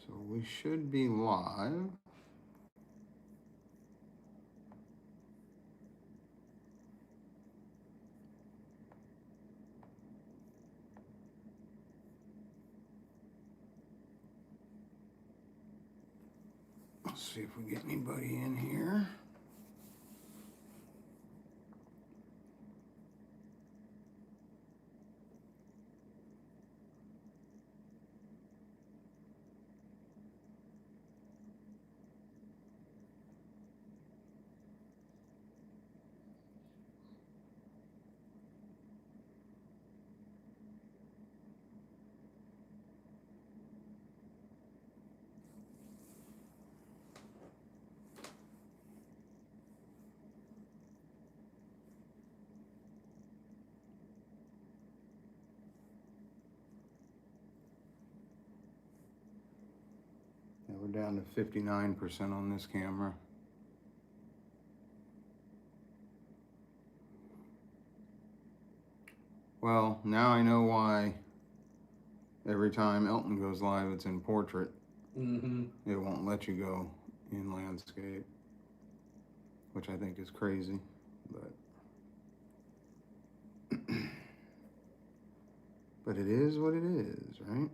So we should be live. Let's see if we get anybody in here. Yeah, we're down to 59% on this camera. Well, now I know why every time Elton goes live, it's in portrait. It won't let you go in landscape, which I think is crazy, but but it is what it is, right?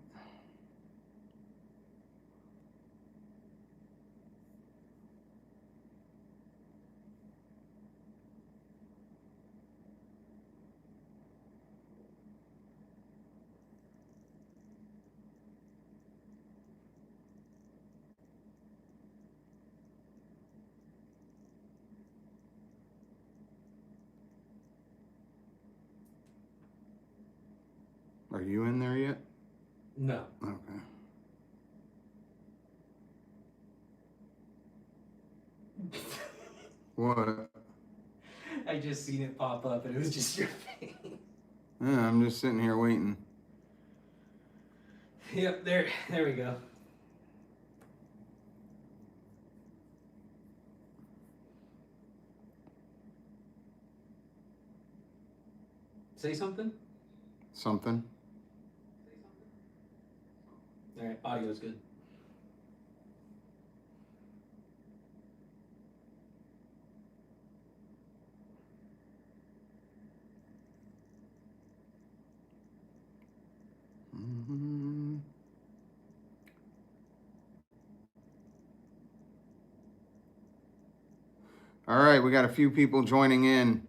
Are you in there yet? No. Okay. What? I just seen it pop up and it was just your face. Yeah, I'm just sitting here waiting. Yep, there we go. Say something? Something? All right, audio's good. Mm-hmm. All right, we got a few people joining in.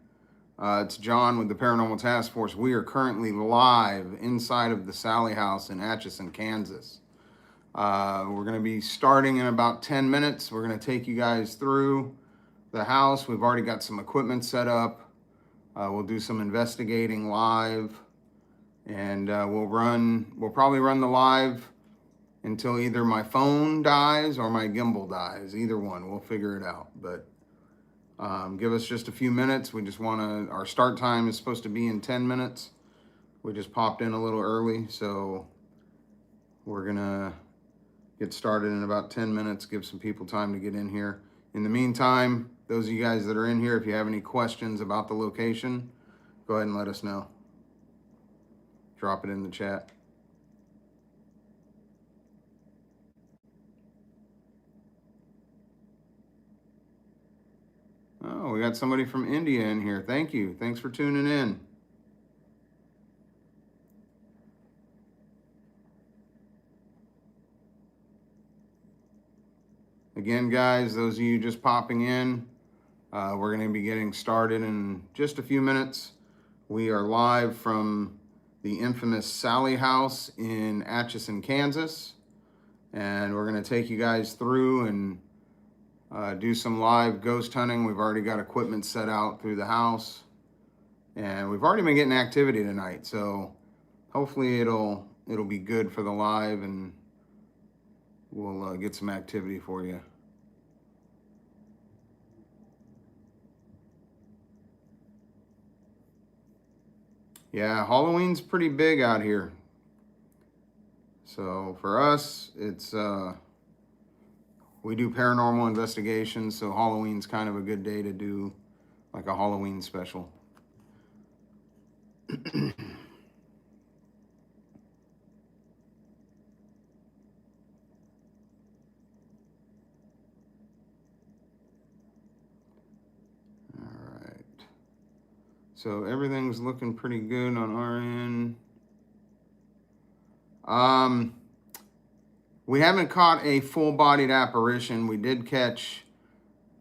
It's John with the Paranormal Task Force. We are currently live inside of the SALLIE House in Atchison, Kansas. We're going to be starting in about 10 minutes. We're going to take you guys through the house. We've already got some equipment set up. We'll do some investigating live, and we'll probably run the live until either my phone dies or my gimbal dies. Either one, we'll figure it out. But give us just a few minutes. We just want to, our start time is supposed to be in 10 minutes. We just popped in a little early, so we're gonna get started in about 10 minutes, give some people time to get in here. In the meantime, those of you guys that are in here, if you have any questions about the location, go ahead and let us know. Drop it in the chat. Oh, we got somebody from India in here. Thank you. Thanks for tuning in. Again, guys, those of you just popping in, we're going to be getting started in just a few minutes. We are live from the infamous SALLIE House in Atchison, Kansas. And we're going to take you guys through and do some live ghost hunting. We've already got equipment set out through the house. And we've already been getting activity tonight. So hopefully it'll be good for the live, and we'll get some activity for you. Yeah, Halloween's pretty big out here. So for us, it's we do paranormal investigations, so Halloween's kind of a good day to do like a Halloween special. So everything's looking pretty good on our end. We haven't caught a full-bodied apparition. We did catch,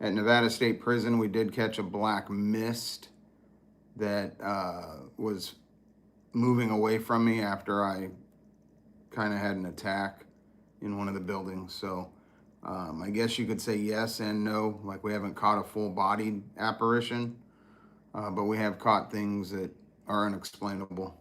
at Nevada State Prison, we did catch a black mist that was moving away from me after I kind of had an attack in one of the buildings. So I guess you could say yes and no. Like, we haven't caught a full-bodied apparition, but we have caught things that are unexplainable.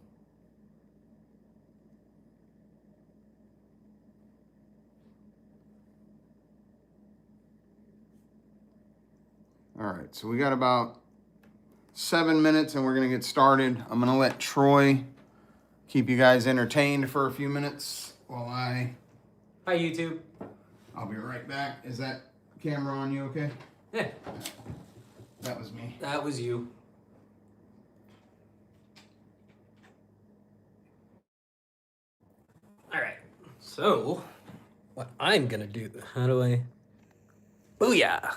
All right, so we got about 7 minutes and we're gonna get started. I'm gonna let Troy keep you guys entertained for a few minutes while Hi, YouTube. I'll be right back. Is that camera on you okay? Yeah. That was me. That was you. All right. So, what I'm gonna do? How do I? Booyah!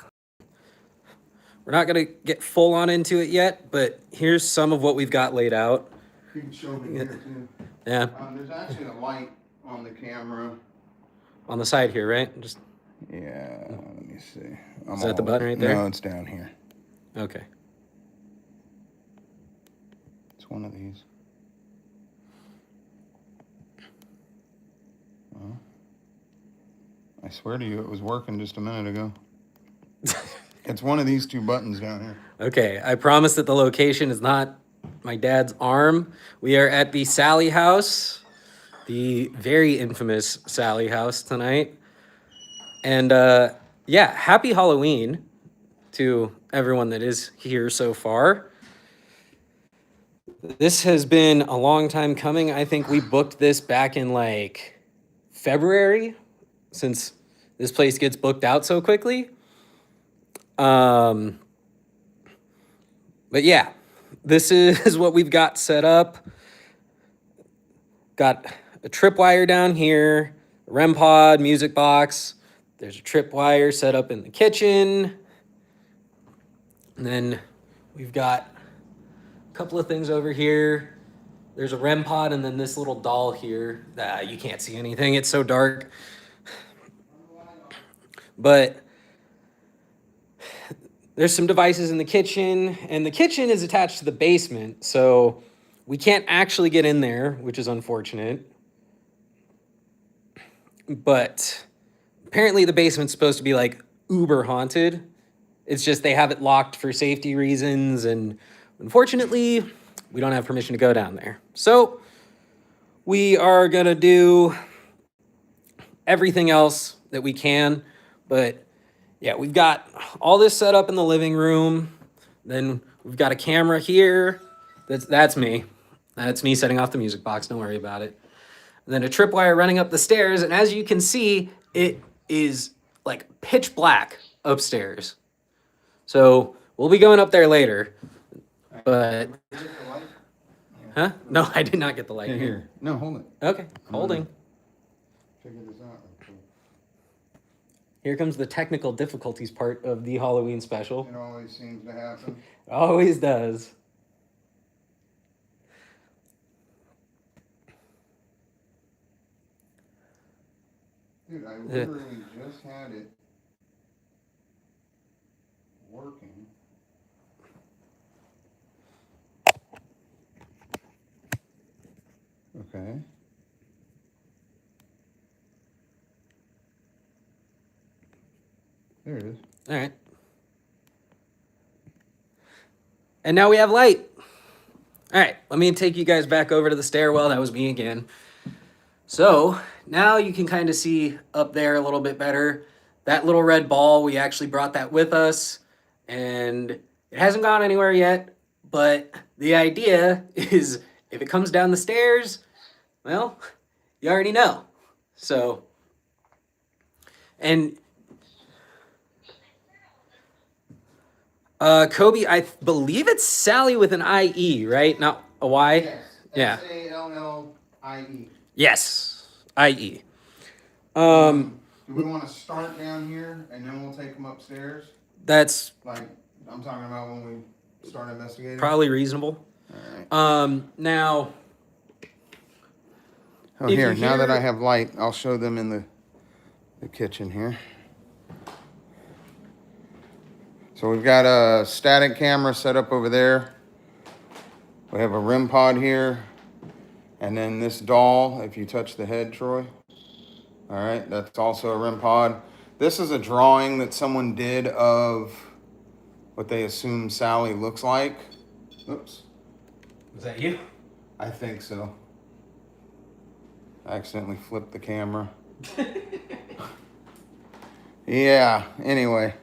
We're not gonna get full on into it yet, but here's some of what we've got laid out. You can show me here too. Yeah. There's actually a light on the camera. On the side here, right? Just. Yeah. Let me see. Is that the button right there? No, it's down here. Okay. It's one of these. Well, I swear to you, it was working just a minute ago. It's one of these two buttons down here. Okay, I promise that the location is not my dad's arm. We are at the Sallie House, the very infamous Sallie House tonight. And yeah, happy Halloween to everyone that is here so far. This has been a long time coming. I think we booked this back in like February, since this place gets booked out so quickly. But yeah, this is what we've got set up. Got a tripwire down here, a REM pod, music box. There's a tripwire set up in the kitchen. And then we've got a couple of things over here. There's a REM pod and then this little doll here. You can't see anything, it's so dark. But there's some devices in the kitchen, and the kitchen is attached to the basement, so we can't actually get in there, which is unfortunate. But apparently the basement's supposed to be like uber haunted. It's just they have it locked for safety reasons, and unfortunately, we don't have permission to go down there. So we are gonna do everything else that we can, but yeah, we've got all this set up in the living room. Then we've got a camera here. That's me. That's me setting off the music box. Don't worry about it. And then a tripwire running up the stairs. And as you can see, it is like pitch black upstairs. So we'll be going up there later. But, huh? No, I did not get the light here. No, hold it. Okay, holding. Figure this out. Here comes the technical difficulties part of the Halloween special. It always seems to happen. Always does. Dude, I literally just had it working. Okay. There it is. All right. And now we have light. All right, let me take you guys back over to the stairwell. That was me again. So now you can kind of see up there a little bit better. That little red ball, we actually brought that with us, and it hasn't gone anywhere yet, but the idea is if it comes down the stairs, well, you already know. So, and Kobe, I believe it's Sallie with an I-E, right? Not a Y? Yes. Yeah. SALLIE. Yes. I-E. Do we want to start down here and then we'll take them upstairs? That's Like, I'm talking about when we start investigating? Probably reasonable. All right. Now. Oh, here, now that I have light, I'll show them in the kitchen here. So we've got a static camera set up over there. We have a REM pod here. And then this doll, if you touch the head, Troy. All right, that's also a REM pod. This is a drawing that someone did of what they assume Sally looks like. Oops. Was that you? I think so. I accidentally flipped the camera. Yeah, anyway.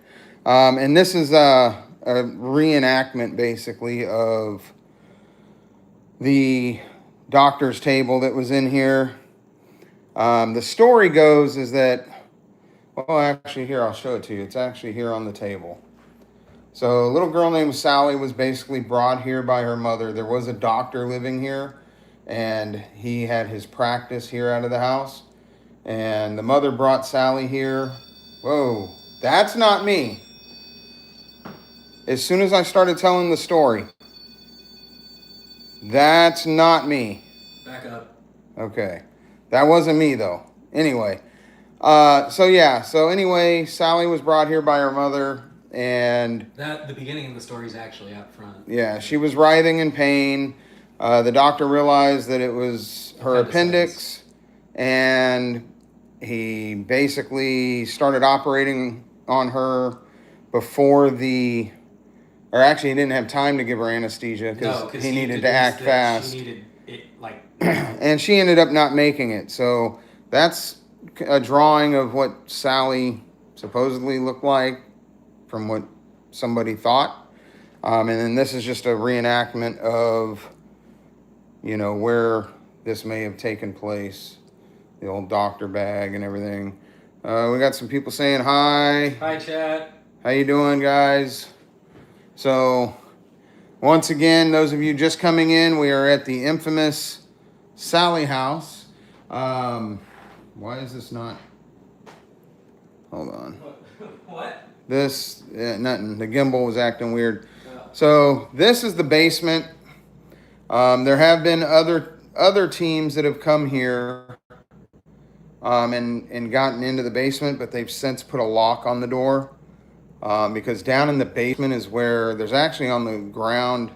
And this is a reenactment, basically, of the doctor's table that was in here. The story goes is that, well, actually, here, I'll show it to you. It's actually here on the table. So a little girl named Sally was basically brought here by her mother. There was a doctor living here, and he had his practice here out of the house. And the mother brought Sally here. Whoa, that's not me. As soon as I started telling the story, that's not me. Back up. Okay. That wasn't me, though. Anyway. So anyway, Sally was brought here by her mother, and the beginning of the story is actually up front. yeah, she was writhing in pain. The doctor realized that it was her appendix, and he basically started operating on her before or actually, he didn't have time to give her anesthesia because he needed to act fast. She needed it, like... And she ended up not making it. So that's a drawing of what Sally supposedly looked like from what somebody thought. And then this is just a reenactment of, where this may have taken place. The old doctor bag and everything. We got some people saying hi. Hi, chat. How you doing, guys? So, once again, those of you just coming in, we are at the infamous SALLIE HOUSE. Why is this not? Hold on. What? Nothing. The gimbal was acting weird. Oh. So, this is the basement. There have been other teams that have come here and gotten into the basement, but they've since put a lock on the door. Because down in the basement is where there's actually on the ground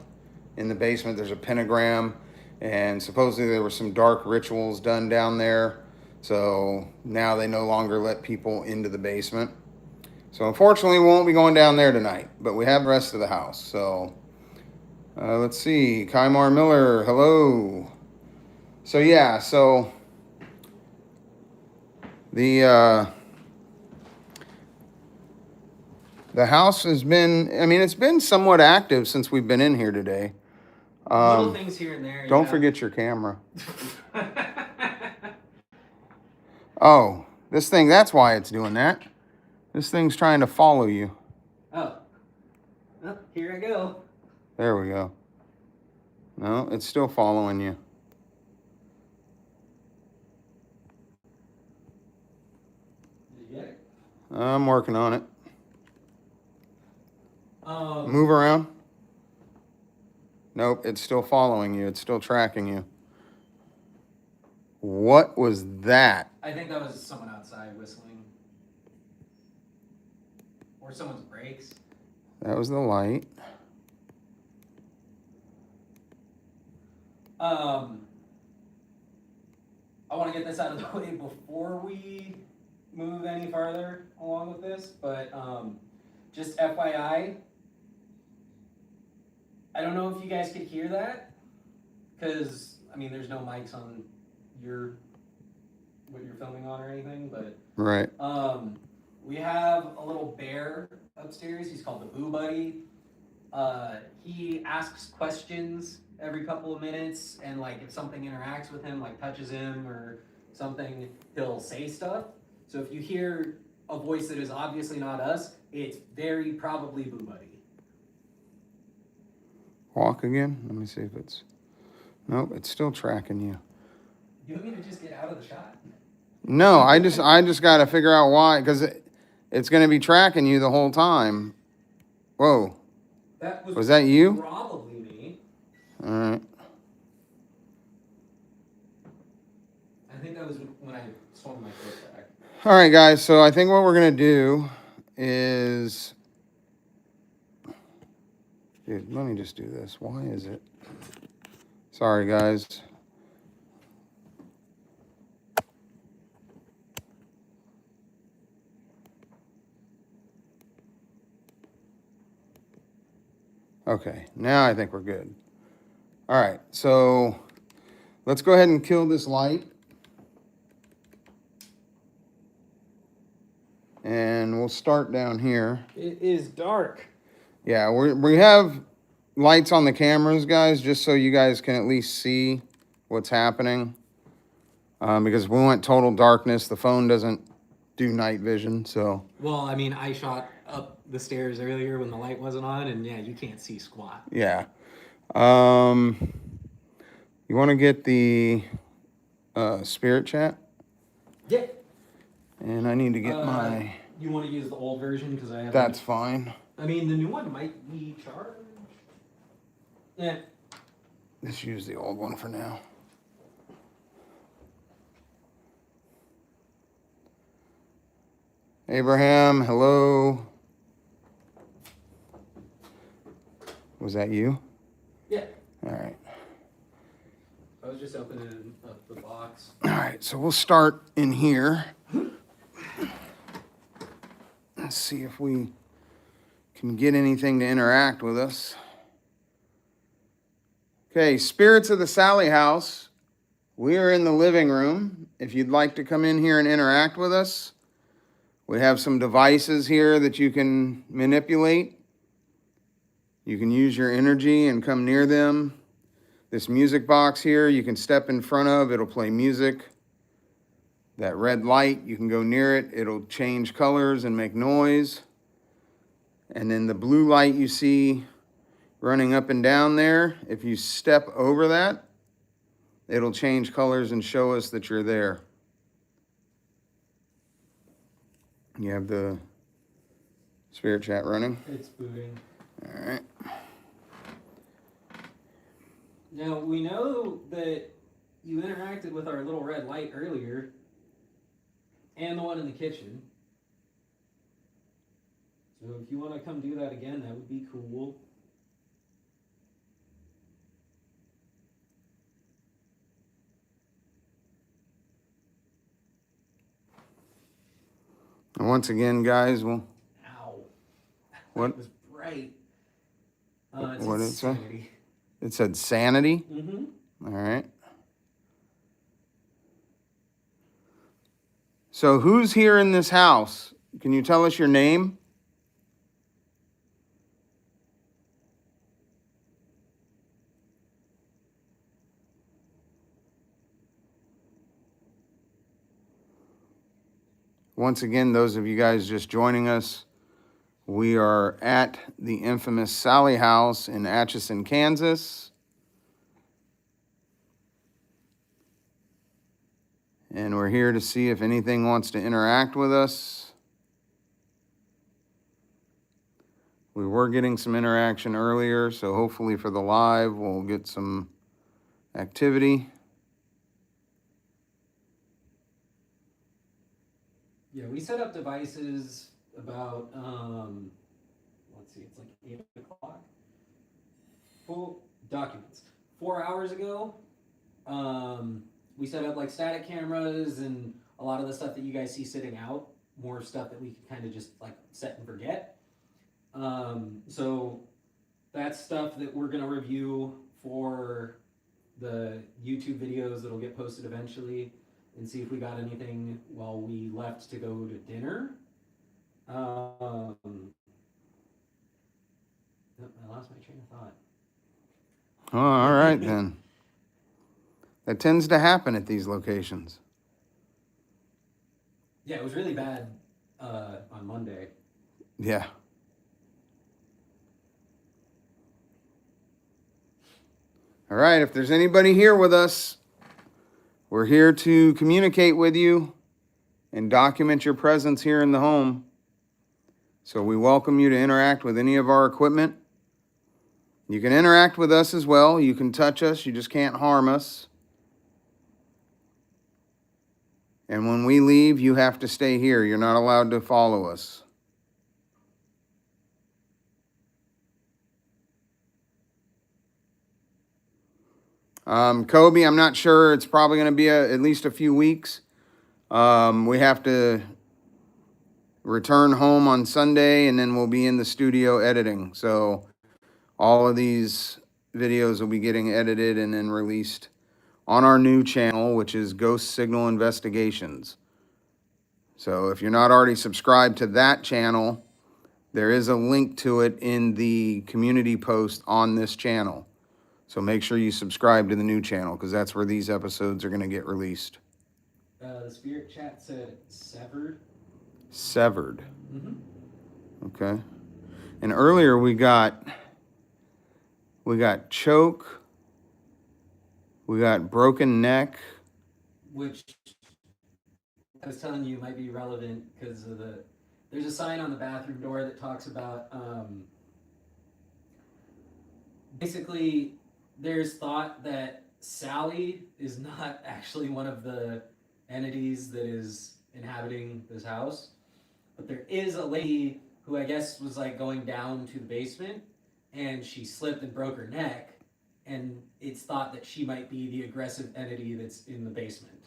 in the basement, there's a pentagram, and supposedly there were some dark rituals done down there. So now they no longer let people into the basement. So unfortunately, we won't be going down there tonight, but we have the rest of the house. So let's see, Kymar Miller, hello. So yeah, so the house has been, it's been somewhat active since we've been in here today. Little things here and there. Don't forget your camera. Oh, this thing, that's why it's doing that. This thing's trying to follow you. Oh, here I go. There we go. No, it's still following you. Did you get it? I'm working on it. Move around. Nope, it's still following you. It's still tracking you. What was that? I think that was someone outside whistling. Or someone's brakes. That was the light. I want to get this out of the way before we move any farther along with this, but just FYI, I don't know if you guys could hear that, because, there's no mics on what you're filming on or anything, but... Right. We have a little bear upstairs. He's called the Boo Buddy. He asks questions every couple of minutes, and, if something interacts with him, touches him or something, he'll say stuff. So if you hear a voice that is obviously not us, it's very probably Boo Buddy. Walk again. Let me see if it's... Nope, it's still tracking you. You want me to just get out of the shot? No, I just got to figure out why, because it's going to be tracking you the whole time. Whoa. That Was that you? Probably me. All right. I think that was when I swung my foot back. All right, guys. So I think what we're going to do is... Dude, let me just do this. Why is it? Sorry, guys. Okay, now I think we're good. All right, so let's go ahead and kill this light. And we'll start down here. It is dark. Yeah, we have lights on the cameras, guys, just so you guys can at least see what's happening. Because if we went total darkness, the phone doesn't do night vision, so. Well, I mean, I shot up the stairs earlier when the light wasn't on, and yeah, you can't see squat. Yeah. You want to get the spirit chat? Yeah. And I need to get my... You want to use the old version because I have... That's fine. I mean, the new one might be charged. Yeah. Let's use the old one for now. Abraham, hello. Was that you? Yeah. All right. I was just opening up the box. All right, so we'll start in here. Let's see if we can get anything to interact with us. Okay, spirits of the Sallie house. We are in the living room. If you'd like to come in here and interact with us, we have some devices here that you can manipulate. You can use your energy and come near them. This music box here, you can step in front of, it'll play music. That red light, you can go near it, it'll change colors and make noise. And then the blue light you see running up and down there, if you step over that, it'll change colors and show us that you're there. You have the spirit chat running? It's booting. All right. Now, we know that you interacted with our little red light earlier, and the one in the kitchen. So if you want to come do that again, that would be cool. And once again, guys, we'll... Ow. What? It was bright. What did it say? Sanity. It said sanity? Mm-hmm. All right. So who's here in this house? Can you tell us your name? Once again, those of you guys just joining us, we are at the infamous Sallie house in Atchison, Kansas. And we're here to see if anything wants to interact with us. We were getting some interaction earlier, so hopefully for the live, we'll get some activity. Yeah, we set up devices about, let's see, it's like 8 o'clock. Full documents. 4 hours ago, we set up like static cameras and a lot of the stuff that you guys see sitting out, more stuff that we can kind of just like set and forget. So that's stuff that we're gonna review for the YouTube videos that'll get posted eventually and see if we got anything while we left to go to dinner. Nope, I lost my train of thought. Oh, all right then. That tends to happen at these locations. Yeah, it was really bad on Monday. Yeah. All right, if there's anybody here with us, we're here to communicate with you and document your presence here in the home. So we welcome you to interact with any of our equipment. You can interact with us as well. You can touch us. You just can't harm us. And when we leave, you have to stay here. You're not allowed to follow us. Kobe, I'm not sure. It's probably going to be at least a few weeks. We have to return home on Sunday, and then we'll be in the studio editing. So all of these videos will be getting edited and then released on our new channel, which is Ghost Signal Investigations. So if you're not already subscribed to that channel, there is a link to it in the community post on this channel. So make sure you subscribe to the new channel, because that's where these episodes are going to get released. The spirit chat said severed. Severed. Mm-hmm. Okay. And earlier we got choke. We got broken neck. Which I was telling you might be relevant because of there's a sign on the bathroom door that talks about basically there's thought that Sally is not actually one of the entities that is inhabiting this house, but there is a lady who I guess was like going down to the basement and she slipped and broke her neck, and it's thought that she might be the aggressive entity that's in the basement.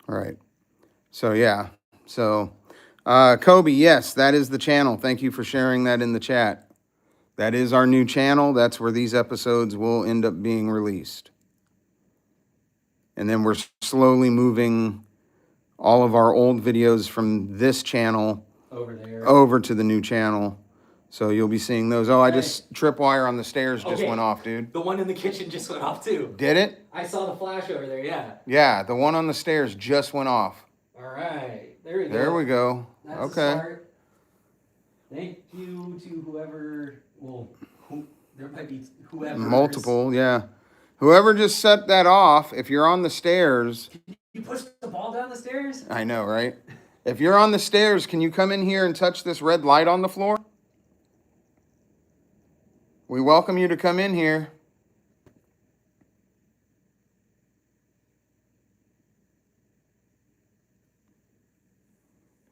All right. So yeah. So Kobe, yes, that is the channel. Thank you for sharing that in the chat. That is our new channel. That's where these episodes will end up being released. And then we're slowly moving all of our old videos from this channel over to the new channel. So you'll be seeing those. Oh, I just tripwire on the stairs just went off, dude. The one in the kitchen just went off too. Did it? I saw the flash over there, yeah. Yeah, the one on the stairs just went off. All right. There we go. There we go. That's okay. A start. Thank you to whoever, there might be whoever. Multiple, yeah. Whoever just set that off, if you're on the stairs. You pushed the ball down the stairs? I know, right? If you're on the stairs, can you come in here and touch this red light on the floor? We welcome you to come in here.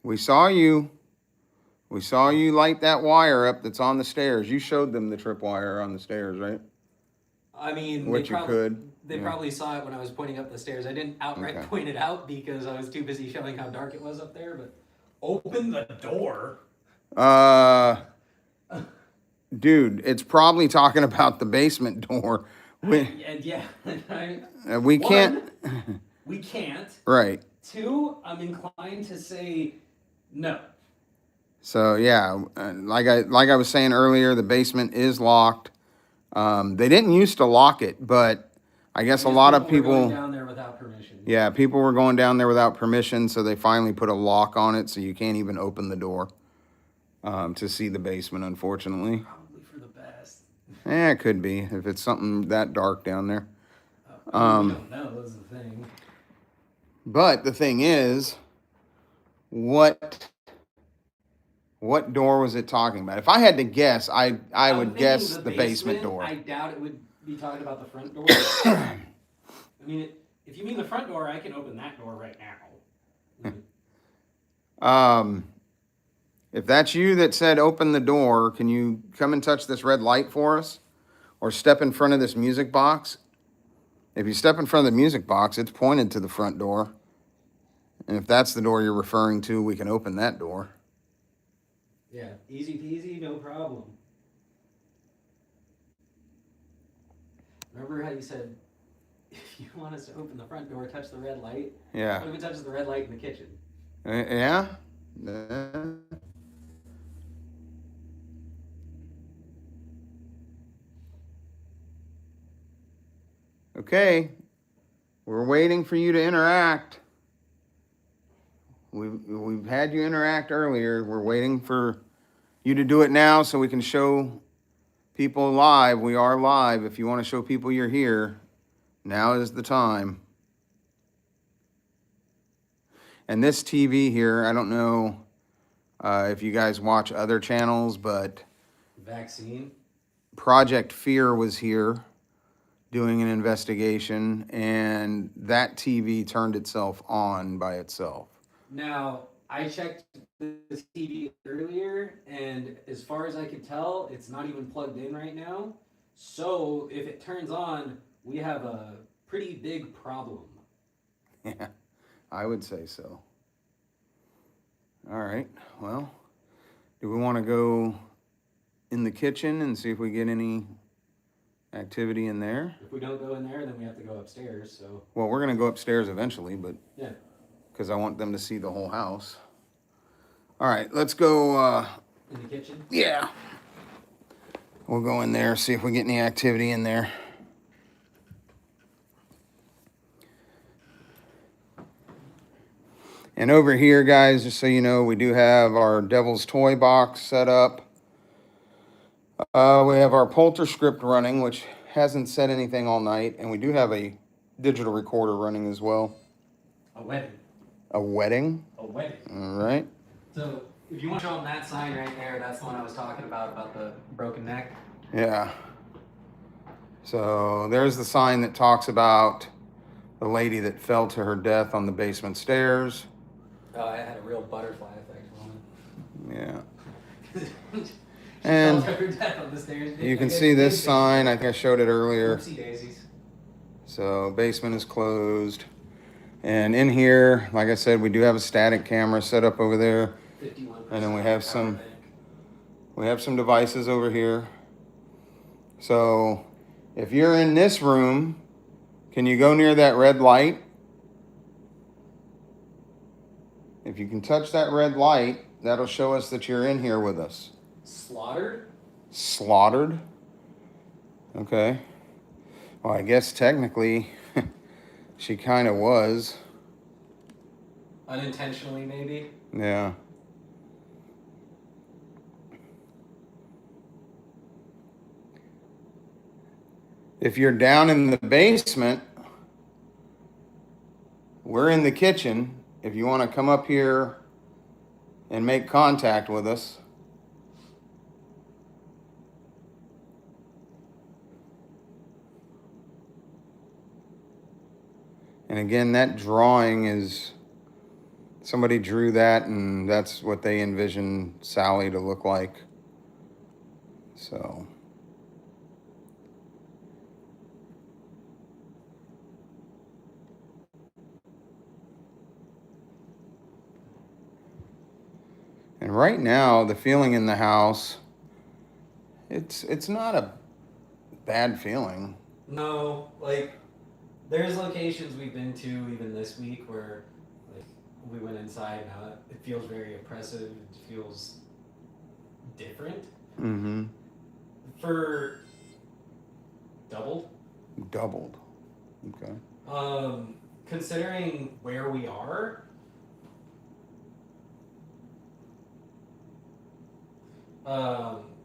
We saw you. We saw you light that wire up that's on the stairs. You showed them the tripwire on the stairs, right? I mean, Which you could. They probably saw it when I was pointing up the stairs. I didn't outright point it out because I was too busy showing how dark it was up there, but open the door. Dude, it's probably talking about the basement door. We can't. We can't. Right. 2, I'm inclined to say no. So yeah, like I was saying earlier, the basement is locked. They didn't used to lock it, but I guess a lot of people were going down there without permission. Yeah, people were going down there without permission, so they finally put a lock on it, so you can't even open the door to see the basement. Unfortunately. Probably for the best. It could be if it's something that dark down there. We don't know. That's the thing. But the thing is, what door was it talking about? If I had to guess, I would guess the basement door. I doubt it would be talking about the front door. I mean, if you mean the front door, I can open that door right now. If that's you that said open the door, can you come and touch this red light for us? Or step in front of this music box? If you step in front of the music box, it's pointed to the front door. And if that's the door you're referring to, we can open that door. Yeah, easy peasy, no problem. Remember how you said, if you want us to open the front door, touch the red light? Yeah. What if it touches the red light in the kitchen? Yeah? Okay. We're waiting for you to interact. We've had you interact earlier. We're waiting for you to do it now so we can show people live. We are live. If you want to show people you're here, now is the time. And this TV here, I don't know if you guys watch other channels, but Vaccine? Project Fear was here doing an investigation, and that TV turned itself on by itself. Now, I checked the TV earlier, and as far as I can tell, it's not even plugged in right now. So if it turns on, we have a pretty big problem. Yeah, I would say so. All right, well, do we want to go in the kitchen and see if we get any activity in there? If we don't go in there, then we have to go upstairs, so. Well, we're going to go upstairs eventually, but Yeah. because I want them to see the whole house. All right, let's go. In the kitchen? Yeah. We'll go in there, see if we get any activity in there. And over here, guys, just so you know, we do have our Devil's Toy box set up. We have our Polterscript running, which hasn't said anything all night. And we do have a digital recorder running as well. A wedding. A wedding? A wedding. All right. So if you want to show them that sign right there, that's the one I was talking about the broken neck. Yeah. So there's the sign that talks about the lady that fell to her death on the basement stairs. Oh, it had a real butterfly effect on Yeah. it. She And fell to her death on the stairs. you can see this sign. I think I showed it earlier. Oopsie daisies. So basement is closed. And in here, like I said, we do have a static camera set up over there. 51%. And then we have some devices over here. So if you're in this room, can you go near that red light? If you can touch that red light, that'll show us that you're in here with us. Slaughtered? Slaughtered? Okay. Well, I guess technically she kind of was. Unintentionally, maybe? Yeah. If you're down in the basement, we're in the kitchen. If you want to come up here and make contact with us. And again, that drawing is, somebody drew that and that's what they envision Sally to look like. So. And right now, the feeling in the house, it's not a bad feeling. No, like, there's locations we've been to even this week where, like, we went inside. Now it feels very oppressive. It feels different. Mm-hmm. For doubled. Doubled. Okay. Considering where we are.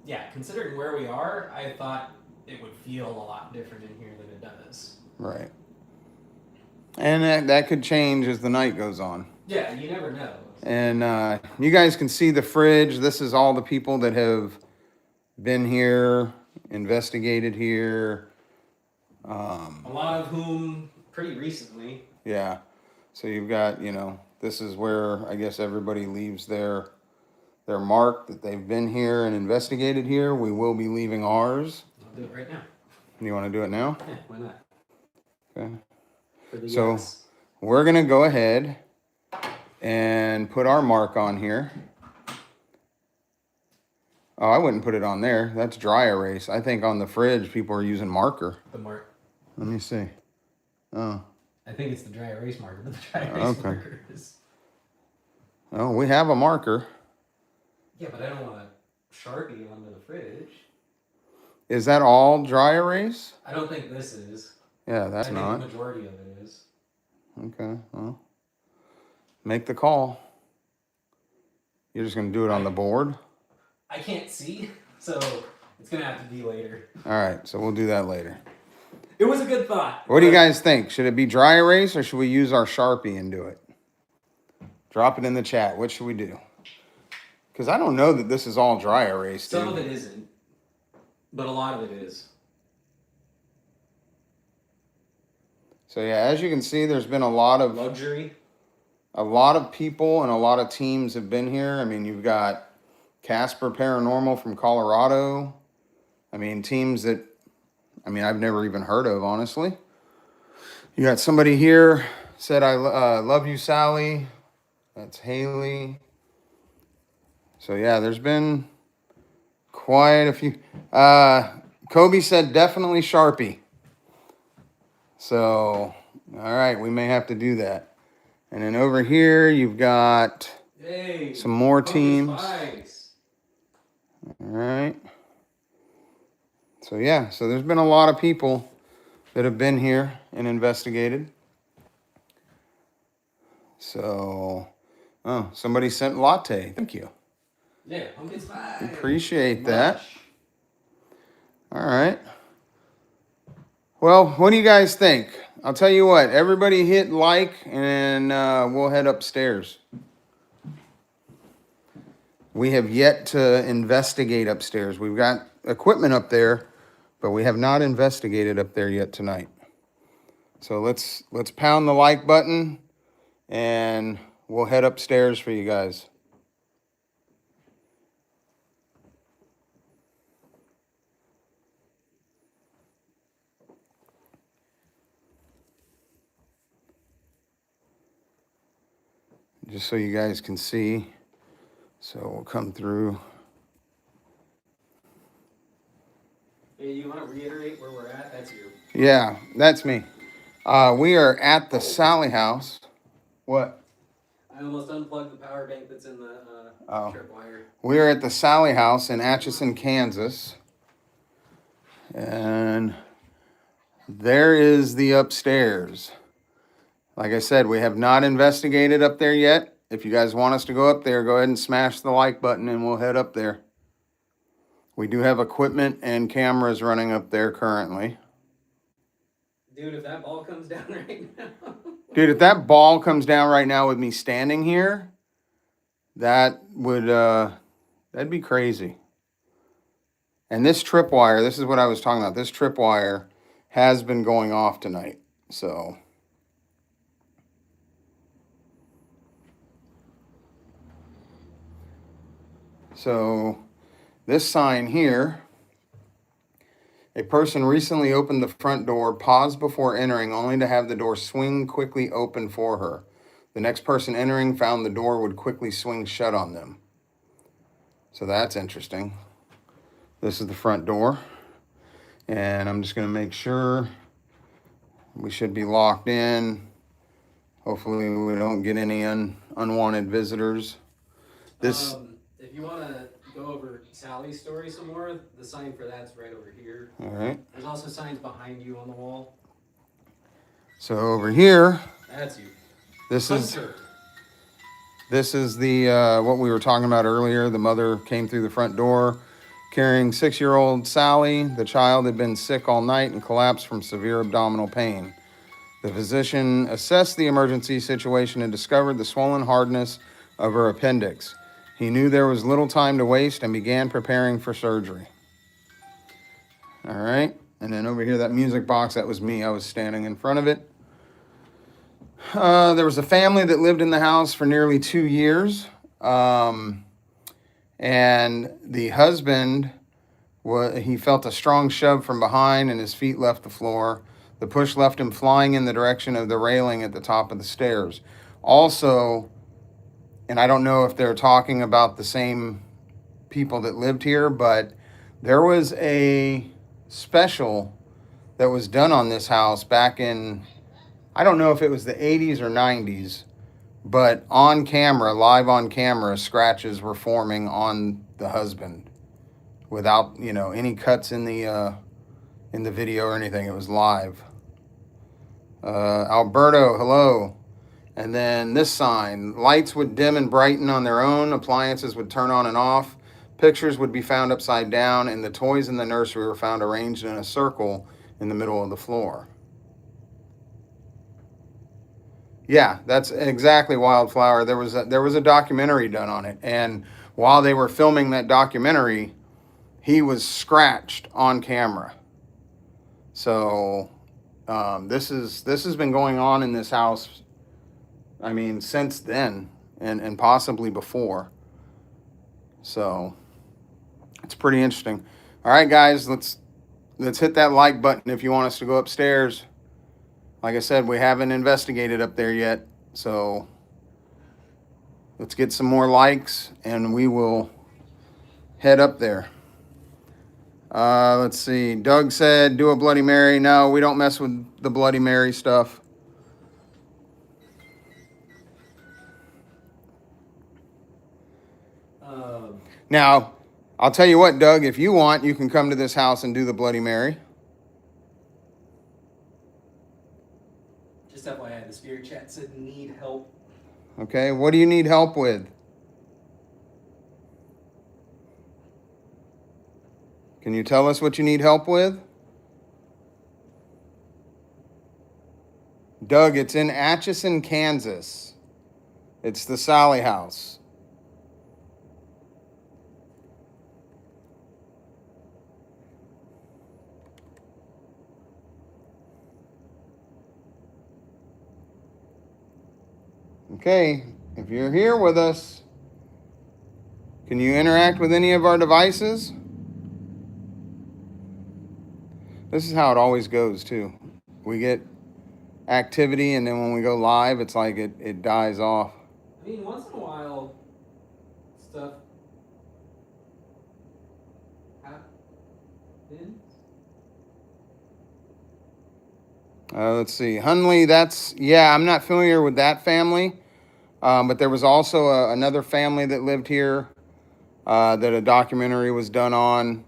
Yeah, considering where we are, I thought it would feel a lot different in here than it does. Right. And that could change as the night goes on. Yeah, you never know. And you guys can see the fridge. This is all the people that have been here, investigated here. A lot of whom pretty recently. Yeah. So you've got, this is where I guess everybody leaves their mark that they've been here and investigated here. We will be leaving ours. I'll do it right now. You want to do it now? Yeah, why not? Okay. So we're going to go ahead and put our mark on here. Oh, I wouldn't put it on there. That's dry erase. I think on the fridge, people are using marker. The mark. Let me see. Oh. I think it's the dry erase marker, but the dry erase marker is... Oh, we have a marker. Yeah, but I don't want a Sharpie onto the fridge. Is that all dry erase? I don't think this is. Yeah, that's not. I think the majority of it is. Okay, well, make the call. You're just going to do it on the board? I can't see, so it's going to have to be later. All right, so we'll do that later. It was a good thought. What do you guys think? Should it be dry erase or should we use our Sharpie and do it? Drop it in the chat. What should we do? Because I don't know that this is all dry erase. Some of it isn't. But a lot of it is. So yeah, as you can see, there's been a lot of Luxury. A lot of people and a lot of teams have been here. I mean, you've got Casper Paranormal from Colorado. I mean, teams that, I've never even heard of, honestly. You got somebody here said, I love you, Sally. That's Haley. So yeah, there's been quite a few. Kobe said definitely Sharpie. So, all right, we may have to do that. And then over here, you've got some more teams. Spice. All right. So yeah, so there's been a lot of people that have been here and investigated. So, oh, somebody sent latte. Thank you. Yeah, pumpkin spice. Appreciate that. All right. Well, what do you guys think? I'll tell you what, everybody hit like and we'll head upstairs. We have yet to investigate upstairs. We've got equipment up there, but we have not investigated up there yet tonight. So let's pound the like button and we'll head upstairs for you guys. Just so you guys can see. So we'll come through. Hey, you want to reiterate where we're at? That's you. Yeah, that's me. We are at the Sally House. What? I almost unplugged the power bank that's in the tripwire. We are at the Sally House in Atchison, Kansas. And there is the upstairs. Like I said, we have not investigated up there yet. If you guys want us to go up there, go ahead and smash the like button and we'll head up there. We do have equipment and cameras running up there currently. Dude, if that ball comes down right now. Dude, if that ball comes down right now with me standing here, that would, that'd be crazy. And this tripwire, this is what I was talking about. This tripwire has been going off tonight. So this sign here, a person recently opened the front door, paused before entering, only to have the door swing quickly open for her. The next person entering found the door would quickly swing shut on them. So that's interesting. This is the front door. And I'm just going to make sure we should be locked in. Hopefully we don't get any unwanted visitors. This... if you want to go over Sally's story some more, the sign for that's right over here. All right. There's also signs behind you on the wall. So over here, that's you. This is the what we were talking about earlier. The mother came through the front door carrying 6-year-old Sally. The child had been sick all night and collapsed from severe abdominal pain. The physician assessed the emergency situation and discovered the swollen hardness of her appendix. He knew there was little time to waste and began preparing for surgery. All right. And then over here, that music box, that was me. I was standing in front of it. There was a family that lived in the house for nearly 2 years. And the husband, he felt a strong shove from behind and his feet left the floor. The push left him flying in the direction of the railing at the top of the stairs. Also, and I don't know if they're talking about the same people that lived here, but there was a special that was done on this house back in, I don't know if it was the 80s or 90s, but on camera, live on camera, scratches were forming on the husband without, any cuts in the video or anything. It was live. Alberto, hello. And then this sign, lights would dim and brighten on their own, appliances would turn on and off, pictures would be found upside down, and the toys in the nursery were found arranged in a circle in the middle of the floor. Yeah, that's exactly Wildflower. There was a documentary done on it, and while they were filming that documentary, he was scratched on camera. So this has been going on in this house, I mean, since then and possibly before. So it's pretty interesting. All right, guys, let's hit that like button if you want us to go upstairs. Like I said, we haven't investigated up there yet, so let's get some more likes and we will head up there. Let's see. Doug said, do a Bloody Mary. No, we don't mess with the Bloody Mary stuff. Now, I'll tell you what, Doug, if you want, you can come to this house and do the Bloody Mary. Just FYI, the spirit chat said need help. Okay, what do you need help with? Can you tell us what you need help with? Doug, it's in Atchison, Kansas. It's the SALLIE House. Okay, if you're here with us, can you interact with any of our devices? This is how it always goes, too. We get activity, and then when we go live, it's like it dies off. I mean, once in a while, stuff happens. Let's see. Hunley, I'm not familiar with that family. But there was also another family that lived here that a documentary was done on.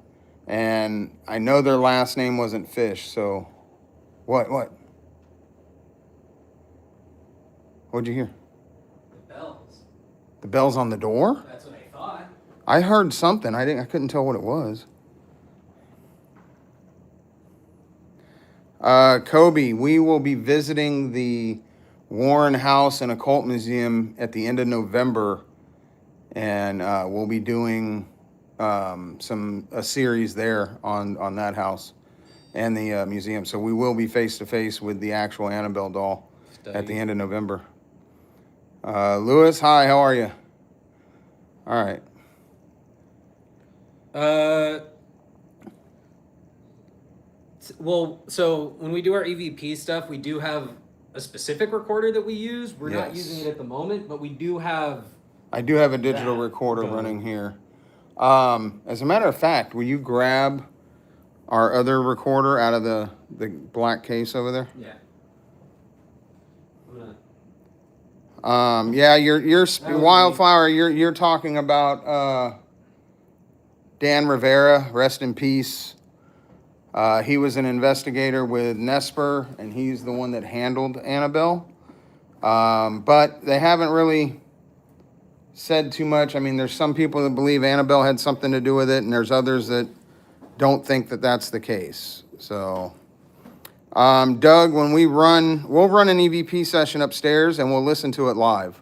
And I know their last name wasn't Fish, so... What? What'd you hear? The bells. The bells on the door? That's what I thought. I heard something. I couldn't tell what it was. Kobe, we will be visiting the Warren House and Occult Museum at the end of November, and we'll be doing a series there on that house and the museum. So we will be face to face with the actual Annabelle doll at the end of November. Lewis, hi, how are you? All right. Well, so when we do our EVP stuff, we do have a specific recorder that we use. We're not using it at the moment, but we do have... I do have a digital recorder running here. As a matter of fact, will you grab our other recorder out of the black case over there? Yeah. Yeah, your Wildflower, you're talking about Dan Rivera, rest in peace. He was an investigator with Nesper, and he's the one that handled Annabelle. But they haven't really said too much. I mean, there's some people that believe Annabelle had something to do with it, and there's others that don't think that that's the case. So, Doug, when we'll run an EVP session upstairs, and we'll listen to it live.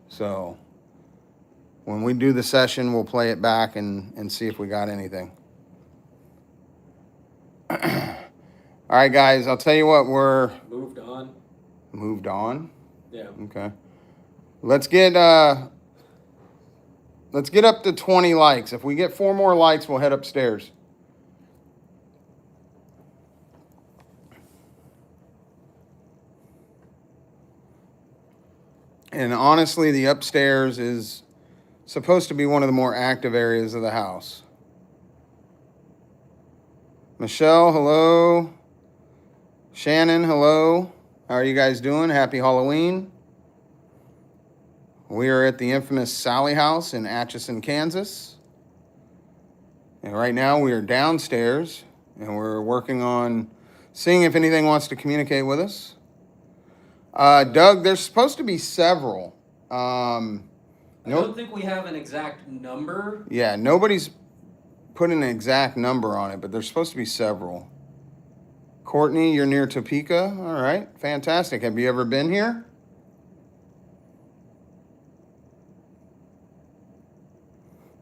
So, when we do the session, we'll play it back and see if we got anything. All right, guys, I'll tell you what, we're... Moved on? Yeah. Okay. Let's get up to 20 likes. If we get 4 more likes, we'll head upstairs. And honestly, the upstairs is supposed to be one of the more active areas of the house. Michelle, hello. Shannon, hello. How are you guys doing? Happy Halloween. We are at the infamous SALLIE House in Atchison, Kansas. And right now we are downstairs and we're working on seeing if anything wants to communicate with us. Doug, there's supposed to be several. I don't think we have an exact number. Yeah, nobody's put an exact number on it, but there's supposed to be several. Courtney, you're near Topeka. All right, fantastic. Have you ever been here?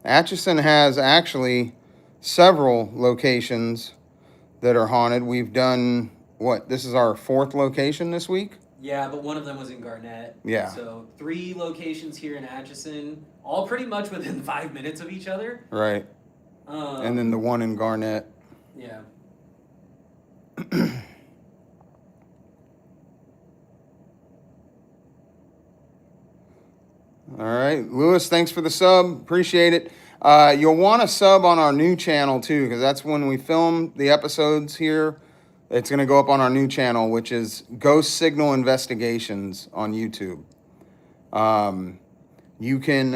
Atchison has actually several locations that are haunted. We've done, what, this is our 4th location this week? Yeah, but one of them was in Garnett. Yeah. So 3 locations here in Atchison, all pretty much within 5 minutes of each other. Right. And then the one in Garnett. Yeah. All right, Lewis, thanks for the sub. Appreciate it. You'll want to sub on our new channel too, because that's when we film the episodes here. It's going to go up on our new channel, which is Ghost Signal Investigations on YouTube. You can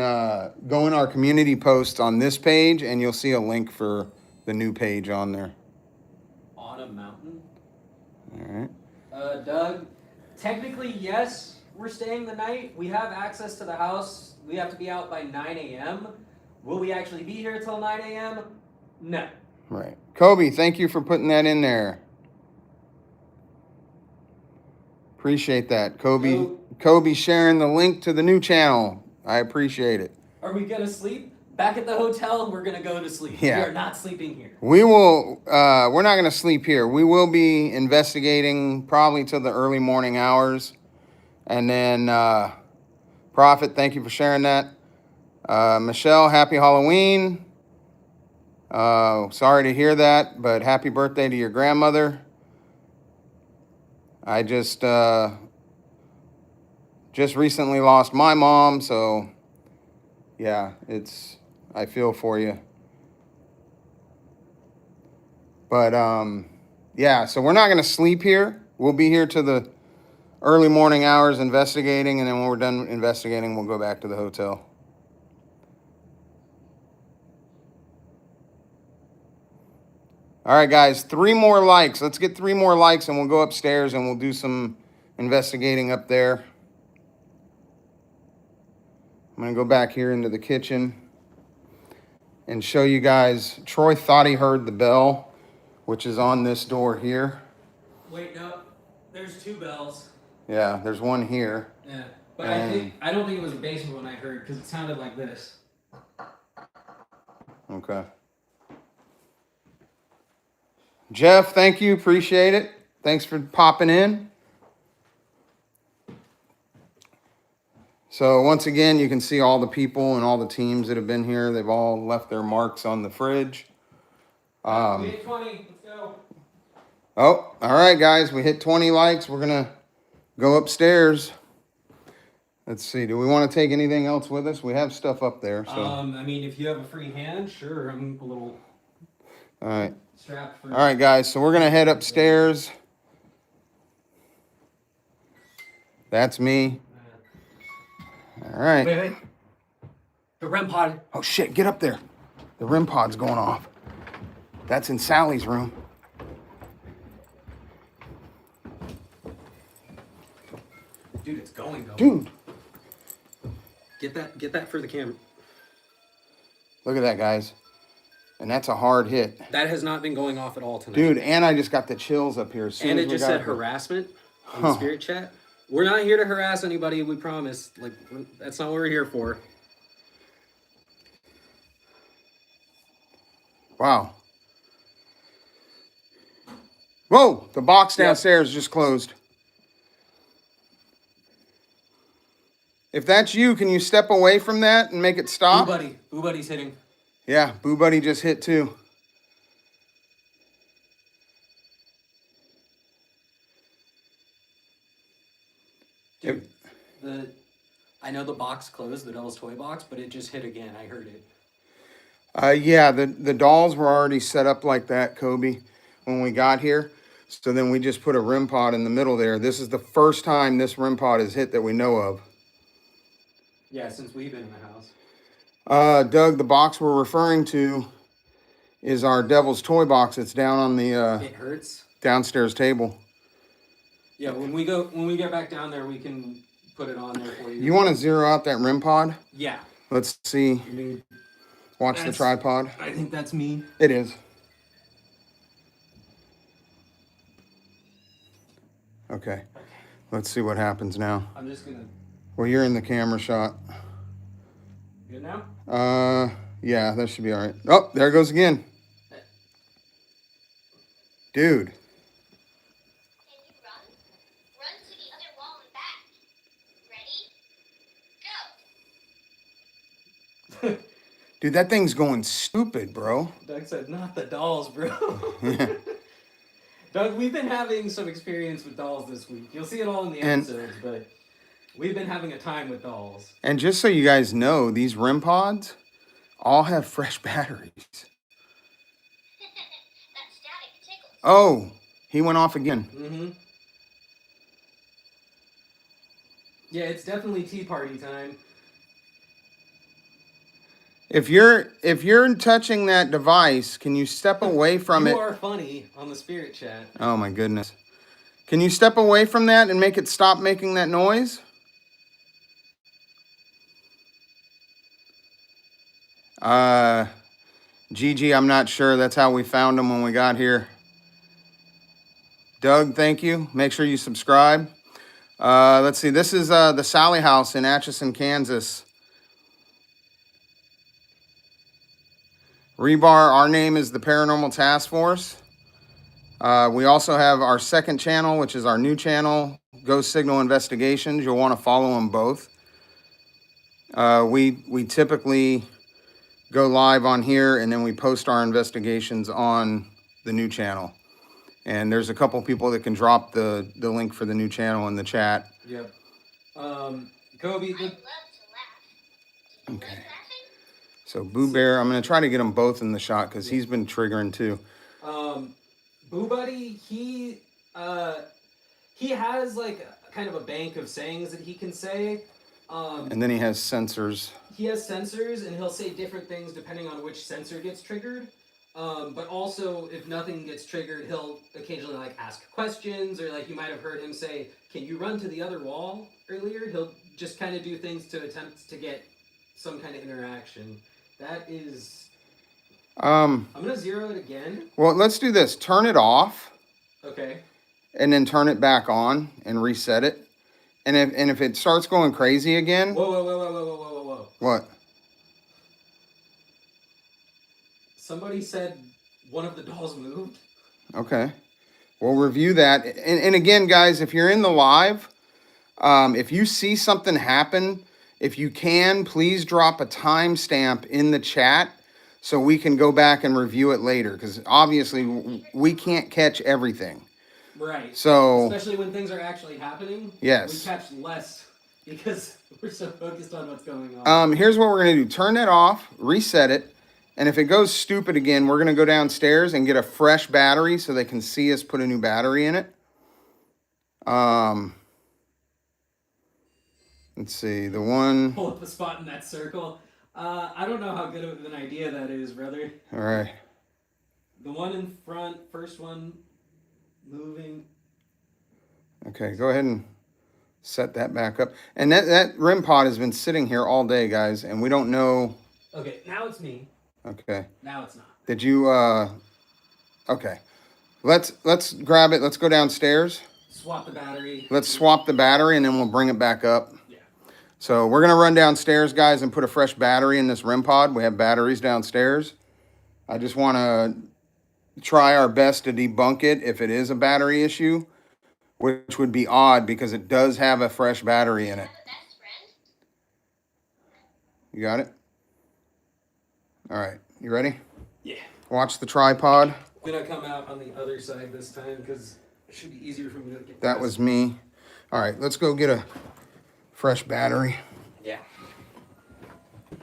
go in our community posts on this page, and you'll see a link for the new page on there. On a mountain? All right. Doug, technically, yes, we're staying the night. We have access to the house. We have to be out by 9 a.m. Will we actually be here till 9 a.m.? No. Right. Kobe, thank you for putting that in there. Appreciate that. Kobe sharing the link to the new channel. I appreciate it. Are we going to sleep? Back at the hotel, we're going to go to sleep. Yeah. We are not sleeping here. We will, we're not going to sleep here. We will be investigating probably till the early morning hours. And then, Prophet, thank you for sharing that. Michelle, happy Halloween. Sorry to hear that, but happy birthday to your grandmother. I just recently lost my mom, so yeah, I feel for you. But yeah, so we're not going to sleep here. We'll be here to the early morning hours investigating, and then when we're done investigating, we'll go back to the hotel. All right, guys, 3 more likes. Let's get 3 more likes, and we'll go upstairs, and we'll do some investigating up there. I'm going to go back here into the kitchen and show you guys. Troy thought he heard the bell, which is on this door here. Wait, no. There's 2 bells. Yeah, there's one here. Yeah, but I don't think it was the basement one I heard, because it sounded like this. Okay. Jeff, thank you. Appreciate it. Thanks for popping in. So once again, you can see all the people and all the teams that have been here. They've all left their marks on the fridge. We hit 20. Let's go. Oh, all right, guys. We hit 20 likes. We're going to go upstairs. Let's see. Do we want to take anything else with us? We have stuff up there. So. I mean, if you have a free hand, sure. I'm a little all right. strapped for. All right, guys. So we're going to head upstairs. That's me. All right. Wait. The REM pod. Oh, shit. Get up there. The REM pod's going off. That's in Sallie's room. Dude, it's going though. Dude. Get that for the camera. Look at that, guys. And that's a hard hit. That has not been going off at all tonight. Dude, and I just got the chills up here. And it just said harassment on the spirit chat. We're not here to harass anybody, we promise. Like, that's not what we're here for. Wow. Whoa, the box downstairs just closed. If that's you, can you step away from that and make it stop? Boo Buddy's hitting. Yeah, Boo Buddy just hit too. Dude, I know the box closed, the Devil's Toy box, but it just hit again. I heard it. Yeah, the dolls were already set up like that, Kobe, when we got here. So then we just put a REM pod in the middle there. This is the first time this REM pod is hit that we know of. Yeah, since we've been in the house. Doug, the box we're referring to is our Devil's Toy box. It's down on the it hurts. Downstairs table. Yeah, when we get back down there, we can put it on there for you. You want to zero out that REM pod? Yeah. Let's see. Watch the tripod. I think that's me. It is. Okay. Let's see what happens now. I'm just gonna. Well, you're in the camera shot. Good now? Yeah, that should be all right. Oh, there it goes again. Dude. Can you run? Run to the other wall and back. Ready? Go. Dude, that thing's going stupid, bro. Doug said, not the dolls, bro. Doug, we've been having some experience with dolls this week. You'll see it all in the episodes, but we've been having a time with dolls. And just so you guys know, these REM pods all have fresh batteries. That static tickles. Oh, he went off again. Mm-hmm. Yeah, it's definitely tea party time. If you're touching that device, can you step away from it? You are funny on the spirit chat. Oh my goodness. Can you step away from that and make it stop making that noise? Gigi, I'm not sure. That's how we found him when we got here. Doug, thank you. Make sure you subscribe. Let's see. This is the SALLIE House in Atchison, Kansas. Rebar, our name is the Paranormal Task Force. We also have our second channel, which is our new channel, Ghost Signal Investigations. You'll want to follow them both. We typically go live on here, and then we post our investigations on the new channel. And there's a couple people that can drop the link for the new channel in the chat. Yep. Kobe, I love to laugh. Do you Okay. like laughing? So Boo Bear, I'm going to try to get them both in the shot because he's been triggering too. Boo Buddy, he has like kind of a bank of sayings that he can say. And then he has sensors. He has sensors, and he'll say different things depending on which sensor gets triggered. But also, if nothing gets triggered, he'll occasionally like ask questions, or like you might have heard him say, "Can you run to the other wall?" earlier. He'll just kind of do things to attempt to get some kind of interaction. That is. I'm gonna zero it again. Well, let's do this. Turn it off. Okay. And then turn it back on and reset it. And if it starts going crazy again. Whoa. What? Somebody said one of the dolls moved. Okay. We'll review that. And again, guys, if you're in the live, if you see something happen, if you can, please drop a timestamp in the chat so we can go back and review it later. Because obviously we can't catch everything. Right. So. Especially when things are actually happening. Yes. We catch less because we're so focused on what's going on. Here's what we're going to do. Turn that off, reset it. And if it goes stupid again, we're going to go downstairs and get a fresh battery so they can see us put a new battery in it. Let's see, the one. Pull up a spot in that circle. I don't know how good of an idea that is, brother. All right. The one in front, first one moving. Okay, go ahead and set that back up. And that REM pod has been sitting here all day, guys, and we don't know. Okay, now it's me. Okay. Now it's not. Did you, okay. Let's grab it. Let's go downstairs. Swap the battery. Let's swap the battery, and then we'll bring it back up. Yeah. So we're going to run downstairs, guys, and put a fresh battery in this REM pod. We have batteries downstairs. I just want to try our best to debunk it if it is a battery issue, which would be odd because it does have a fresh battery in it. Have a best friend? You got it? All right. You ready? Yeah. Watch the tripod. I'm gonna come out on the other side this time because it should be easier for me to get. That was me. All right. Let's go get a fresh battery. Yeah.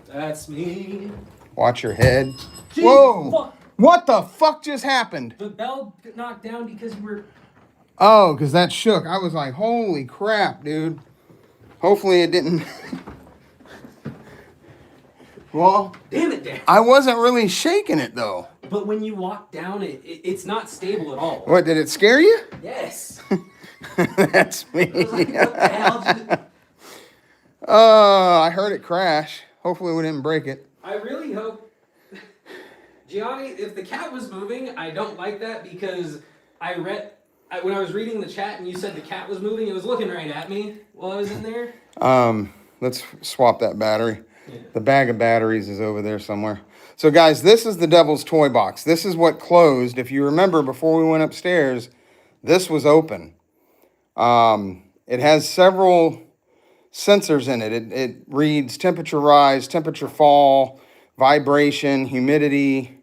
That's me. Watch your head. Jeez, Whoa! fuck. What the fuck just happened? The bell got knocked down because you were. Oh, because that shook. I was like, holy crap, dude. Hopefully it didn't. Well, Damn it, Dan. I wasn't really shaking it, though. But when you walk down it, it's not stable at all. What, did it scare you? Yes. That's me. I was like, what the hell? I heard it crash. Hopefully we didn't break it. I really hope. Gianni, if the cat was moving, I don't like that because when I was reading the chat and you said the cat was moving, it was looking right at me while I was in there. Let's swap that battery. Yeah. The bag of batteries is over there somewhere. So guys, this is the devil's toy box. This is what closed. If you remember, before we went upstairs, this was open. It has several sensors in it. It reads temperature rise, temperature fall, vibration, humidity,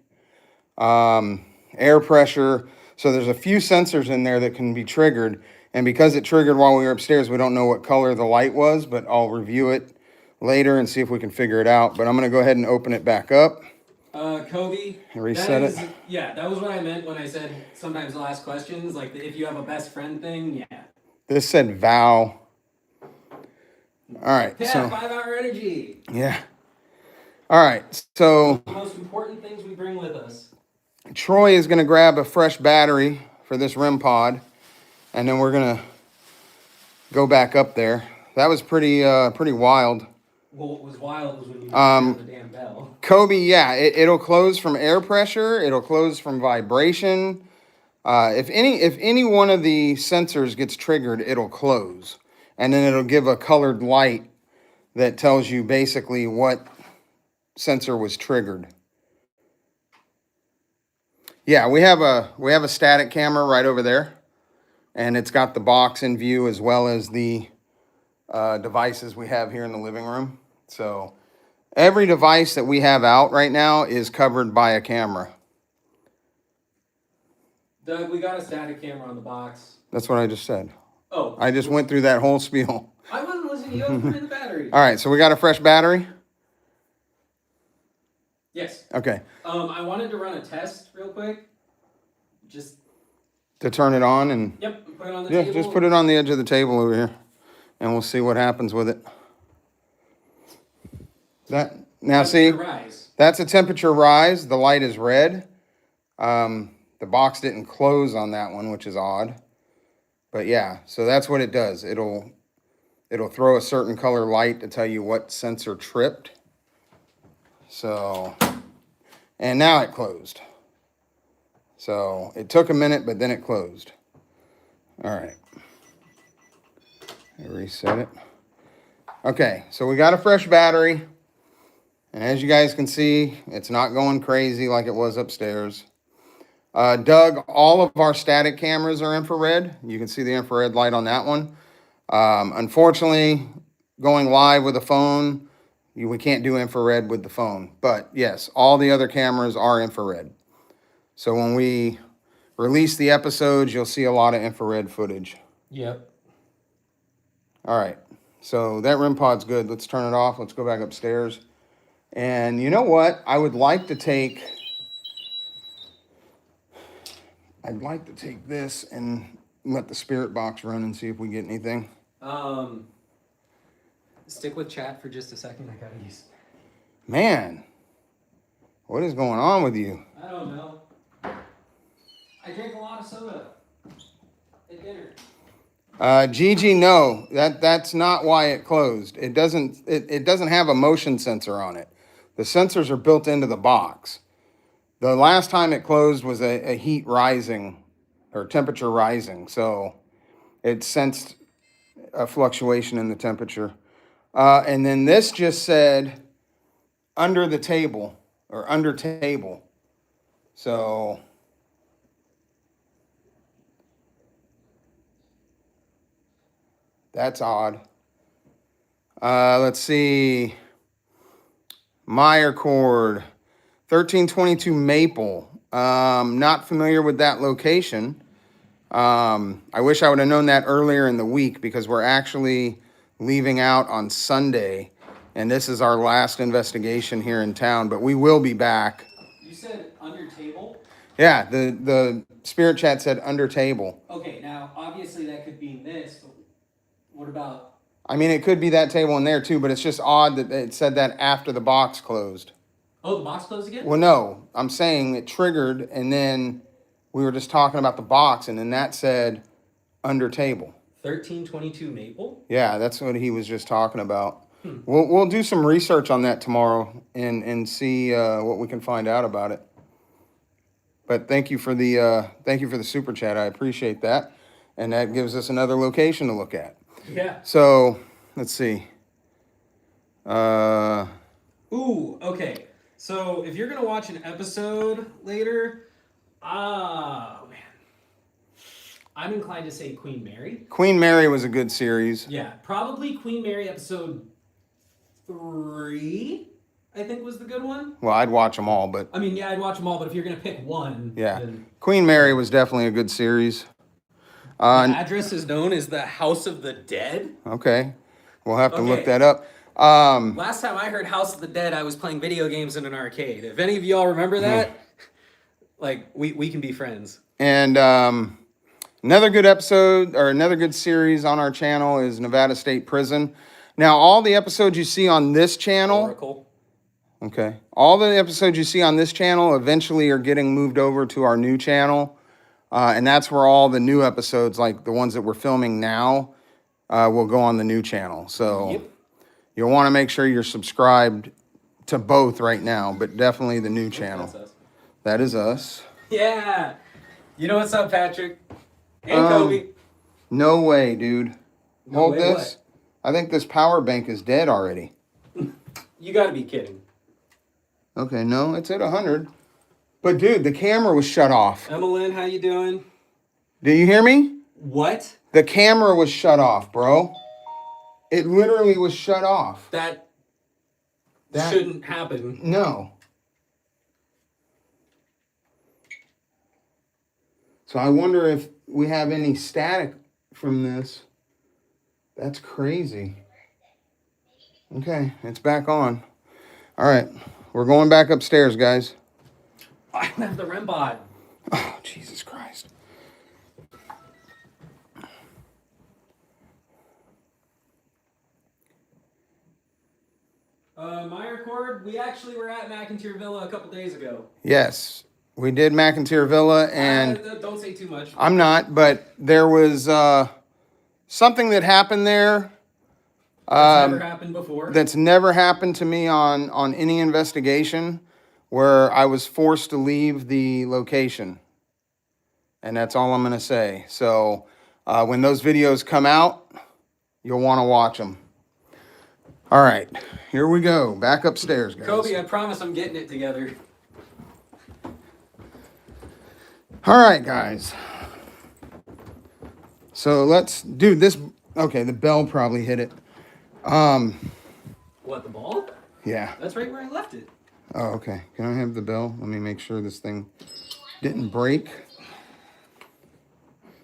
air pressure. So there's a few sensors in there that can be triggered. And because it triggered while we were upstairs, we don't know what color the light was, but I'll review it later and see if we can figure it out. But I'm going to go ahead and open it back up. Kobe, Reset it. Yeah, that was what I meant when I said sometimes I'll ask questions, like if you have a best friend thing, yeah. This said vow. All right. Yeah, So 5-hour energy. yeah. All right. So The most important things we bring with us. Troy is going to grab a fresh battery for this REM pod, and then we're going to go back up there. That was pretty wild. Well, what was wild was when you turned the damn bell. Kobe, yeah, it'll close from air pressure. It'll close from vibration. If any one of the sensors gets triggered, it'll close, and then it'll give a colored light that tells you basically what sensor was triggered. Yeah, we have a static camera right over there, and it's got the box in view as well as the devices we have here in the living room. So every device that we have out right now is covered by a camera. Doug, we got a static camera on the box. That's what I just said. Oh. I just went through that whole spiel. I wasn't listening. You put in the battery. All right, so we got a fresh battery? Yes. Okay. I wanted to run a test real quick. Just. To turn it on and... Yep, put it on the Yeah, table. just put it on the edge of the table over here, and we'll see what happens with it. Now see, Rise. that's a temperature rise. The light is red. The box didn't close on that one, which is odd. But yeah, so that's what it does. It'll throw a certain color light to tell you what sensor tripped. So, and now it closed. So it took a minute, but then it closed. All right. Reset it. Okay, so we got a fresh battery. And as you guys can see, it's not going crazy like it was upstairs. Doug, all of our static cameras are infrared. You can see the infrared light on that one. Unfortunately, going live with a phone, we can't do infrared with the phone. But yes, all the other cameras are infrared. So when we release the episodes, you'll see a lot of infrared footage. Yep. All right, so that REM pod's good. Let's turn it off. Let's go back upstairs. And you know what? I'd like to take this and let the spirit box run and see if we get anything. Stick with chat for just a second. I gotta use. Man, what is going on with you? I don't know. I drink a lot of soda at dinner. Gigi, no, that's not why it closed. It doesn't have a motion sensor on it. The sensors are built into the box. The last time it closed was a heat rising or temperature rising. So it sensed a fluctuation in the temperature. And then this just said under the table or under table. So that's odd. Let's see. Meyer cord, 1322 Maple. Not familiar with that location. I wish I would have known that earlier in the week because we're actually leaving out on Sunday, and this is our last investigation here in town, but we will be back. You said under table? Yeah, the spirit chat said under table. Okay, now obviously that could be this, but what about... I mean, it could be that table in there too, but it's just odd that it said that after the box closed. Oh, the box closed again? Well, no, I'm saying it triggered, and then we were just talking about the box, and then that said under table. 1322 Maple? Yeah, that's what he was just talking about. We'll do some research on that tomorrow and see what we can find out about it. But thank you for the super chat. I appreciate that, and that gives us another location to look at. Yeah. So let's see. Ooh, okay. So if you're gonna watch an episode later, man, I'm inclined to say Queen Mary. Queen Mary was a good series. Yeah, probably Queen Mary episode 3. I think was the good one. Well, I'd watch them all, but I mean, yeah, I'd watch them all, but if you're gonna pick one, yeah, then Queen Mary was definitely a good series. the address is known as the House of the Dead. Okay, we'll have to look Okay. that up. Last time I heard House of the Dead, I was playing video games in an arcade. If any of y'all remember that, like we can be friends. And another good episode or another good series on our channel is Nevada State Prison. Now, all the episodes you see on this channel, Oracle. okay, all the episodes you see on this channel eventually are getting moved over to our new channel. And that's where all the new episodes, like the ones that we're filming now, will go on the new channel. So Yep. you'll want to make sure you're subscribed to both right now, but definitely the new channel. That's us. That is us. Yeah. You know what's up, Patrick? And Kobe. No way, dude. No Hold way, this. I think this power bank is dead already. You gotta be kidding. Okay, no, it's at 100. But dude, the camera was shut off. Emmeline, how you doing? Do you hear me? What? The camera was shut off, bro. It literally was shut off. That That- shouldn't happen. No. So I wonder if we have any static from this. That's crazy. Okay, it's back on. All right, we're going back upstairs, guys. I don't have the REM pod. Oh, Jesus Christ. My record, we actually were at McIntyre Villa a couple days ago. Yes, we did McIntyre Villa, and Don't say too much. I'm not, but there was something that happened there That's never happened before. that's never happened to me on any investigation, where I was forced to leave the location. And that's all I'm going to say. So when those videos come out, you'll want to watch them. All right, here we go. Back upstairs, guys. Kobe, I promise I'm getting it together. All right, guys. So let's do this. Okay, the bell probably hit it. What, the ball? Yeah. That's right where I left it. Oh, okay. Can I have the bell? Let me make sure this thing didn't break.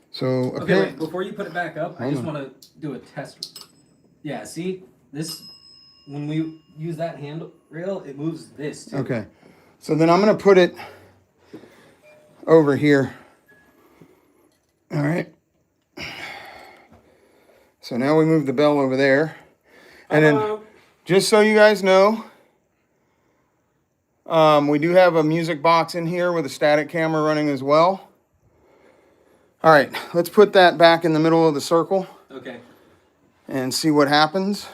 So Okay, apparently, wait, before you put it back up, I Hold just on. want to do a test. Yeah, see? This, when we use that handrail, it moves this too. okay. So then I'm going to put it over here. All right. So now we move the bell over there. And then, just so you guys know, we do have a music box in here with a static camera running as well. All right, let's put that back in the middle of the circle Okay. and see what happens.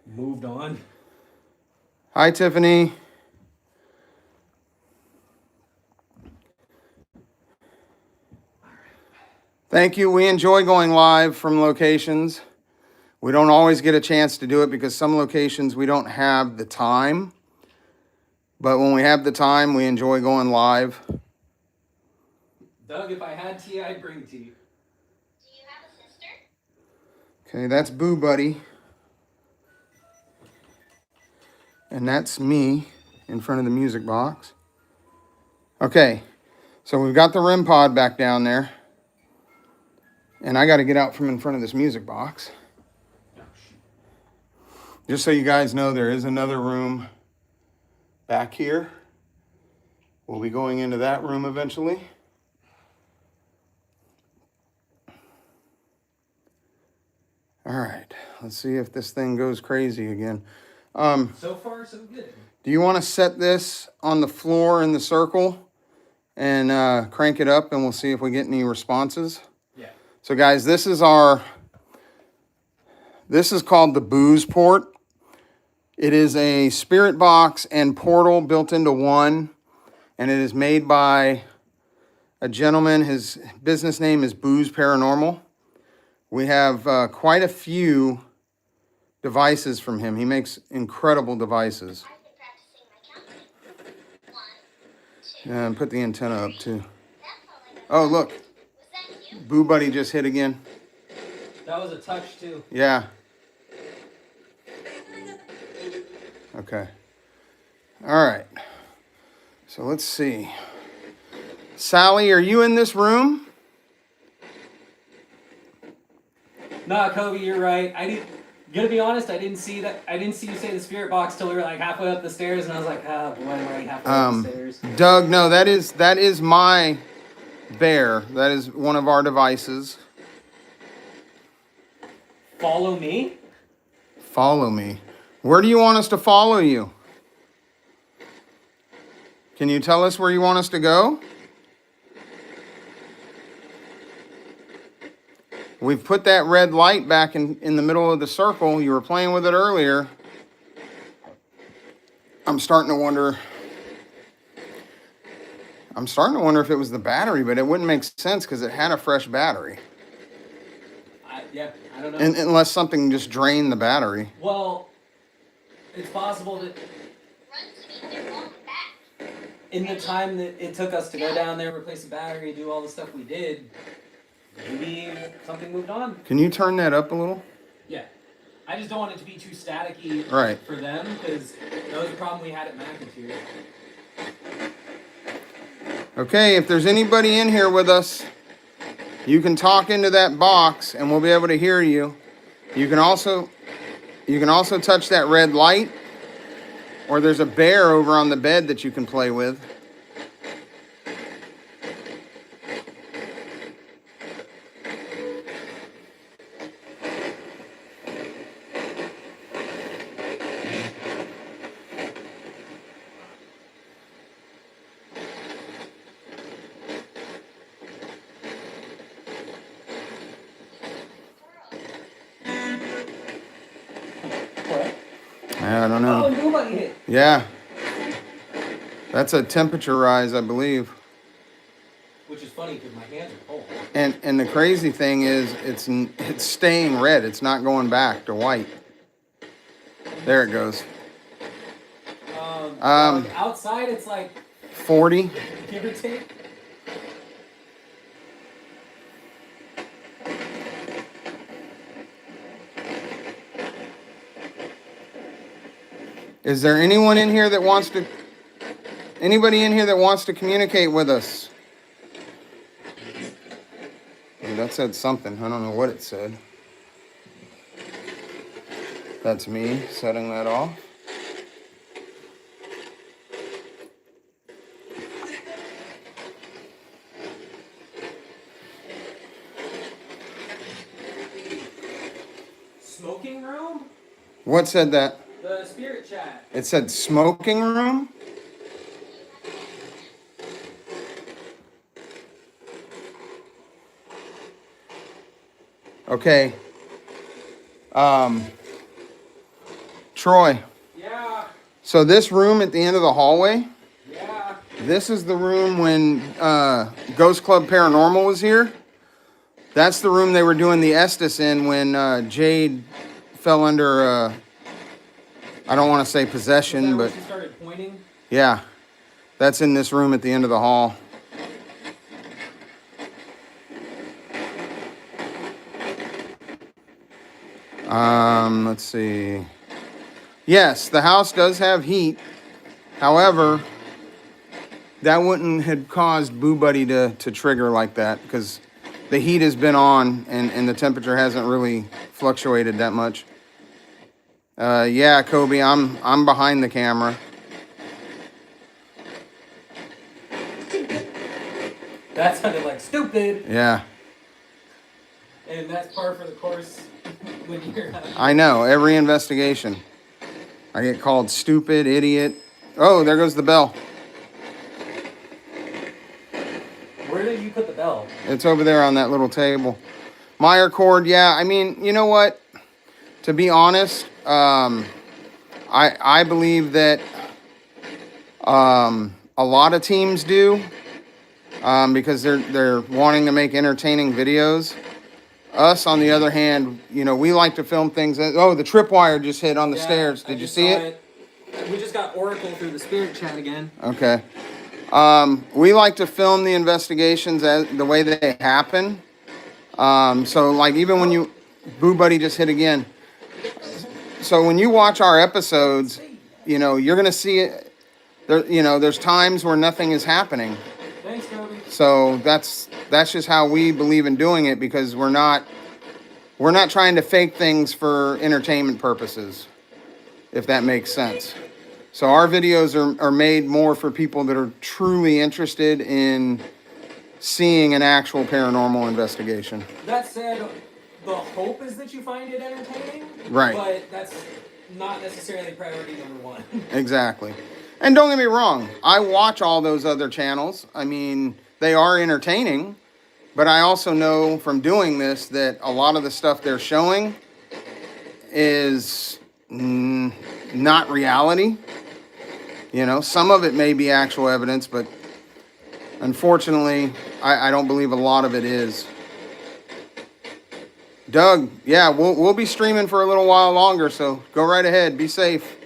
Moved on. Hi, Tiffany. Thank you. We enjoy going live from locations. We don't always get a chance to do it because some locations we don't have the time. But when we have the time, we enjoy going live. Doug, if I had tea, I'd bring tea. Do you have a sister? Okay, that's Boo Buddy. And that's me in front of the music box. Okay, so we've got the REM pod back down there. And I got to get out from in front of this music box. Just so you guys know, there is another room back here. We'll be going into that room eventually. All right, let's see if this thing goes crazy again. So far, so good. Do you want to set this on the floor in the circle and crank it up, and we'll see if we get any responses? Yeah. So guys, this is called the booze port. It is a spirit box and portal built into one, and it is made by a gentleman. His business name is Booze Paranormal. We have quite a few devices from him. He makes incredible devices. I've been practicing my counting. 1, 2. And put the antenna up too. That's all I know. Oh, look. Was that you? Boo Buddy just hit again. That was a touch too. Yeah. Okay. All right. So let's see. Sally, are you in this room? Nah, Kobe, you're right. Gonna be honest, I didn't see that. I didn't see you say the spirit box till we were like halfway up the stairs, and I was like, ah, boy, I'm already halfway up the stairs. Doug, no, that is my bear. That is one of our devices. Follow me? Follow me. Where do you want us to follow you? Can you tell us where you want us to go? We've put that red light back in the middle of the circle. You were playing with it earlier. I'm starting to wonder if it was the battery, but it wouldn't make sense because it had a fresh battery. I don't know. Unless something just drained the battery. Well, it's possible that Run to the other wall and back. in the time that it took us to go down there, replace the battery, do all the stuff we did, maybe something moved on. Can you turn that up a little? Yeah. I just don't want it to be too staticky Right. for them, because that was the problem we had at McIntyre. Okay, if there's anybody in here with us, you can talk into that box and we'll be able to hear you. You can also touch that red light, or there's a bear over on the bed that you can play with. I don't know. Oh, nobody hit. Yeah. That's a temperature rise, I believe. Which is funny because my hands are cold. And the crazy thing is, it's staying red. It's not going back to white. There it goes. Outside it's like 40. give or take. Is there anyone in here that wants to... Anybody in here that wants to communicate with us? Oh, that said something. I don't know what it said. That's me setting that off. Smoking room? What said that? The spirit chat. It said smoking room? Okay. Troy. Yeah. So this room at the end of the hallway, Yeah. this is the room when Ghost Club Paranormal was here. That's the room they were doing the Estes in when Jade fell under, I don't want to say possession, but she started pointing. yeah, that's in this room at the end of the hall. Let's see. Yes, the house does have heat. However, that wouldn't have caused Boo Buddy to trigger like that because the heat has been on and the temperature hasn't really fluctuated that much. Yeah, Kobe, I'm behind the camera. That sounded like stupid. Yeah, And that's par for the course when you're I know. Every investigation, I get called stupid, idiot. Oh, there goes the bell. Where did you put the bell? It's over there on that little table. Meyer cord, yeah. I mean, you know what? To be honest, I believe that a lot of teams do because they're wanting to make entertaining videos. Us, on the other hand, we like to film things. Oh, the tripwire just hit on the stairs. Did you see it? We just got Oracle through the spirit chat again. Okay. We like to film the investigations as the way they happen. So like even when you, Boo Buddy just hit again. So when you watch our episodes, you're gonna see it. There, there's times where nothing is happening. Thanks, Toby. So that's just how we believe in doing it, because we're not trying to fake things for entertainment purposes, if that makes sense. So our videos are made more for people that are truly interested in seeing an actual paranormal investigation. That said, the hope is that you find it entertaining. Right. But that's not necessarily priority number one. Exactly. And don't get me wrong, I watch all those other channels. I mean, they are entertaining, but I also know from doing this that a lot of the stuff they're showing is not reality. Some of it may be actual evidence, but unfortunately, I don't believe a lot of it is. Doug, yeah, we'll be streaming for a little while longer, so go right ahead. Be safe.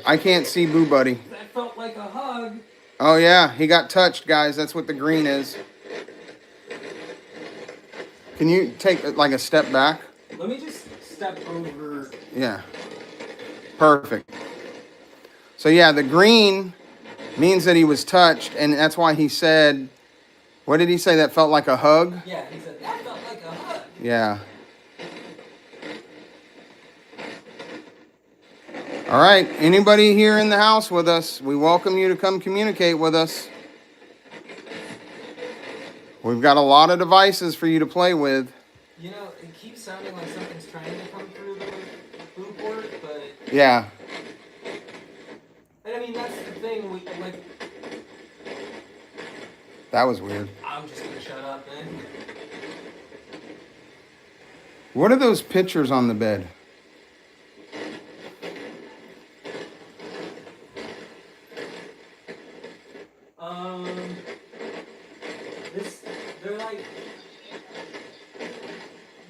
I can't see Boo Buddy. That felt like a hug. Oh yeah, he got touched, guys. That's what the green is. Can you take like a step back? Let me just step over. Yeah. Perfect. So yeah, the green means that he was touched, and that's why he said, what did he say? That felt like a hug? Yeah, he said, that felt like a hug. Yeah. All right, anybody here in the house with us, we welcome you to come communicate with us. We've got a lot of devices for you to play with. It keeps sounding like something's trying to come through the blue port, but... Yeah. And I mean, that's the thing, That was weird. I'm just gonna shut up, man. What are those pictures on the bed?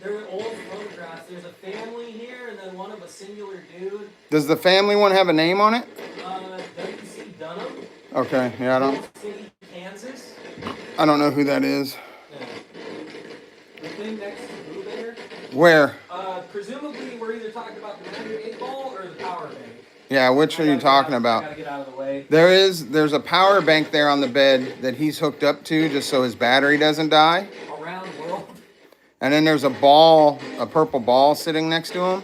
They're old photographs. There's a family here, and then one of a singular dude. Does the family one have a name on it? W.C. Dunham. Okay, yeah, City, Kansas. I don't know who that is. Yeah. The thing next to Blue there. Where? Presumably we're either talking about the Magic 8 Ball or the power bank. Yeah, which are you talking about? I gotta get out of the way. There's a power bank there on the bed that he's hooked up to just so his battery doesn't die. Around world. And then there's a purple ball sitting next to him.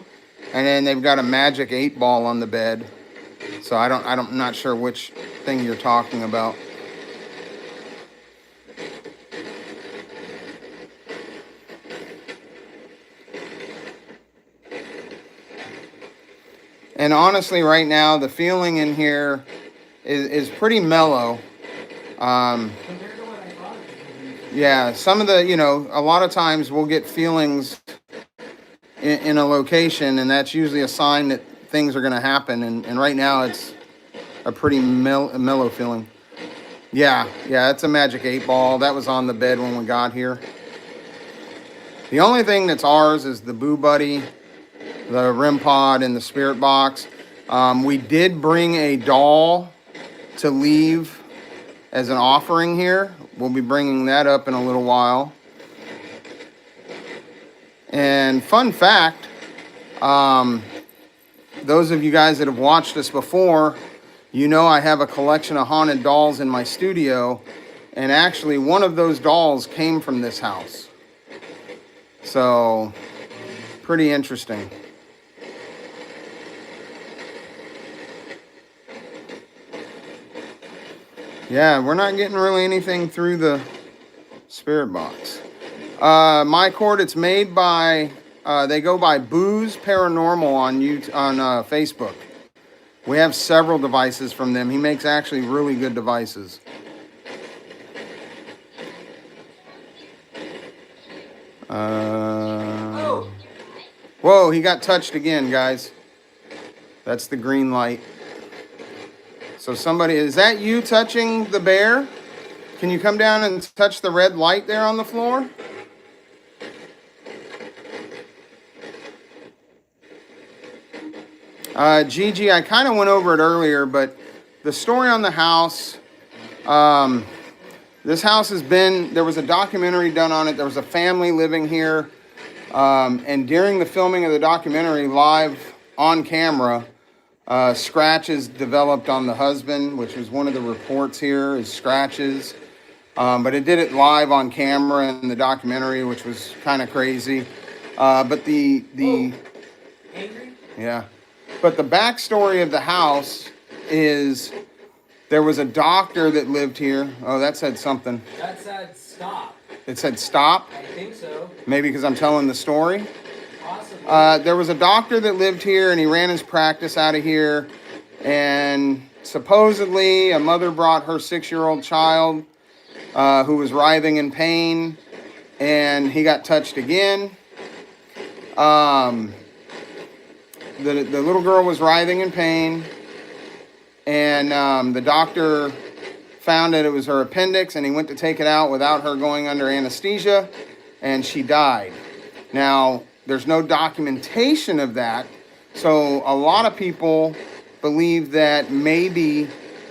And then they've got a Magic 8 Ball on the bed. So I'm not sure which thing you're talking about. And honestly, right now, the feeling in here is pretty mellow. Yeah, some of the, a lot of times we'll get feelings in a location, and that's usually a sign that things are going to happen. And right now, it's a pretty mellow feeling. Yeah, it's a Magic 8 Ball. That was on the bed when we got here. The only thing that's ours is the Boo Buddy, the REM pod, and the spirit box. We did bring a doll to leave as an offering here. We'll be bringing that up in a little while. And fun fact, those of you guys that have watched us before, I have a collection of haunted dolls in my studio, and actually one of those dolls came from this house. So, pretty interesting. Yeah, we're not getting really anything through the spirit box. My cord, it's made by, they go by Boo's Paranormal on Facebook. We have several devices from them. He makes actually really good devices. Whoa, he got touched again, guys. That's the green light. So So somebody, is that you touching the bear? Can you come down and touch the red light there on the floor? Gigi, I kind of went over it earlier, but the story on the house, this house has been, there was a documentary done on it. There was a family living here. And during the filming of the documentary, live on camera, scratches developed on the husband, which was one of the reports here, is scratches. But it did it live on camera in the documentary, which was kind of crazy. But the Angry? yeah. But the backstory of the house is there was a doctor that lived here. Oh, that said something. That said stop. It said stop. I think so. Maybe because I'm telling the story. Possibly. There was a doctor that lived here, and he ran his practice out of here. And supposedly, a mother brought her 6-year-old child who was writhing in pain, and he got touched again. The little girl was writhing in pain, and the doctor found that it was her appendix, and he went to take it out without her going under anesthesia, and she died. Now, there's no documentation of that, so a lot of people believe that maybe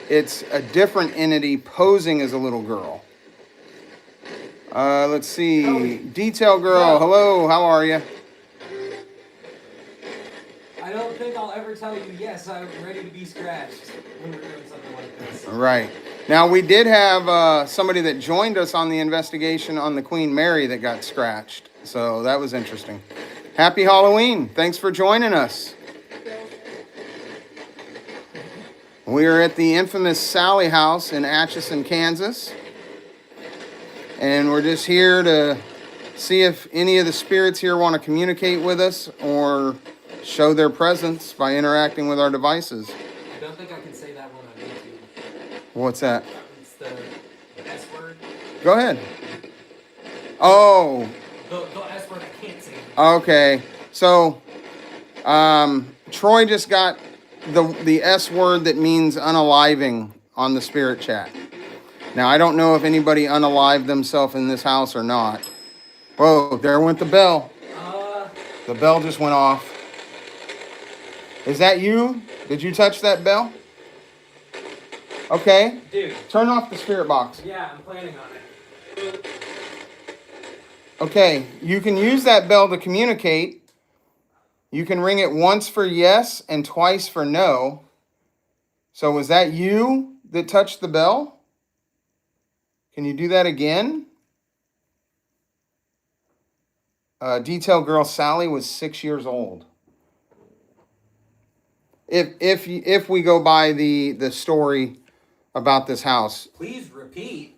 it's a different entity posing as a little girl. Let's see. Detail girl, hello, how are you? I don't think I'll ever tell you, yes, I'm ready to be scratched when we're doing something like this. Right. Now, we did have somebody that joined us on the investigation on the Queen Mary that got scratched. So that was interesting. Happy Halloween. Thanks for joining us. We are at the infamous Sallie House in Atchison, Kansas. And we're just here to see if any of the spirits here want to communicate with us or show their presence by interacting with our devices. I don't think I can say that one on YouTube. What's that? It's the S word. Go ahead. Oh, The S word I can't say. okay. So, Troy just got the S word that means unaliving on the spirit chat. Now, I don't know if anybody unalived themselves in this house or not. Whoa, there went the bell. The bell just went off. Is that you? Did you touch that bell? Okay. Dude. Turn off the spirit box. Yeah, I'm planning on it. Okay, you can use that bell to communicate. You can ring it once for yes and twice for no. So was that you that touched the bell? Can you do that again? Detail girl Sally was 6 years old. If we go by the story about this house. Please repeat.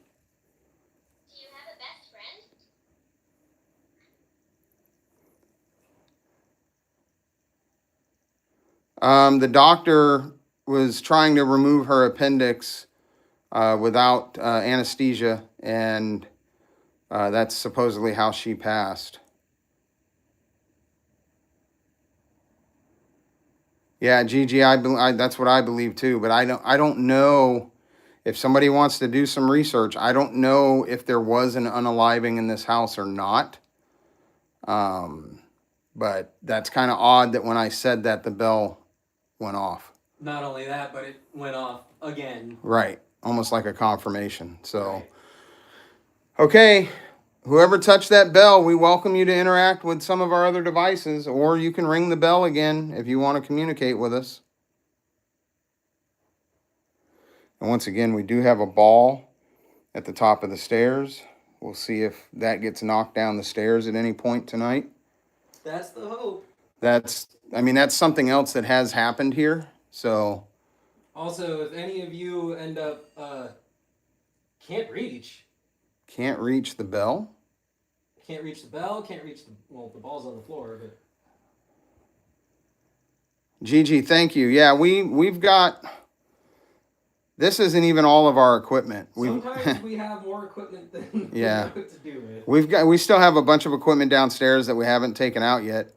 Do you have a best friend? The doctor was trying to remove her appendix without anesthesia, and that's supposedly how she passed. Yeah, Gigi, that's what I believe too. But I don't know if somebody wants to do some research. I don't know if there was an unaliving in this house or not. But that's kind of odd that when I said that, the bell went off. Not only that, but it went off again. Right, almost like a confirmation. So, okay. Whoever touched that bell, we welcome you to interact with some of our other devices, or you can ring the bell again if you want to communicate with us. And once again, we do have a ball at the top of the stairs. We'll see if that gets knocked down the stairs at any point tonight. That's the hope. That's something else that has happened here. So, Also, if any of you end up can't reach the bell. Can't reach the bell, can't reach the ball's on the floor, but Gigi, thank you. Yeah, we've got, this isn't even all of our equipment. sometimes we have more equipment than Yeah. we know what to do with. We still have a bunch of equipment downstairs that we haven't taken out yet.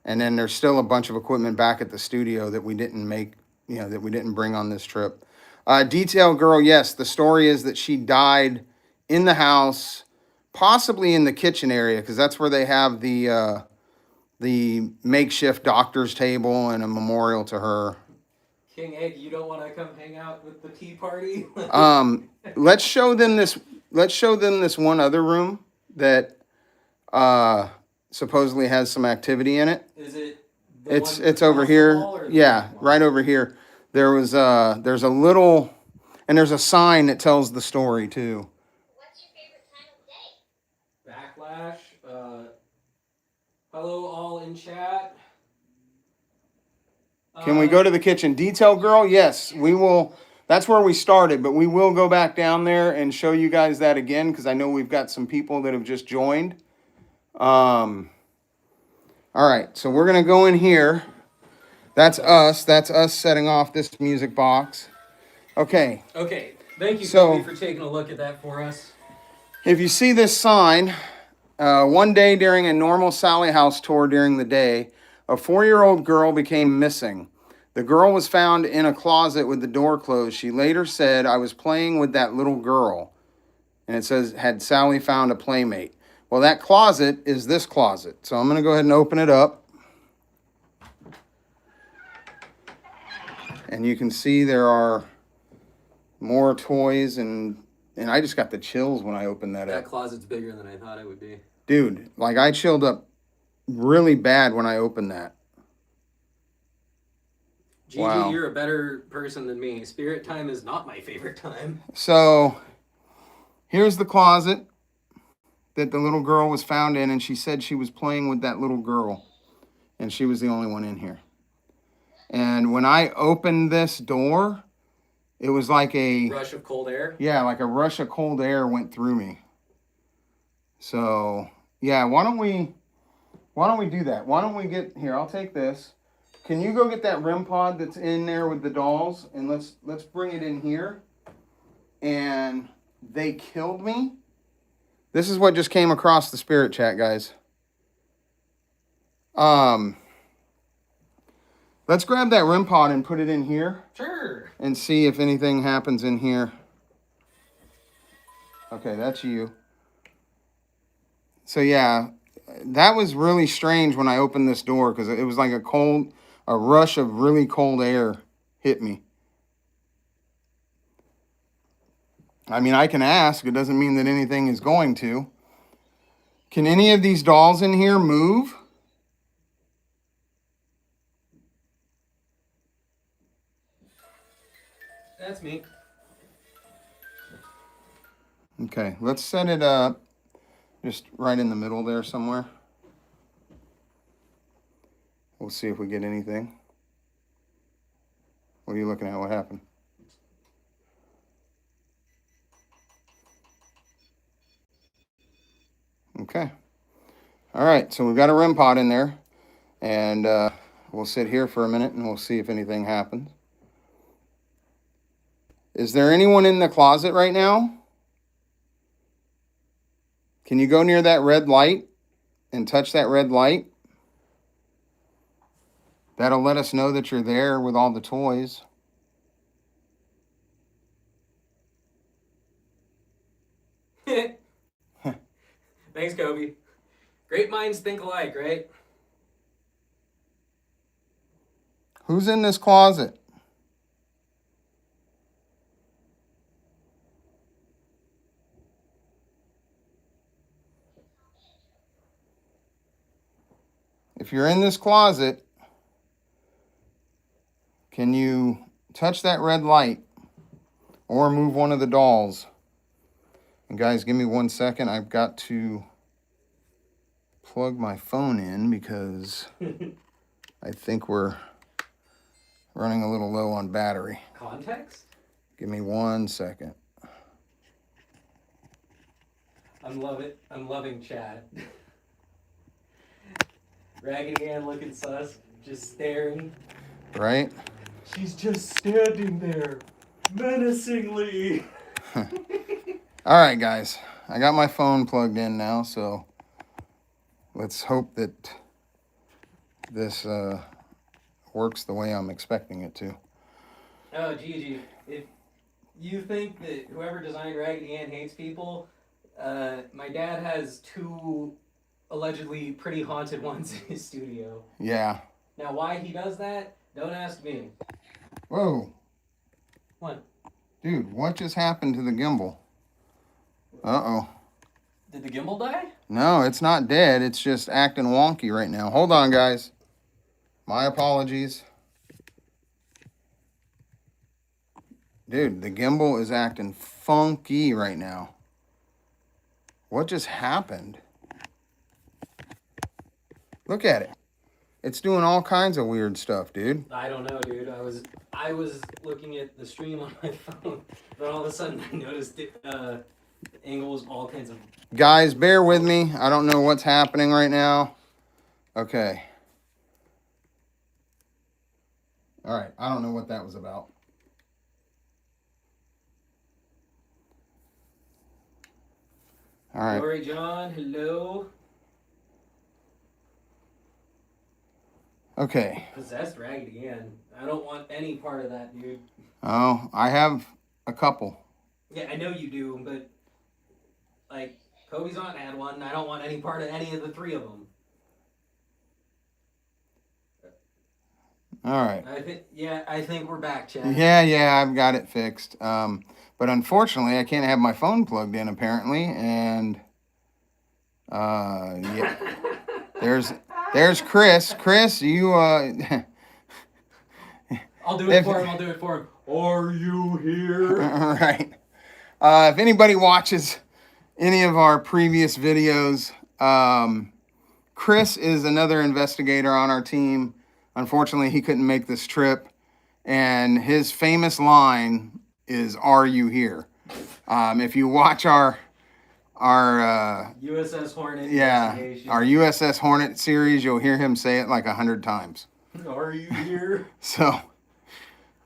And then there's still a bunch of equipment back at the studio that we didn't make, that we didn't bring on this trip. Detail girl, yes. The story is that she died in the house, possibly in the kitchen area, because that's where they have the makeshift doctor's table and a memorial to her. King Egg, you don't want to come hang out with the tea party? Let's show them this. Let's show them this one other room that supposedly has some activity in it. Is it? It's over here. Yeah, right over here. There's a little, and there's a sign that tells the story too. What's your favorite time of day? Backlash. Hello, all in chat. Can we go to the kitchen? Detail girl? Yes, we will. That's where we started, but we will go back down there and show you guys that again because I know we've got some people that have just joined. All right, so we're gonna go in here. That's us. That's us setting off this music box. Okay. Okay. Thank you, So- Kobe, for taking a look at that for us. If you see this sign, one day during a normal Sallie House tour during the day, a 4-year-old girl became missing. The girl was found in a closet with the door closed. She later said, "I was playing with that little girl." And it says, "Had Sallie found a playmate?" Well, that closet is this closet. So I'm going to go ahead and open it up. And you can see there are more toys and I just got the chills when I opened that That up. closet's bigger than I thought it would be. Dude, like I chilled up really bad when I opened that. Gigi, Wow. you're a better person than me. Spirit time is not my favorite time. So here's the closet that the little girl was found in, and she said she was playing with that little girl, and she was the only one in here. And when I opened this door, it was like a Rush of cold air. yeah, like a rush of cold air went through me. So yeah, why don't we do that? Why don't we get here? I'll take this. Can you go get that REM pod that's in there with the dolls, and let's bring it in here. And they killed me. This is what just came across the spirit chat, guys. Let's grab that REM pod and put it in here Sure. and see if anything happens in here. Okay, that's you. So yeah, that was really strange when I opened this door because it was like a rush of really cold air hit me. I mean, I can ask. It doesn't mean that anything is going to. Can any of these dolls in here move? That's me. Okay, let's set it up just right in the middle there somewhere. We'll see if we get anything. What are you looking at? What happened? Okay. All right, so we've got a REM pod in there, and we'll sit here for a minute and we'll see if anything happens. Is there anyone in the closet right now? Can you go near that red light and touch that red light? That'll let us know that you're there with all the toys. Thanks, Kobe. Great minds think alike, right? Who's in this closet? If you're in this closet, can you touch that red light or move one of the dolls? And guys, give me 1 second. I've got to plug my phone in because I think we're running a little low on battery. Context? Give me 1 second. I'm loving Chad. Raggedy Ann looking sus, just staring. Right? She's just standing there, menacingly. All right, guys. I got my phone plugged in now, so let's hope that this works the way I'm expecting it to. Oh, Gigi, you think that whoever designed Raggedy Ann hates people? My dad has 2 allegedly pretty haunted ones in his studio. Yeah. Now, why he does that? Don't ask me. Whoa. What? Dude, what just happened to the gimbal? Uh-oh. Did the gimbal die? No, it's not dead. It's just acting wonky right now. Hold on, guys. My apologies. Dude, the gimbal is acting funky right now. What just happened? Look at it. It's doing all kinds of weird stuff, dude. I don't know, dude. I was looking at the stream on my phone, but all of a sudden I noticed the angle was all kinds of. Guys, bear with me. I don't know what's happening right now. Okay. All right. I don't know what that was about. All right. Sorry, John. Hello. Okay. Possessed Raggedy Ann. I don't want any part of that, dude. Oh, I have a couple. Yeah, I know you do, but like Kobe's aunt had one. I don't want any part of any of the 3 of them. All right. I think we're back, Chad. Yeah, I've got it fixed. But unfortunately, I can't have my phone plugged in apparently, and yeah. There's Chris. Chris, you I'll do it for him. Are you here? All right. If anybody watches any of our previous videos, Chris is another investigator on our team. Unfortunately, he couldn't make this trip, and his famous line is "Are you here?" If you watch our USS Hornet. our USS Hornet series, you'll hear him say it like 100 times. Are you here? So,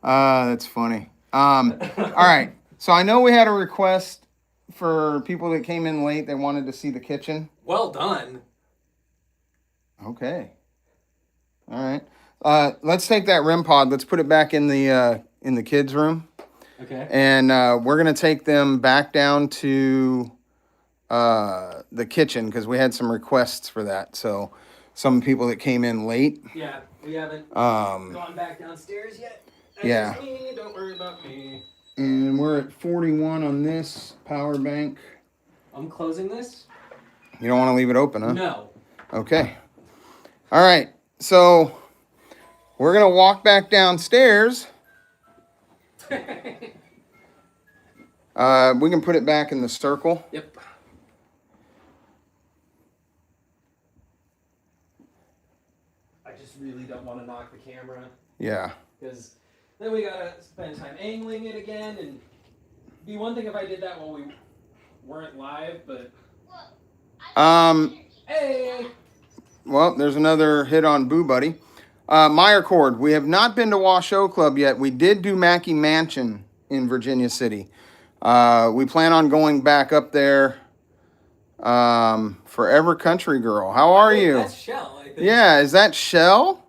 that's funny. All right. So I know we had a request for people that came in late. They wanted to see the kitchen. Well done. Okay. All right. Let's take that REM pod. Let's put it back in the kids' room. Okay. And we're gonna take them back down to the kitchen because we had some requests for that. So some people that came in late. Yeah, we haven't gone back downstairs yet. Yeah. Me, don't worry about me. And we're at 41 on this power bank. I'm closing this. You don't want to leave it open, huh? No. Okay. All right. So we're gonna walk back downstairs. We can put it back in the circle. Yep. I just really don't want to knock the camera. Yeah. Because then we gotta spend time angling it again, and it'd be one thing if I did that while we weren't live, but. Hey. Well, there's another hit on Boo Buddy. Meyer Cord, we have not been to Washoe Club yet. We did do Mackey Mansion in Virginia City. We plan on going back up there. Forever Country Girl, how are you? That's Shell, I think. Yeah, is that Shell?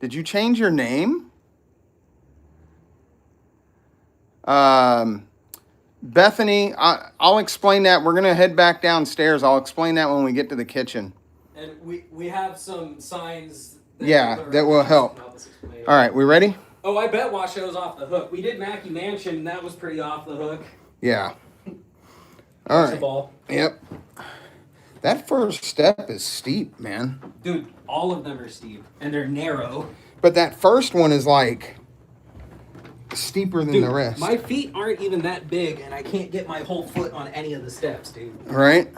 Did you change your name? Bethany, I'll explain that. We're going to head back downstairs. I'll explain that when we get to the kitchen. And we have some signs. That will help. All right, we ready? Oh, I bet Washoe's off the hook. We did Mackey Mansion, and that was pretty off the hook. Yeah. All right. Ball. Yep. That first step is steep, man. Dude, all of them are steep, and they're narrow. But that first one is like steeper than the rest. My feet aren't even that big, and I can't get my whole foot on any of the steps, dude. Right?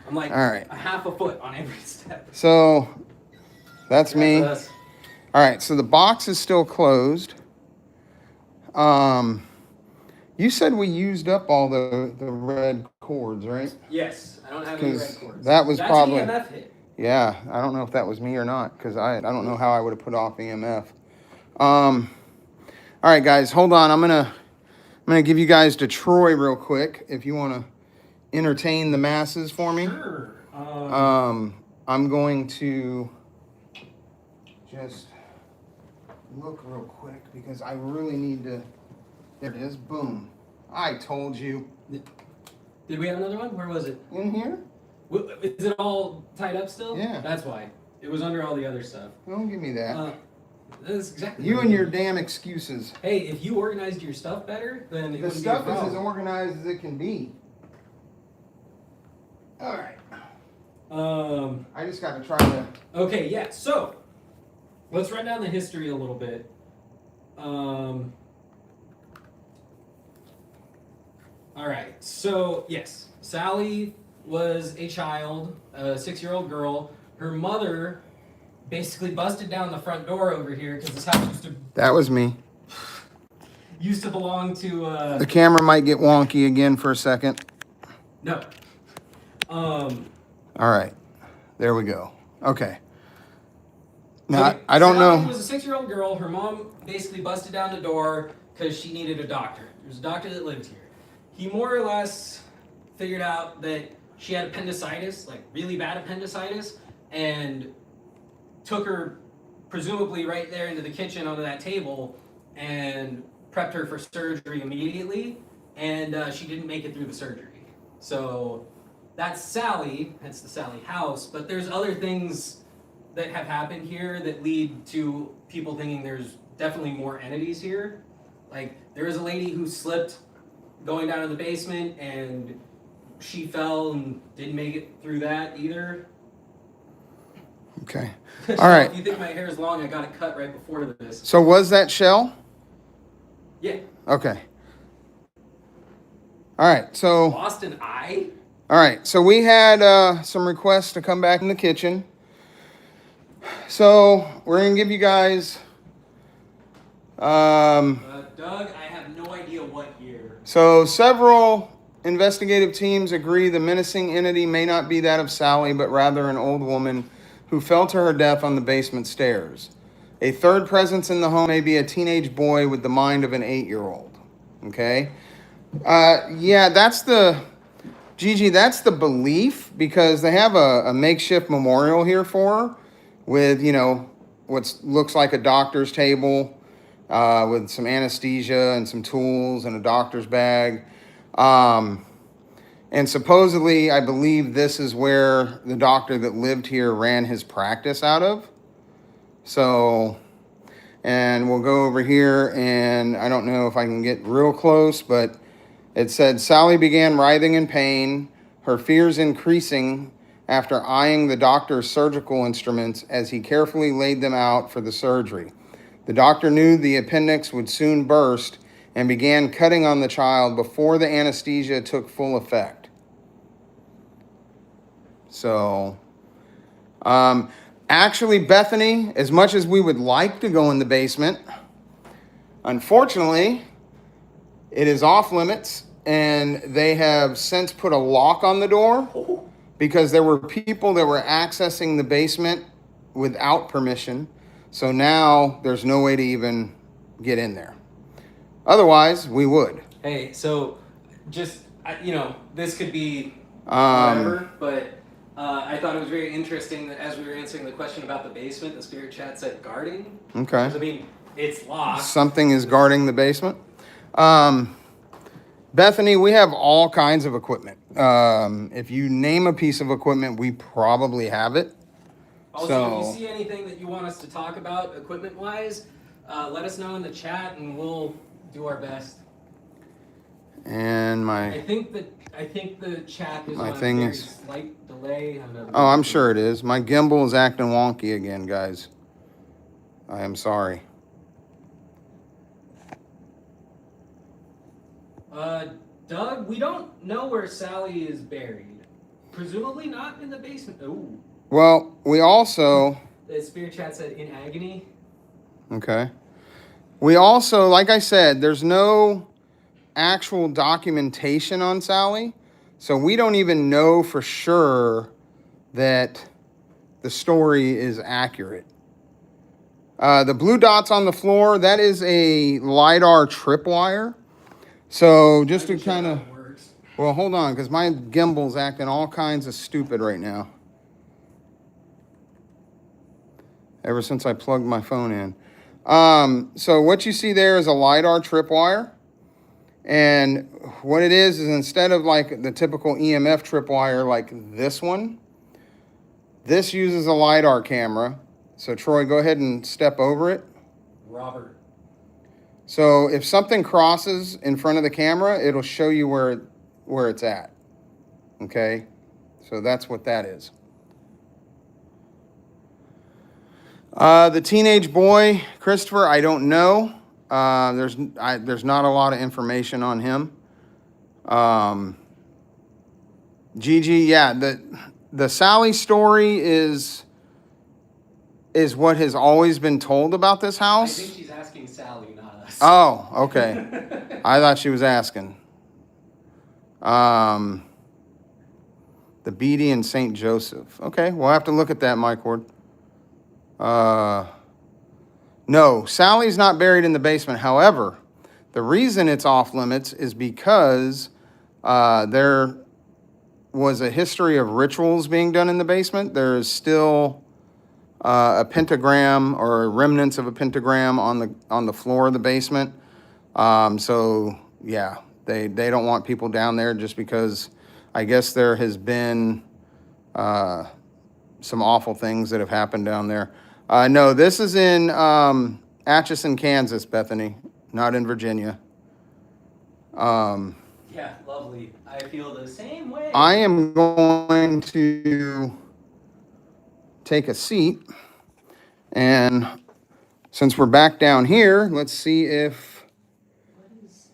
I'm like all right. a half a foot on every step. So that's me. Us. All right, so the box is still closed. You said we used up all the red cords, right? Yes, I don't have any red cords. That's probably EMF hit. Yeah, I don't know if that was me or not because I don't know how I would have put off EMF. All right, guys, hold on. I'm gonna give you guys to Troy real quick if you want to entertain the masses for me. Sure. I'm going to just look real quick because I really need to There it is. Boom. I told you. Did we have another one? Where was it? In here? Is it all tied up still? Yeah. That's why. It was under all the other stuff. Don't give me that. That's exactly. You and your damn excuses. Hey, if you organized your stuff better, then it The wouldn't stuff be a is as problem. organized as it can be. All right. I just got to try to. Okay, yeah. So let's run down the history a little bit. All right. So yes, Sally was a child, a 6-year-old girl. Her mother basically busted down the front door over here because this house That was me. used to belong to. The camera might get wonky again for a second. No. All right. There we go. Okay. Now, Okay, I don't Sally know. was a 6-year-old girl. Her mom basically busted down the door because she needed a doctor. There's a doctor that lived here. He more or less figured out that she had appendicitis, like really bad appendicitis, and took her presumably right there into the kitchen onto that table and prepped her for surgery immediately, and she didn't make it through the surgery. So that's Sally, that's the Sally house, but there's other things that have happened here that lead to people thinking there's definitely more entities here. Like, there was a lady who slipped going down to the basement and she fell and didn't make it through that either. Okay. So All right. If you think my hair is long, I got it cut right before this. So was that Shell? Yeah. Okay. All right. So. Lost an eye? All right. So we had some requests to come back in the kitchen. So we're gonna give you guys. Doug, I have no idea what year. So several investigative teams agree the menacing entity may not be that of Sally, but rather an old woman who fell to her death on the basement stairs. A third presence in the home may be a teenage boy with the mind of an 8-year-old. Okay? Yeah, that's the, Gigi, that's the belief, because they have a makeshift memorial here for her with, you know, what looks like a doctor's table with some anesthesia and some tools and a doctor's bag. And supposedly, I believe this is where the doctor that lived here ran his practice out of. So, and we'll go over here, and I don't know if I can get real close, but it said, Sally began writhing in pain, her fears increasing after eyeing the doctor's surgical instruments as he carefully laid them out for the surgery. The doctor knew the appendix would soon burst and began cutting on the child before the anesthesia took full effect. So, actually, Bethany, as much as we would like to go in the basement, unfortunately, it is off limits, and they have since put a lock on the door because there were people that were accessing the basement without permission. So now there's no way to even get in there. Otherwise, we would. Hey, so just, you know, this could be whatever, but I thought it was very interesting that as we were answering the question about the basement, the spirit chat said guarding. Okay. I mean, it's locked. Something is guarding the basement. Bethany, we have all kinds of equipment. If you name a piece of equipment, we probably have it. Also, if you see anything that you want us to talk about equipment-wise, let us know in the chat and we'll do our best. And I think the chat is My on thing a very is- slight delay. oh, I'm sure it is. My gimbal is acting wonky again, guys. I am sorry. Doug, we don't know where Sally is buried. Presumably not in the basement. Ooh. Well, we also, The spirit chat said in agony. okay. We also, like I said, there's no actual documentation on Sally. So we don't even know for sure that the story is accurate. The blue dots on the floor, that is a LiDAR tripwire. So just to kind of, well, hold on, because my gimbal's acting all kinds of stupid right now. Ever since I plugged my phone in. So what you see there is a LiDAR tripwire. And what it is instead of like the typical EMF tripwire like this one, this uses a LiDAR camera. So Troy, go ahead and step over it. Robert. So if something crosses in front of the camera, it'll show you where it's at. Okay? So that's what that is. The teenage boy, Christopher, I don't know. There's not a lot of information on him. Gigi, yeah, the Sally story is what has always been told about this house. I think she's asking Sally, not us. Oh, okay. I thought she was asking. The Beatty and St. Joseph. Okay, we'll have to look at that, Mike Ward. No, Sally's not buried in the basement. However, the reason it's off limits is because there was a history of rituals being done in the basement. There is still a pentagram or remnants of a pentagram on the floor of the basement. So yeah, they don't want people down there just because I guess there has been some awful things that have happened down there. No, this is in Atchison, Kansas, Bethany, not in Virginia. Yeah, lovely. I feel the same way. I am going to take a seat, and since we're back down here, let's see if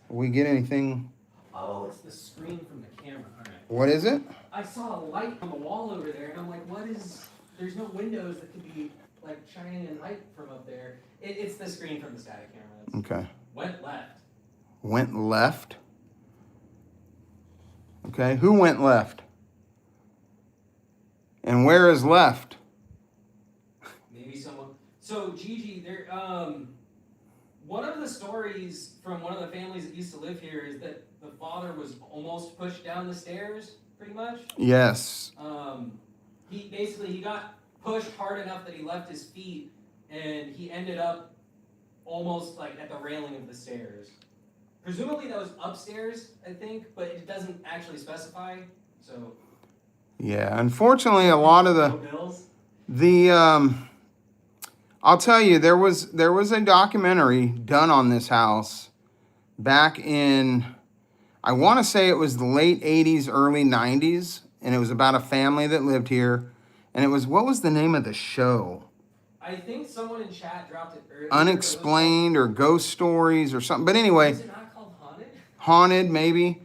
we get anything. Oh, it's the screen from the camera. All right. What is it? I saw a light on the wall over there, and I'm like, what is... There's no windows that could be, like, shining in light from up there. It's the screen from the static camera. Okay. Went left. Went left. Okay, who went left? And where is left? Maybe someone... So, Gigi, there, one of the stories from one of the families that used to live here is that the father was almost pushed down the stairs, pretty much. Yes. He got pushed hard enough that he left his feet, and he ended up almost like at the railing of the stairs. Presumably that was upstairs, I think, but it doesn't actually specify. So. Yeah, unfortunately, a lot of I'll tell you, there was a documentary done on this house back in, I want to say it was the late 80s, early 90s, and it was about a family that lived here. And it was, what was the name of the show? I think someone in chat dropped it earlier. Unexplained or Ghost Stories or something. But anyway. Is it not called Haunted? Haunted, maybe.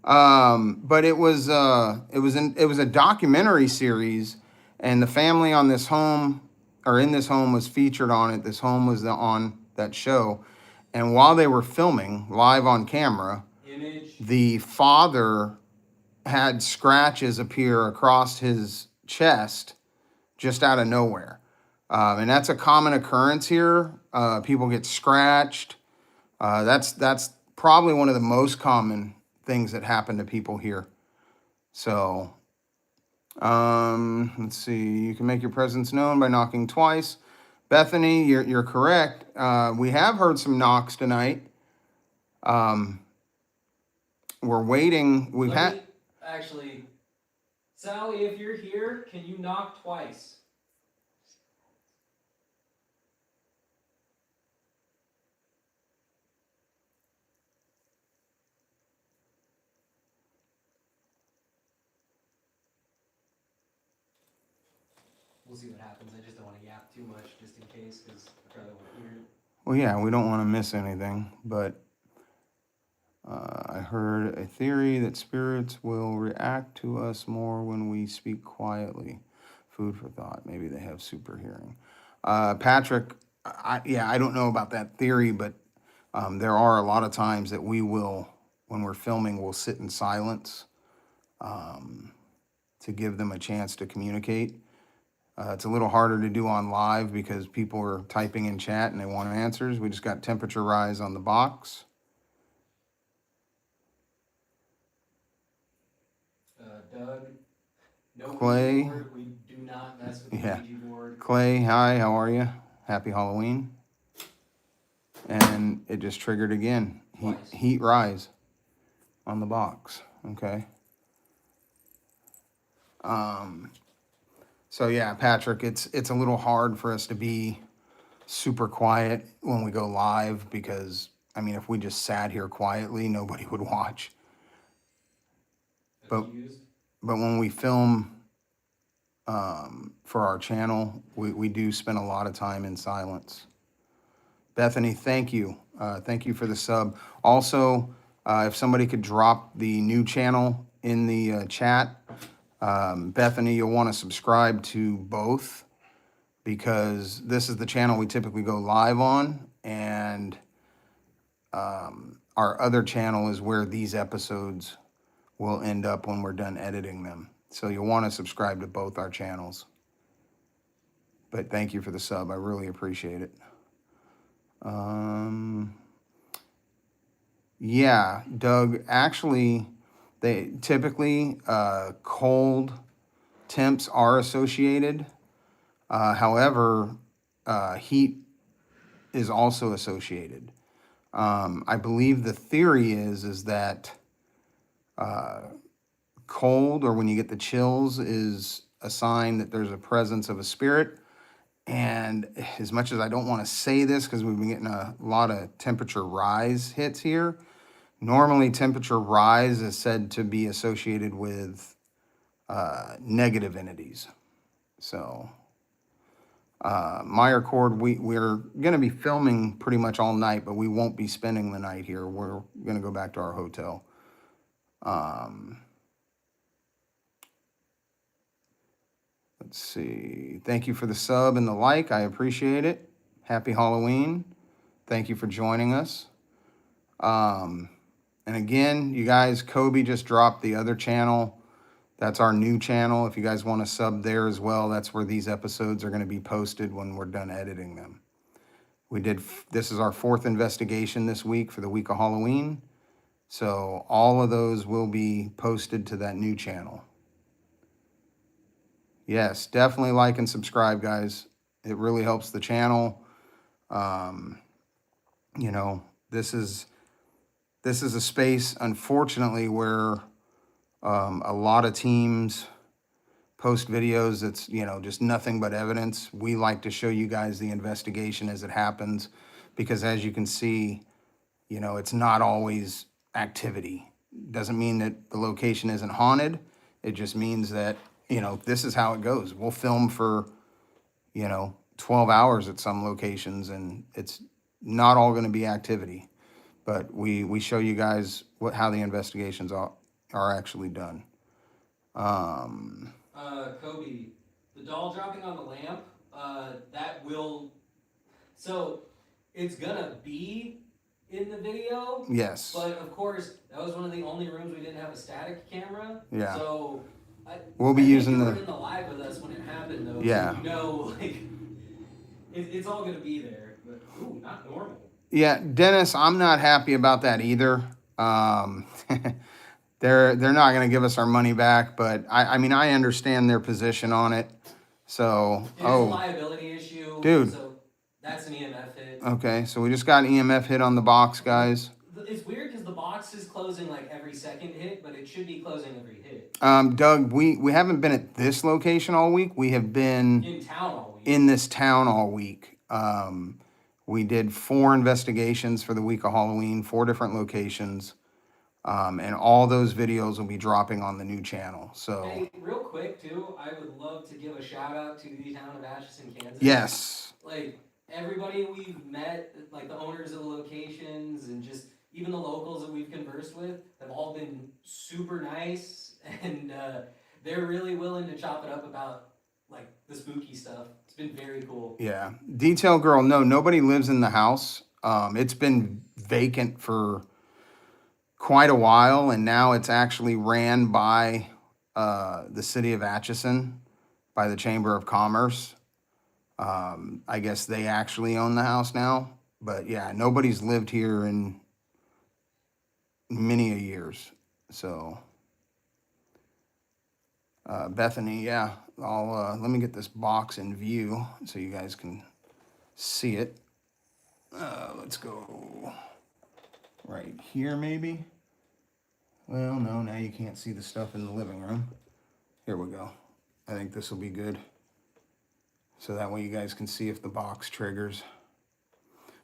But it was a documentary series, and the family on this home, or in this home, was featured on it. This home was on that show. And while they were filming live on camera, the father had scratches appear across his chest just out of nowhere. And that's a common occurrence here. People get scratched. That's probably one of the most common things that happen to people here. So, let's see. You can make your presence known by knocking twice. Bethany, you're correct. We have heard some knocks tonight. We're waiting. Actually, Sally, if you're here, can you knock twice? We'll see what happens. I just don't want to yap too much just in case, because I probably won't hear it. Well, yeah, we don't want to miss anything, but I heard a theory that spirits will react to us more when we speak quietly. Food for thought. Maybe they have super hearing. Patrick, I don't know about that theory, but there are a lot of times that we will, when we're filming, we'll sit in silence to give them a chance to communicate. It's a little harder to do on live because people are typing in chat and they want answers. We just got temperature rise on the box. Doug, no Clay. Ouija board. We do not mess with the Yeah. Ouija board. Clay, hi, how are you? Happy Halloween. And it just triggered again. Heat rise. on the box, okay? So yeah, Patrick, it's a little hard for us to be super quiet when we go live because, I mean, if we just sat here quietly, nobody would watch. But when we film for our channel, we do spend a lot of time in silence. Bethany, thank you. Thank you for the sub. Also, if somebody could drop the new channel in the chat, Bethany, you'll want to subscribe to both because this is the channel we typically go live on, and our other channel is where these episodes will end up when we're done editing them. So you'll want to subscribe to both our channels. But thank you for the sub. I really appreciate it. Yeah, Doug, actually, they typically cold temps are associated. However, heat is also associated. I believe the theory is that cold, or when you get the chills, is a sign that there's a presence of a spirit. And as much as I don't want to say this because we've been getting a lot of temperature rise hits here, normally temperature rise is said to be associated with negative entities. So Meyer Cord, we're going to be filming pretty much all night, but we won't be spending the night here. We're going to go back to our hotel. Let's see. Thank you for the sub and the like. I appreciate it. Happy Halloween. Thank you for joining us. And again, you guys, Kobe just dropped the other channel. That's our new channel. If you guys want to sub there as well, that's where these episodes are going to be posted when we're done editing them. This is our 4th investigation this week for the week of Halloween. So all of those will be posted to that new channel. Yes, definitely like and subscribe, guys. It really helps the channel. You know, this is a space, unfortunately, where a lot of teams post videos that's, you know, just nothing but evidence. We like to show you guys the investigation as it happens because, as you can see, you know, it's not always activity. Doesn't mean that the location isn't haunted. It just means that, you know, this is how it goes. We'll film for, you know, 12 hours at some locations, and it's not all going to be activity. But we show you guys how the investigations are actually done. Kobe, the doll dropping on the lamp, that will... So, it's gonna be in the video. Yes. But, of course, that was one of the only rooms we didn't have a static camera. Yeah. So... We'll be using you were in the live with us when it happened, though. Yeah. So you know, like, it's all gonna be there. But ooh, not normal. Yeah, Dennis, I'm not happy about that either. They're not going to give us our money back, but I mean, I understand their position on it. So, It's a liability issue, dude. So that's an EMF hit. Okay, so we just got an EMF hit on the box, guys. It's weird because the box is closing like every second hit, but it should be closing every hit. Doug, we haven't been at this location all week. We have been in town all week. In this town all week. We did 4 investigations for the week of Halloween, 4 different locations. And all those videos will be dropping on the new channel. So, hey, real quick too, I would love to give a shout out to the town of Atchison, Kansas. Yes. Like everybody we've met, like the owners of the locations and just even the locals that we've conversed with have all been super nice, and they're really willing to chop it up about like the spooky stuff. It's been very cool. Yeah. Detail girl, no, nobody lives in the house. It's been vacant for quite a while, and now it's actually ran by the city of Atchison, by the Chamber of Commerce. I guess they actually own the house now. But yeah, nobody's lived here in many a years. So, Bethany, yeah, I'll let me get this box in view so you guys can see it. Let's go right here, maybe. Well, no, now you can't see the stuff in the living room. Here we go. I think this will be good. So that way you guys can see if the box triggers.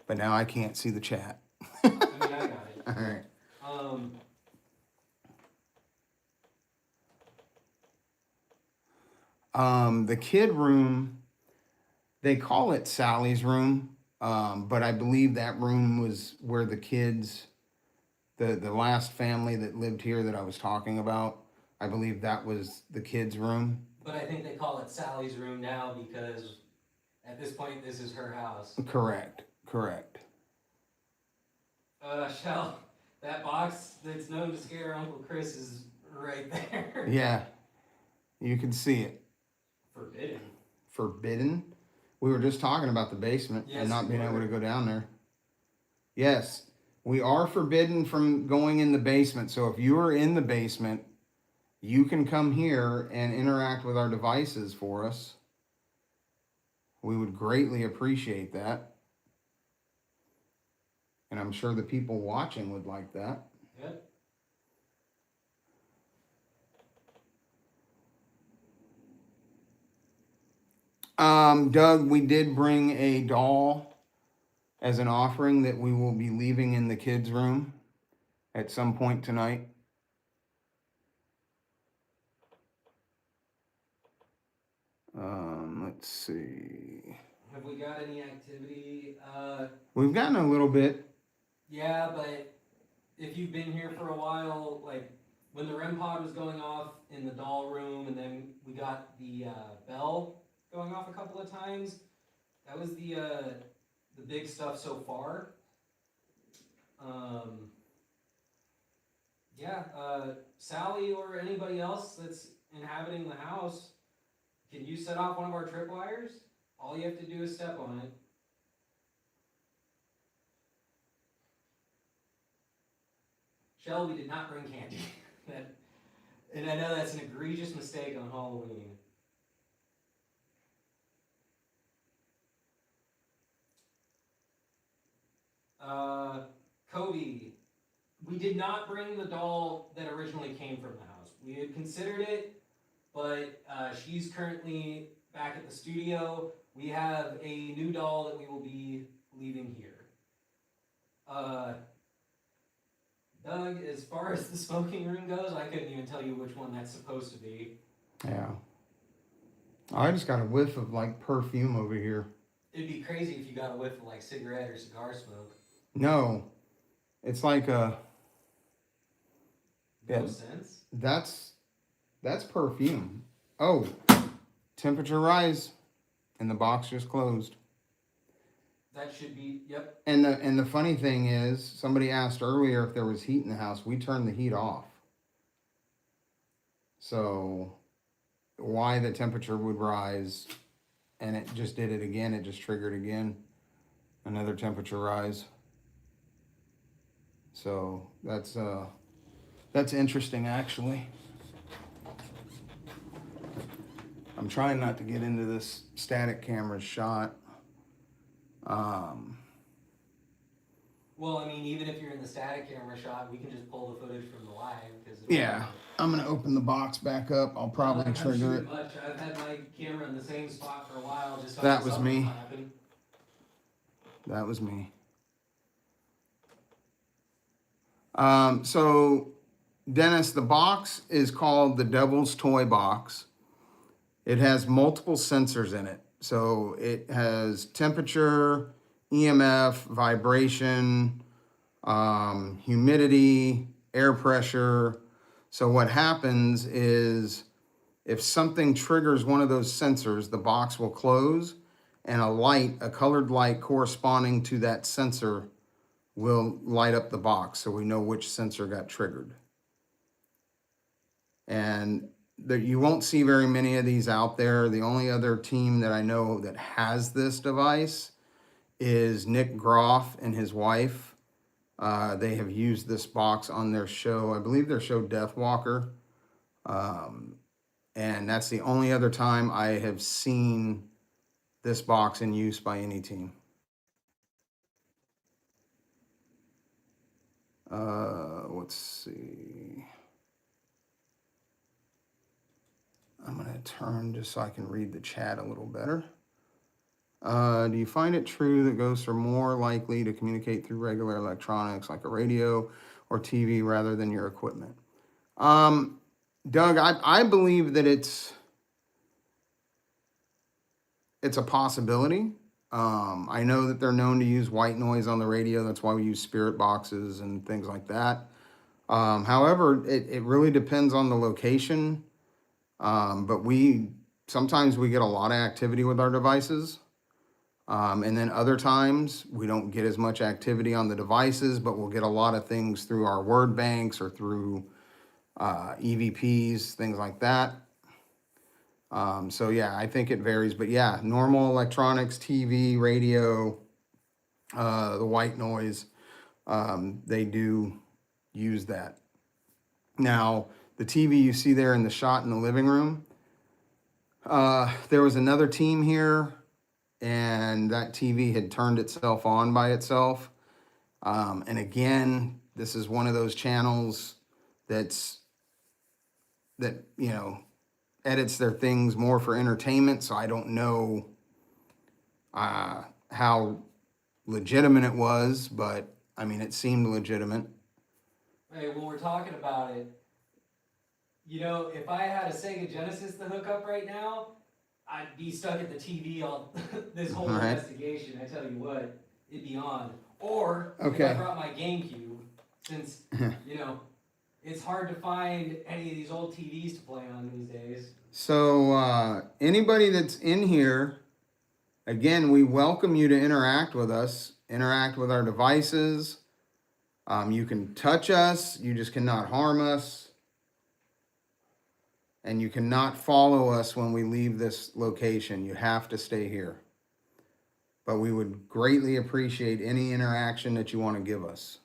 But now I can't see the chat. I mean, I got it. All right. The kid room, they call it Sally's room, but I believe that room was where the kids, the last family that lived here that I was talking about, I believe that was the kids' room. But I think they call it Sally's room now because at this point, this is her house. Correct. Shell, that box that's known to scare Uncle Chris is right there. Yeah, you can see it. Forbidden? We were just talking about the basement and not being able to go down there. Yes, we are forbidden from going in the basement. So if you are in the basement, you can come here and interact with our devices for us. We would greatly appreciate that. And I'm sure the people watching would like that. Yep. Doug, we did bring a doll as an offering that we will be leaving in the kids' room at some point tonight. Let's see. Have we got any activity? We've gotten a little bit. Yeah, but if you've been here for a while, like when the REM pod was going off in the doll room, and then we got the bell going off a couple of times, that was the big stuff so far. Sally or anybody else that's inhabiting the house, can you set off one of our tripwires? All you have to do is step on it. Shell, we did not bring candy. And I know that's an egregious mistake on Halloween. Kobe, we did not bring the doll that originally came from the house. We had considered it, but she's currently back at the studio. We have a new doll that we will be leaving here. Doug, as far as the smoking room goes, I couldn't even tell you which one that's supposed to be. Yeah. I just got a whiff of like perfume over here. It'd be crazy if you got a whiff of like cigarette or cigar smoke. No. It's like a... No sense? That's perfume. Oh, temperature rise, and the box just closed. That should be, yep. And the funny thing is, somebody asked earlier if there was heat in the house. We turned the heat off. So why the temperature would rise, and it just did it again. It just triggered again, another temperature rise. So that's interesting, actually. I'm trying not to get into this static camera shot. Well, I mean, even if you're in the static camera shot, we can just pull the footage from the live. Yeah, I'm gonna open the box back up. I'll probably trigger it. Much. I've had my camera in the same spot for a while. Just so That was me. That was me. So, Dennis, the box is called the Devil's Toy Box. It has multiple sensors in it. So it has temperature, EMF, vibration, humidity, air pressure. So what happens is if something triggers one of those sensors, the box will close, and a colored light corresponding to that sensor will light up the box so we know which sensor got triggered. And you won't see very many of these out there. The only other team that I know that has this device is Nick Groff and his wife. They have used this box on their show, I believe their show Death Walker. And that's the only other time I have seen this box in use by any team. Let's see. I'm going to turn just so I can read the chat a little better. Do you find it true that ghosts are more likely to communicate through regular electronics like a radio or TV rather than your equipment? Doug, I believe that it's a possibility. I know that they're known to use white noise on the radio. That's why we use spirit boxes and things like that. However, it really depends on the location. But sometimes we get a lot of activity with our devices. And then other times we don't get as much activity on the devices, but we'll get a lot of things through our word banks or through EVPs, things like that. So yeah, I think it varies, but yeah, normal electronics, TV, radio, the white noise, they do use that. Now, the TV you see there in the shot in the living room, there was another team here, and that TV had turned itself on by itself. And again, this is one of those channels that edits their things more for entertainment. So I don't know how legitimate it was, but I mean, it seemed legitimate. Hey, when we're talking about it, if I had a Sega Genesis to hook up right now, I'd be stuck at the TV all this whole Right. investigation. I tell you what, it'd be on. Or if Okay. I brought my GameCube, since it's hard to find any of these old TVs to play on these days. So anybody that's in here, again, we welcome you to interact with us, interact with our devices. You can touch us, you just cannot harm us. And you cannot follow us when we leave this location. You have to stay here. But we would greatly appreciate any interaction that you want to give us.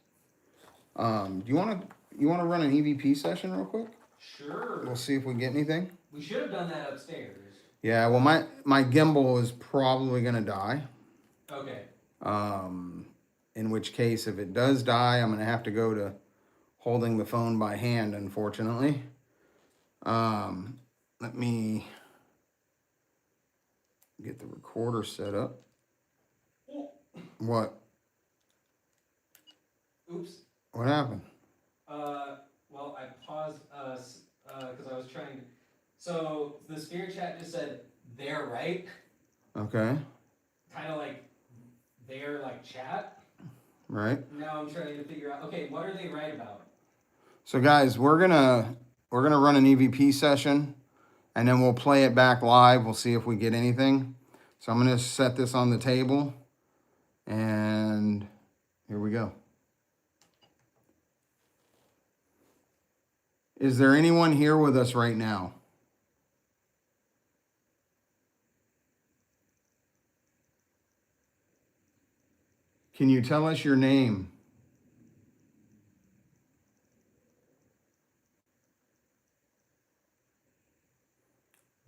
Do you want to run an EVP session real quick? Sure. We'll see if we get anything. We should have done that upstairs. Yeah, well, my gimbal is probably going to die. Okay. In which case, if it does die, I'm going to have to go to holding the phone by hand, unfortunately. Let me get the recorder set up. What? Oops. What happened? Well, I paused us because I was trying. So the spirit chat just said they're right. Okay. Kind of like they're like chat. Right. Now I'm trying to figure out. Okay, what are they right about? So guys, we're gonna run an EVP session, and then we'll play it back live. We'll see if we get anything. So I'm gonna set this on the table, and here we go. Is there anyone here with us right now? Can you tell us your name?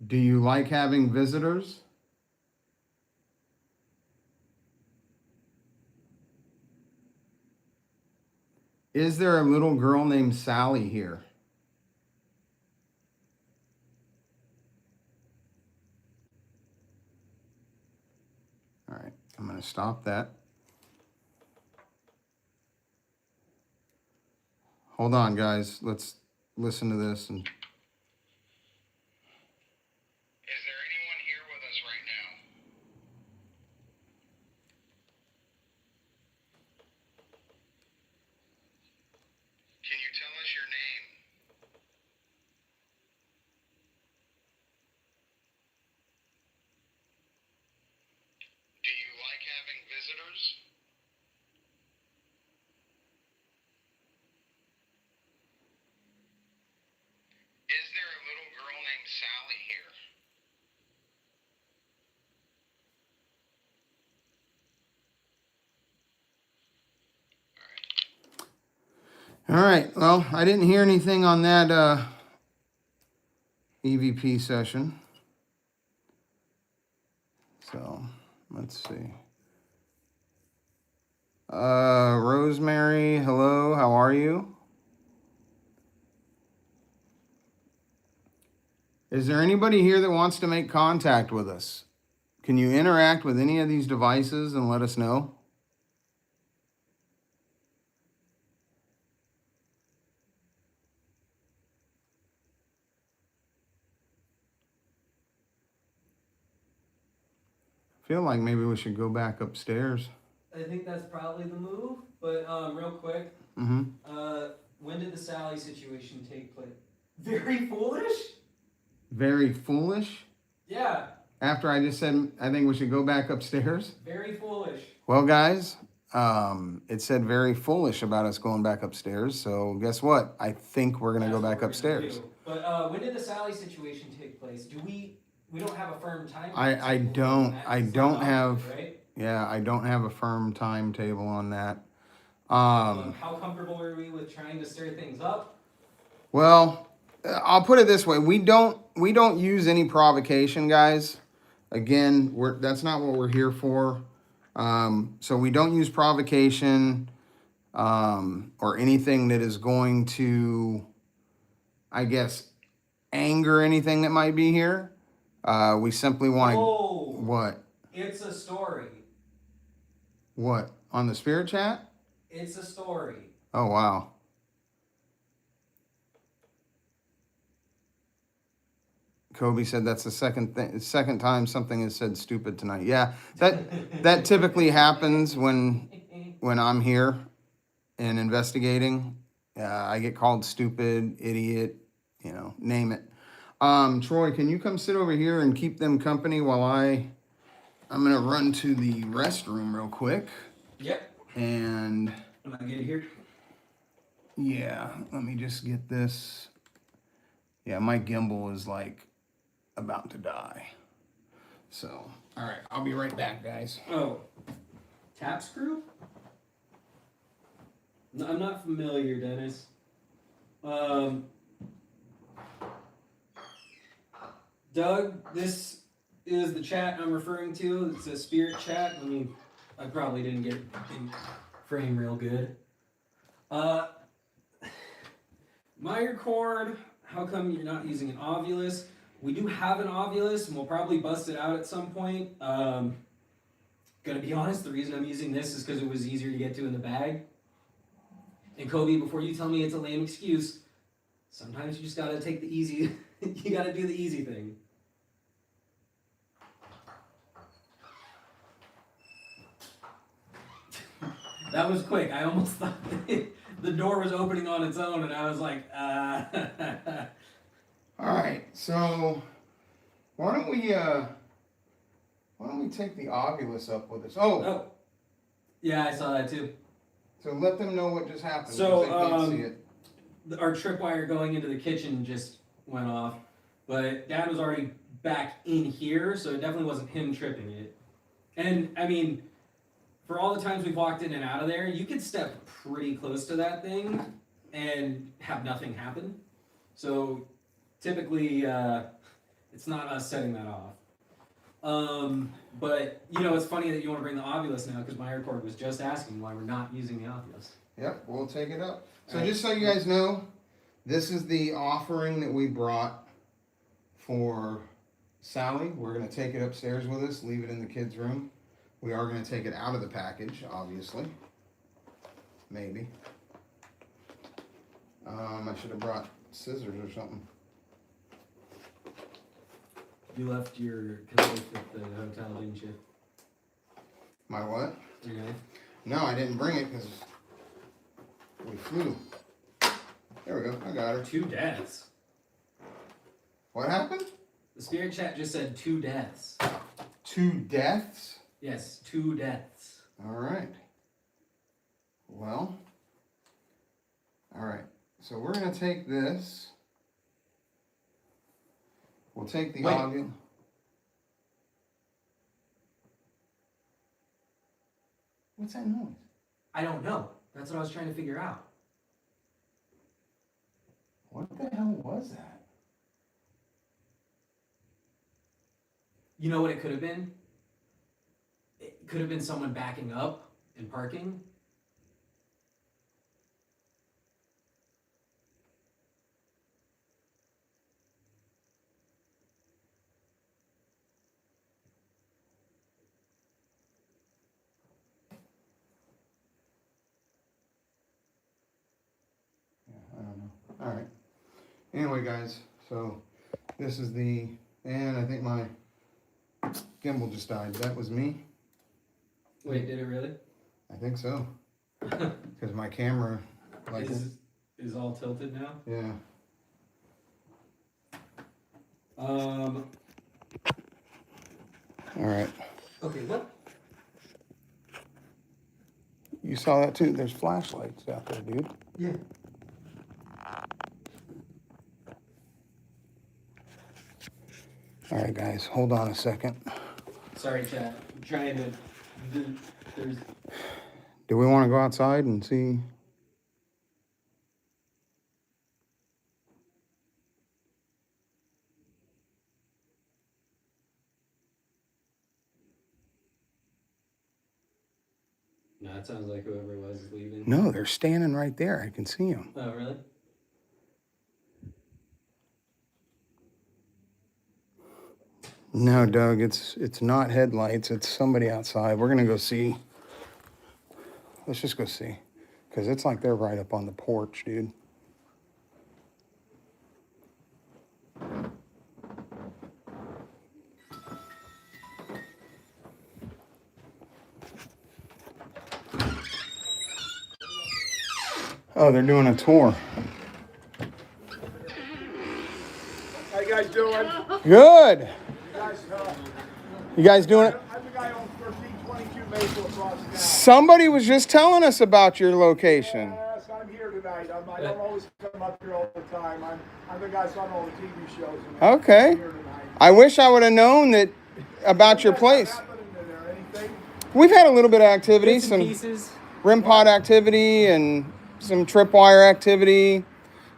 Do you like having visitors? Is there a little girl named Sally here? All right, I'm going to stop that. Hold on, guys. Let's listen to this. And is there anyone here with us right now? Can you tell us your name? Do you like having visitors? Is there a little girl named Sally here? All right. Well, I didn't hear anything on that EVP session. So let's see. Rosemary, hello, how are you? Is there anybody here that wants to make contact with us? Can you interact with any of these devices and let us know? I feel like maybe we should go back upstairs. I think that's probably the move. But real quick, Mm-hmm. when did the Sally situation take place? Very foolish? Very foolish? Yeah, After I just said I think we should go back upstairs? very foolish. Well, guys, it said very foolish about us going back upstairs. So guess what? I think we're gonna go back upstairs. But when did the Sally situation take place? We don't have a firm time? I It's don't not have, obvious, right? yeah, I don't have a firm timetable on that. How comfortable were we with trying to stir things up? Well, I'll put it this way: we don't use any provocation, guys. Again, that's not what we're here for. So we don't use provocation or anything that is going to, I guess, anger anything that might be here. We simply want to. Oh, What? it's a story. What? On the spirit chat? It's a story. Oh wow. Kobe said that's the second time something is said stupid tonight. Yeah, that typically happens when I'm here and investigating. I get called stupid, idiot, name it. Troy, can you come sit over here and keep them company while I'm gonna run to the restroom real quick. Yep. And Am I good here? yeah, let me just get this. Yeah, my gimbal is like about to die. So, all right, I'll be right back, guys. Oh, tap screw? No, I'm not familiar, Dennis. Doug, this is the chat I'm referring to. It's a spirit chat. I probably didn't get it in frame real good. Meyer cord, how come you're not using an Ovulus? We do have an Ovulus, and we'll probably bust it out at some point. Gonna be honest, the reason I'm using this is because it was easier to get to in the bag. And Kobe, before you tell me it's a lame excuse, sometimes you just gotta take the easy, you gotta do the easy thing. That was quick. I almost thought the door was opening on its own, and I was like, All right, so why don't we take the Ovulus up with us? Oh, yeah, I saw that too. So let them know what just happened. So, 'cause they can't see it. Our tripwire going into the kitchen just went off, but Dad was already back in here, so it definitely wasn't him tripping it. And I mean, for all the times we've walked in and out of there, you could step pretty close to that thing and have nothing happen. So typically, it's not us setting that off. But it's funny that you want to bring the Ovulus now because my record was just asking why we're not using the Ovulus. Yep, we'll take it up. So All right. just so you guys know, this is the offering that we brought for Sally. We're going to take it upstairs with us, leave it in the kids' room. We are going to take it out of the package, obviously. Maybe. I should have brought scissors or something. You left your knife at the hotel, didn't you? My what? Your knife? No, I didn't bring it because we flew. There we go. I got her. 2 deaths. What happened? The spirit chat just said 2 deaths. 2 deaths? Yes, 2 deaths. All right. Well. All right. So we're going to take this. We'll take the Wait. ovule. What's that noise? I don't know. That's what I was trying to figure out. What the hell was that? You know what it could have been? It could have been someone backing up and parking Anyway, guys, so this is and I think my gimbal just died. That was me. Wait, did it really? I think so. Because my camera, like, is all tilted now? yeah. Um. All right. Okay, what? You saw that too? There's flashlights out there, dude. Yeah. All right, guys, hold on a second. Sorry, chat. I'm trying to. There's. Do we want to go outside and see? No, it sounds like whoever it was is leaving. No, they're standing right there. I can see them. Oh, really? No, Doug, it's not headlights. It's somebody outside. We're gonna go see. Let's just go see, because it's like they're right up on the porch, dude. Oh, they're doing a tour. How you guys doing? Good. Guys, You guys doing it? I'm the guy on 1322 Maple across town. Somebody was just telling us about your location. Yes, I'm here tonight. I don't always come up here all the time. I'm the guy that's on all the TV shows. Okay. I'm here tonight. I wish I would have known that about your place. What's happening in there? Anything? We've had a little bit of activity, Bits and some pieces. REM pod activity and some tripwire activity.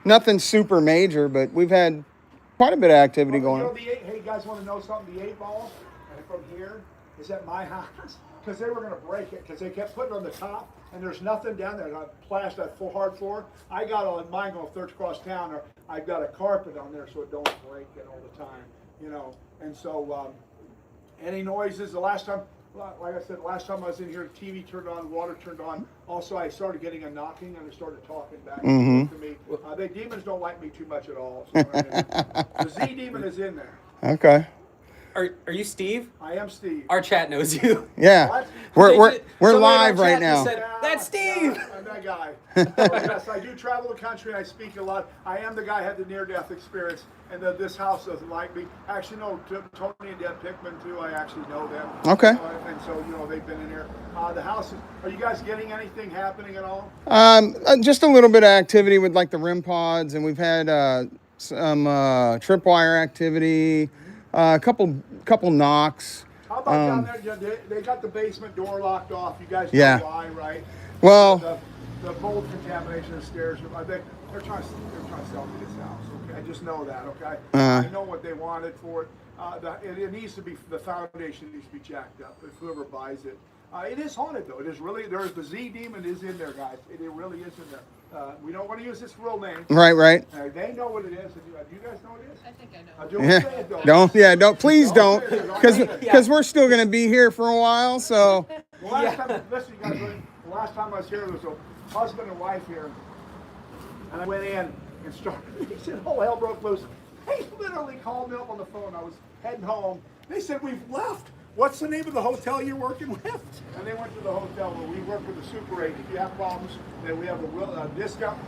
Nothing super major, but we've had quite a bit of activity going on. Hey, you guys want to know something? The 8 ball from here is at my house because they were going to break it because they kept putting it on the top and there's nothing down there. I plashed that full hard floor. I got on mine going third across town, or I've got a carpet on there so it don't break it all the time, you know. And so any noises, the last time, like I said, last time I was in here, the TV turned on, water turned on. Also, I started getting a knocking and they started talking back and forth to me. The demons don't like me too much at all. So the Z demon is in there. Okay. Are you Steve? I am Steve. Our chat knows you. Yeah. What? We're Somebody in our live right chat just now. said, "That's Steve." Yeah, I'm that guy. Yes, I do travel the country and I speak a lot. I am the guy who had the near-death experience, and this house doesn't like me. Actually, no, Tony and Deb Pickman too. I actually know them. Okay. And so they've been in here. The house is. Are you guys getting anything happening at all? Just a little bit of activity with like the REM pods, and we've had some tripwire activity, a couple knocks. How about down there? They got the basement door locked off. You guys know Yeah. why, right? Well, The mold contamination of the stairs. I think they're trying to sell me this house. Okay, I just know that. Okay, I know what they wanted for it. It needs to be, the foundation needs to be jacked up. If whoever buys it, it is haunted though. It is really. There's the Z demon is in there, guys. It really is in there. We don't want to use this real name. right. They know what it is. Do you guys know what it is? I think I know. Don't, please don't, because we're still gonna be here for a while. So The last time, listen, you guys, the last time I was here, there was a husband and wife here, and I went in and started. He said, "Oh, hell broke loose." They literally called me up on the phone. I was heading home. They said, "We've left. What's the name of the hotel you're working with?" And they went to the hotel where we work with the Super 8. If you have problems, then we have a discount.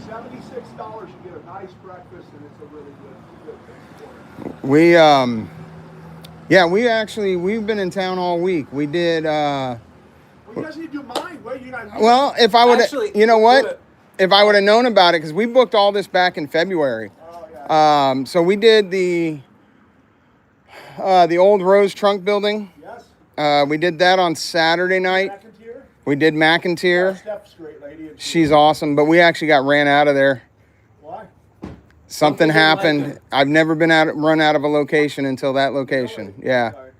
$76, you get a nice breakfast, and it's a really good thing for you. we've been in town all week. We did. Well, you guys need to do mine. Well, if I would, Actually, you know do what? it. If I would have known about it, because we booked all this back in February. Oh, yeah. So we did the old Rose Trunk building. Yes. We did that on Saturday night. McIntyre? We did McIntyre. Steph's a great lady. And She's awesome, but we actually got ran out of there. Why? Something didn't like happened. her. I've never been run out of a location until that location. Really? Yeah. Sorry.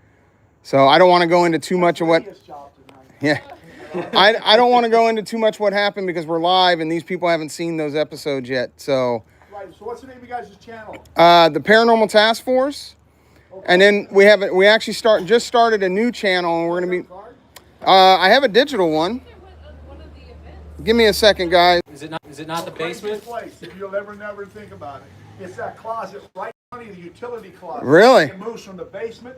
So I don't want to go into too much of what. Ladies' job tonight. Yeah. I don't want to go into too much what happened because we're live and these people haven't seen those episodes yet. So Right. So what's the name of you guys' channel? the Paranormal Task Force, and then we actually just started a new channel, and we're gonna be. Card? I have a digital one. One of the events. Give me a second, guys. Is it not the basement? Place, if you'll ever never think about it. It's that closet right under the utility closet. Really? It moves from the basement.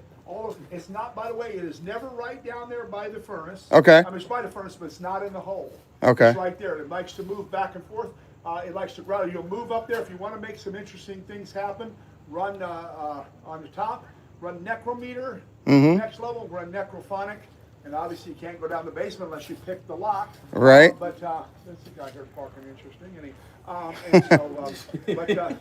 It's not, by the way, it is never right down there by the furnace. Okay. I mean, it's by the furnace, but it's not in the hole. Okay. It's right there. It likes to move back and forth. It likes to grow. You'll move up there if you want to make some interesting things happen. Run on the top. Run necrometer. Next level, run necrophonic. And obviously, you can't go down the basement unless you pick the lock. Right. But there's a guy here parking interesting, and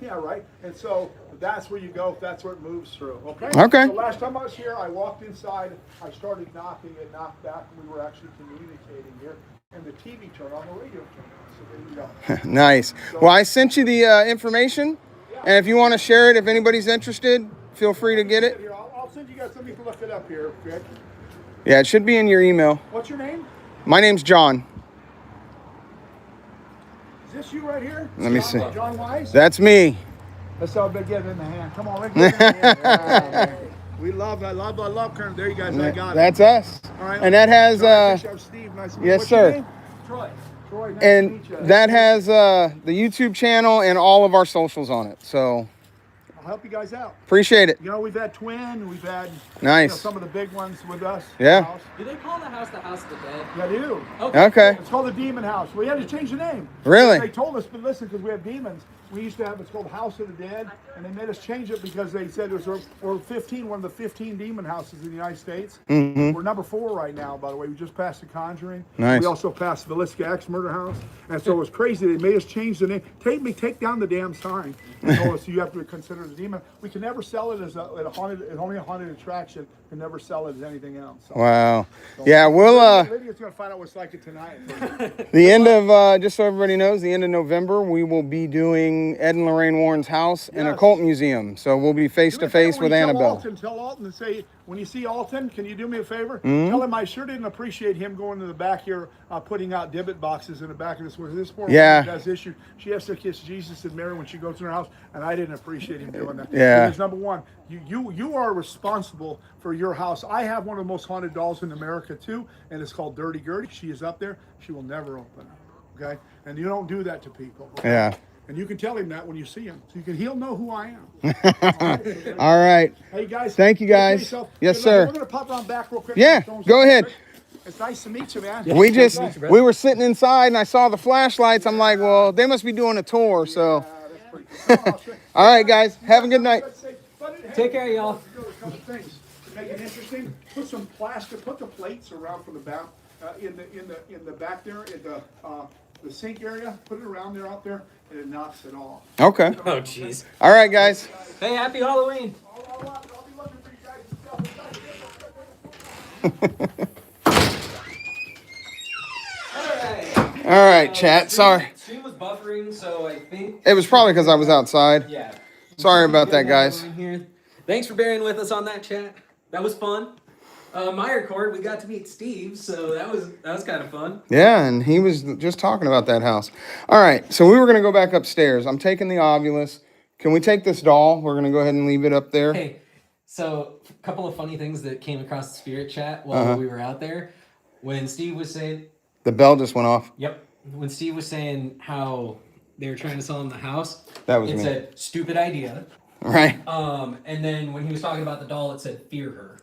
yeah, right. And so that's where you go. That's where it moves through. Okay. Okay. So last time I was here, I walked inside. I started knocking. It knocked back. And we were actually communicating here, and the TV turned on, the radio turned on. So there you go. Nice. Well, I sent you the information, and if you want to share it, if anybody's interested, feel free to get it. Here, I'll send you guys something to look it up here, Vic. Yeah, it should be in your email. What's your name? My name's John. Is this you right here? Let me see. John Wise? That's me. Let's all get it in the hand. Come on, let's get it in the hand. Yeah, we love, I love Kern. There you guys, I got it. That's us. All right. And that has Steve, nice to meet you. yes, What's your sir. name? Troy. Troy, nice to And meet you. that has the YouTube channel and all of our socials on it. So I'll help you guys out. appreciate it. You know, we've had Twin, we've had Nice. some of the big ones with us. Yeah. The house. Do they call the house of the dead? Yeah, they do. Okay. It's called the Demon House. We had to change the name. Really? They told us, but listen, because we have demons. We used to have, it's called House of the Dead, and they made us change it because they said it was, we're 15, one of the 15 demon houses in the United States. We're number 4 right now, by the way. We just passed The Conjuring. Nice. We also passed the Villisca X Murder House. And so it was crazy. They made us change the name. Take down the damn sign. And told us you have to consider it a demon. We can never sell it as a haunted, it's only a haunted attraction. We can never sell it as anything else. So, Wow. Yeah, we'll Lydia's going to find out what it's like it tonight. the end of just so everybody knows, the end of November, we will be doing Ed and Lorraine Warren's house and a Yes. cult museum. So we'll be face to face with Annabelle. Tell Alton and say, when you see Alton, can you do me a favor? Tell him I sure didn't appreciate him going to the back here, putting out divot boxes in the back of this. Where this poor Yeah. woman has issue. She has to kiss Jesus and Mary when she goes to her house, and I didn't appreciate him doing that. Yeah. Because number one, you are responsible for your house. I have one of the most haunted dolls in America too, and it's called Dirty Gertie. She is up there. She will never open up. Okay, and you don't do that to people. Okay? Yeah. And you can tell him that when you see him. So he'll know who I am. All right. Hey guys. Thank you, take care of guys. yourself. Yes, Good luck. sir. We're gonna pop around back real quick. Yeah, go ahead. It's nice to meet you, man. We were sitting inside and I saw the flashlights. I'm like, well, they must be doing a tour. So, That's pretty cool. all right, guys, have a good night. Take care, y'all. Do a couple things to make it interesting. Put some plastic. Put the plates around for the back in the back there in the sink area. Put it around there out there, and it knocks it off. Okay. Oh, jeez. All right, guys. Hey, happy Halloween. I'll be looking for you guys and stuff. All right, chat. Sorry. Stream was buffering, so I think. It was probably because I was outside. Yeah. Sorry about that, guys. Here. Thanks for bearing with us on that, chat. That was fun. My record, we got to meet Steve, so that was kind of fun. Yeah, and he was just talking about that house. All right, so we were going to go back upstairs. I'm taking the Ovilus. Can we take this doll? We're going to go ahead and leave it up there. Hey, so a couple of funny things that came across the spirit chat while we were out there. When Steve was saying, The bell just went off. yep, when Steve was saying how they were trying to sell him the house, That was it me. said stupid idea. Right. And then when he was talking about the doll, it said fear her.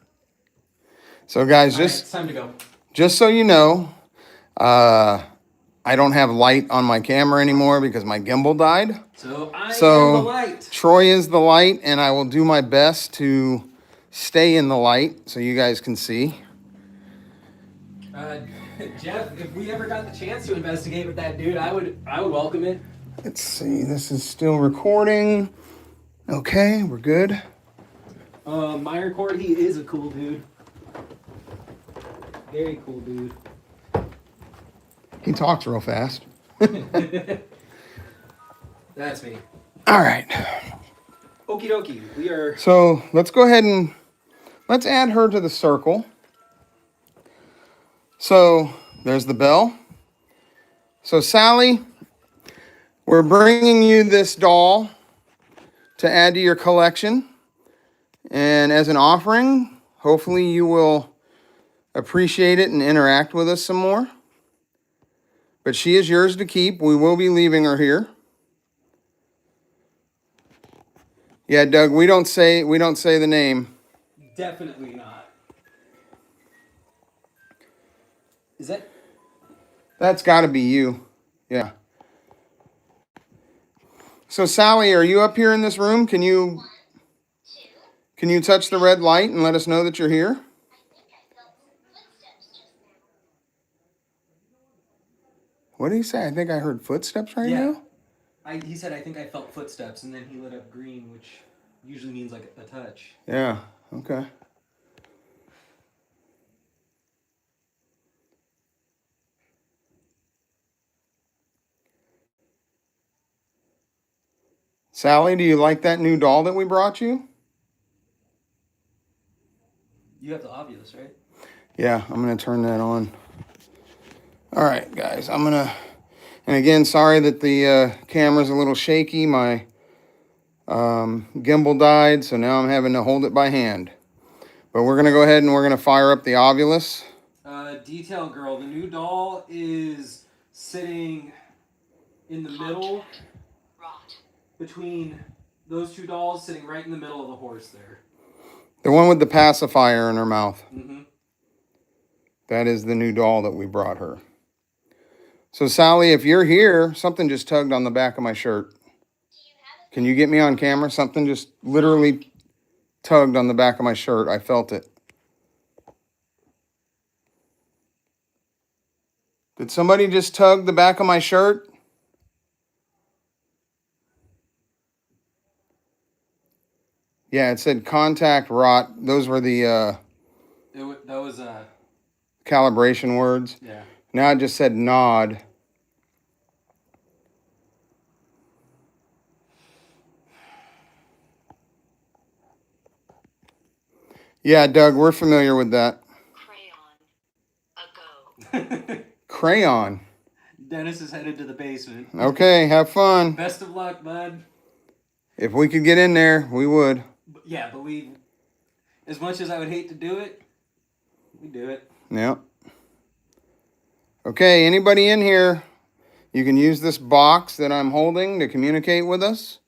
So, guys, All right, just it's time to go. just so you know, I don't have light on my camera anymore because my gimbal died. So I am So the light. Troy is the light, and I will do my best to stay in the light so you guys can see. Jeff, if we ever got the chance to investigate with that dude, I would welcome it. Let's see. This is still recording. Okay, we're good. My record, he is a cool dude. Very cool dude. He talks real fast. That's me. All right. Okie dokie. We are. So let's go ahead and let's add her to the circle. So there's the bell. So Sally, we're bringing you this doll to add to your collection. And as an offering, hopefully you will appreciate it and interact with us some more. But she is yours to keep. We will be leaving her here. Yeah, Doug, we don't say the name. Definitely not. Is that? That's got to be you. Yeah. So Sally, are you up here in this room? Can you touch the red light and let us know that you're here? What did he say? I think I heard footsteps right now. He said, I think I felt footsteps, and then he lit up green, which usually means like a touch. Yeah. Okay. Sally, do you like that new doll that we brought you? You have the Ovilus, right? Yeah, I'm going to turn that on. All right, guys, and again, sorry that the camera's a little shaky. My gimbal died, so now I'm having to hold it by hand. But we're going to go ahead and we're going to fire up the Ovilus. Detail girl, the new doll is sitting in the middle between those two dolls, sitting right in the middle of the horse there. The one with the pacifier in her mouth. Mm-hmm. That is the new doll that we brought her. So, Sally, if you're here, something just tugged on the back of my shirt. Can you get me on camera? Something just literally tugged on the back of my shirt. I felt it. Did somebody just tug the back of my shirt? Yeah, it said contact rot. Those were the That was calibration words. yeah. Now it just said nod. Yeah, Doug, we're familiar with that. Crayon. Dennis is headed to the basement. Okay, have fun. Best of luck, bud. If we could get in there, we would. Yeah, but as much as I would hate to do it, we do it. Yep. Okay, anybody in here, you can use this box that I'm holding to communicate with us.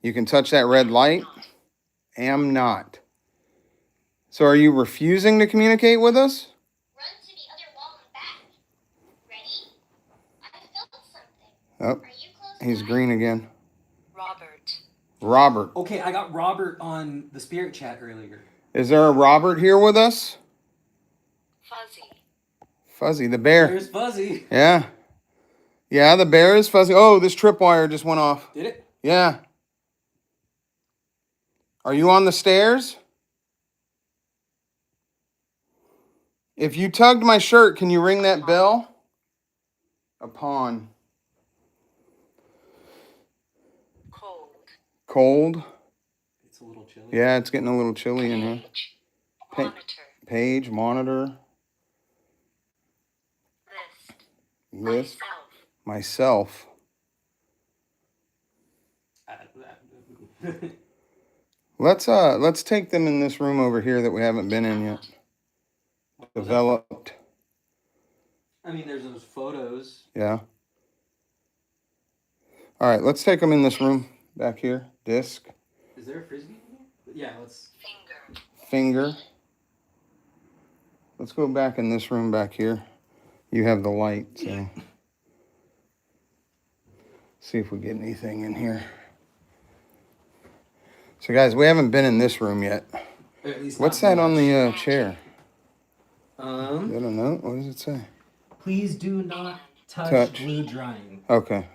You can touch that red light. Am not. So are you refusing to communicate with us? Run to the other wall and back. Ready? I felt something. Oh, Are you close he's by? green again. Robert. Robert. Okay, I got Robert on the spirit chat earlier. Is there a Robert here with us? Fuzzy, the bear. There's Fuzzy. Yeah. Yeah, the bear is fuzzy. Oh, this tripwire just went off. Did it? Yeah. Are you on the stairs? If you tugged my shirt, can you ring that bell? Upon. Cold. It's a little chilly. Yeah, it's getting a little chilly in here. Page, monitor. List. Myself. Let's take them in this room over here that we haven't been in yet. Developed. I mean, there's those photos. Yeah. All right, let's take them in this room back here. Disc. Is there a frisbee? Yeah, let's. Finger. Let's go back in this room back here. You have the light, so. See if we get anything in here. So, guys, we haven't been in this room yet. At least What's not that on much. the chair? Is Um, that a note? What does it say? please do not Touch. glue drying. Okay.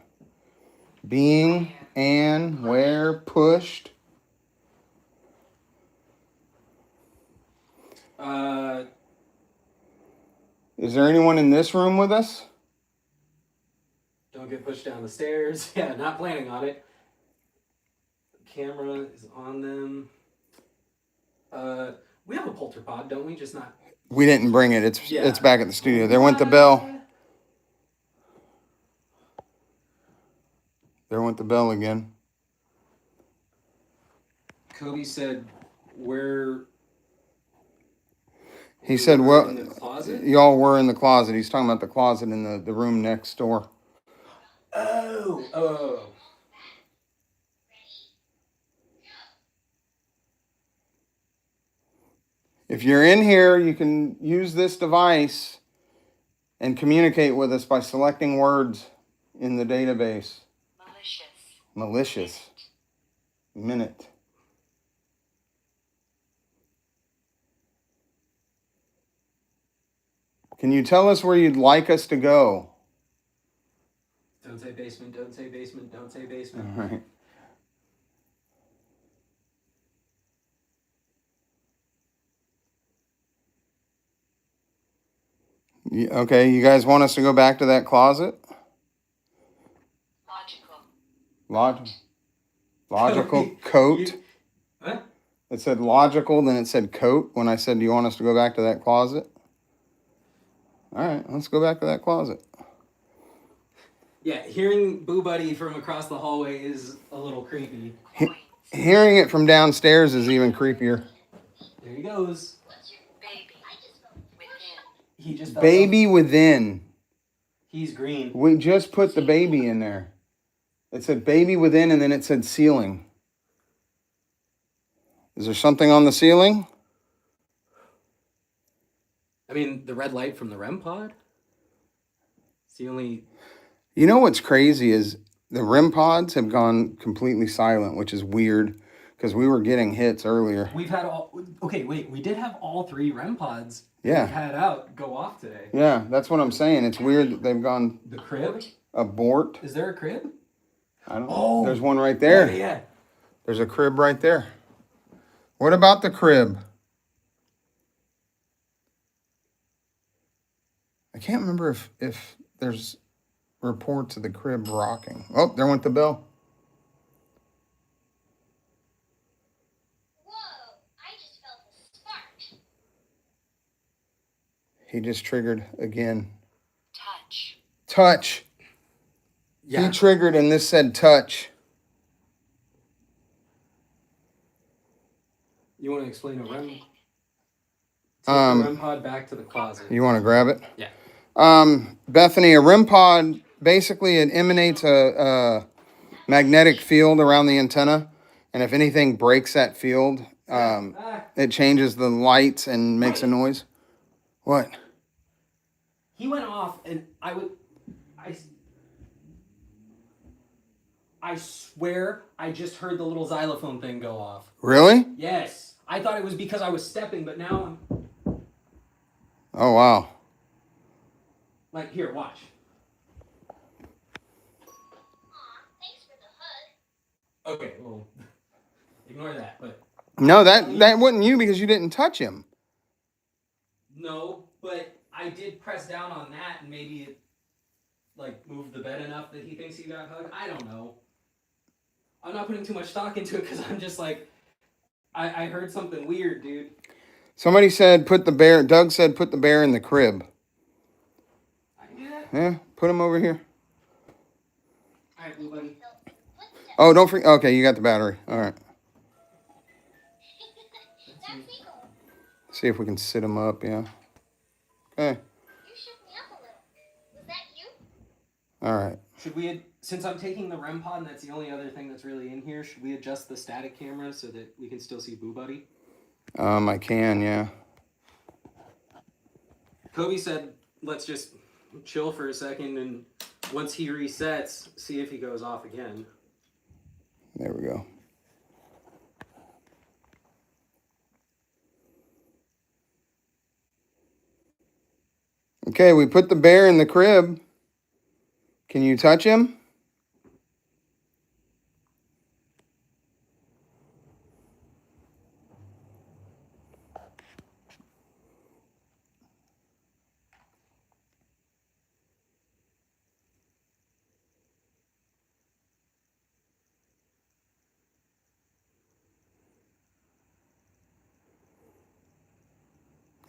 Being and where pushed. Is there anyone in this room with us? Don't get pushed down the stairs. Yeah, not planning on it. Camera is on them. We have a polterpod, don't we? Just not. We didn't bring it. It's Yeah. it's back at the studio. There went the bell. There went the bell again. Kobe said, "Where He said, were well, in the closet? y'all were in the closet. He's talking about the closet in the room next door. Oh. If you're in here, you can use this device and communicate with us by selecting words in the database. Malicious. Minute. Can you tell us where you'd like us to go? Don't say basement, don't say basement, don't say All basement. right. Okay, you guys want us to go back to that closet? Logical coat. Huh? It said logical, then it said coat when I said, do you want us to go back to that closet? All right, let's go back to that closet. Yeah, hearing Boo Buddy from across the hallway is a little creepy. Hearing it from downstairs is even creepier. There he goes. He just fell off. Baby within. He's green. We just put the baby in there. It said baby within and then it said ceiling. Is there something on the ceiling? I mean, the red light from the REM pod? It's the only... You know what's crazy is the REM pods have gone completely silent, which is weird because we were getting hits earlier. We've had all... Okay, wait. We did have all 3 REM pods Yeah. we've had out go off today. Yeah, that's what I'm saying. It's weird that they've gone The crib? abort. Is there a crib? I don't know. Oh. There's one right there. Yeah. There's a crib right there. What about the crib? I can't remember if there's reports of the crib rocking. Oh, there went the bell. Whoa, I just felt a spark. He just triggered again. Touch. Yeah. He triggered and this said touch. You want to explain a REM? Take the Um, REM pod back to the closet. You want to grab it? Yeah. Bethany, a REM pod, basically it emanates a magnetic field around the antenna. And if anything breaks that field, it changes the lights and makes a noise. What? He went off, and I swear I just heard the little xylophone thing go off. Really? Yes. I thought it was because I was stepping, but now I'm... Oh, wow. Like, here, watch. Aw, thanks for the hug. Okay, well, ignore that, but... No, that wasn't you because you didn't touch him. No, but I did press down on that, and maybe it, like, moved the bed enough that he thinks he got hugged. I don't know. I'm not putting too much stock into it because I'm just like, I heard something weird, dude. Somebody said Doug said put the bear in the crib. I can do that? Yeah, put him over here. All right, Blue Buddy. Oh, don't forget. Okay, you got the battery. All right. That's Eagle. See if we can sit him up, yeah. Okay. You shook me up a little. Was that you? All right. Should we, since I'm taking the REM pod and that's the only other thing that's really in here, should we adjust the static camera so that we can still see Boo Buddy? I can, yeah. Kobe said, let's just chill for a second, and once he resets, see if he goes off again. There we go. Okay, we put the bear in the crib. Can you touch him?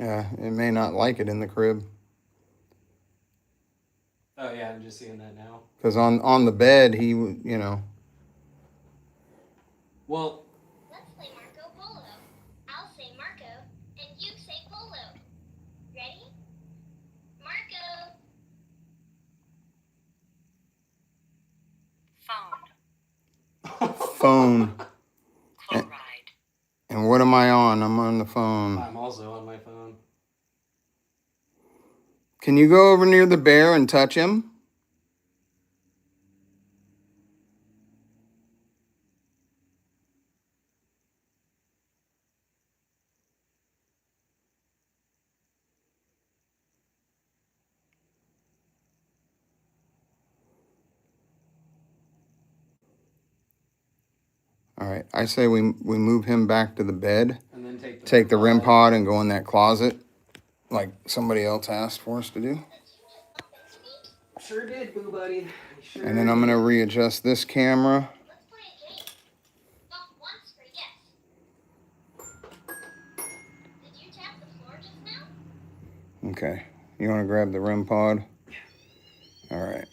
Yeah, it may not like it in the crib. Oh yeah, I'm just seeing that now. Because on the bed, he, you know. Well, Let's play Marco Polo. I'll say Marco, and you say Polo. phone. Chloride. And what am I on? I'm on the phone. I'm also on my phone. Can you go over near the bear and touch him? All right, I say we move him back to the bed, And then take the REM pod and go in that closet like somebody else asked for us to do. Sure did, boo buddy. Sure And then I'm gonna readjust this camera. Let's play a game. Stop once for yes. Did you tap the floor just now? Okay, you wanna grab the REM pod? All right.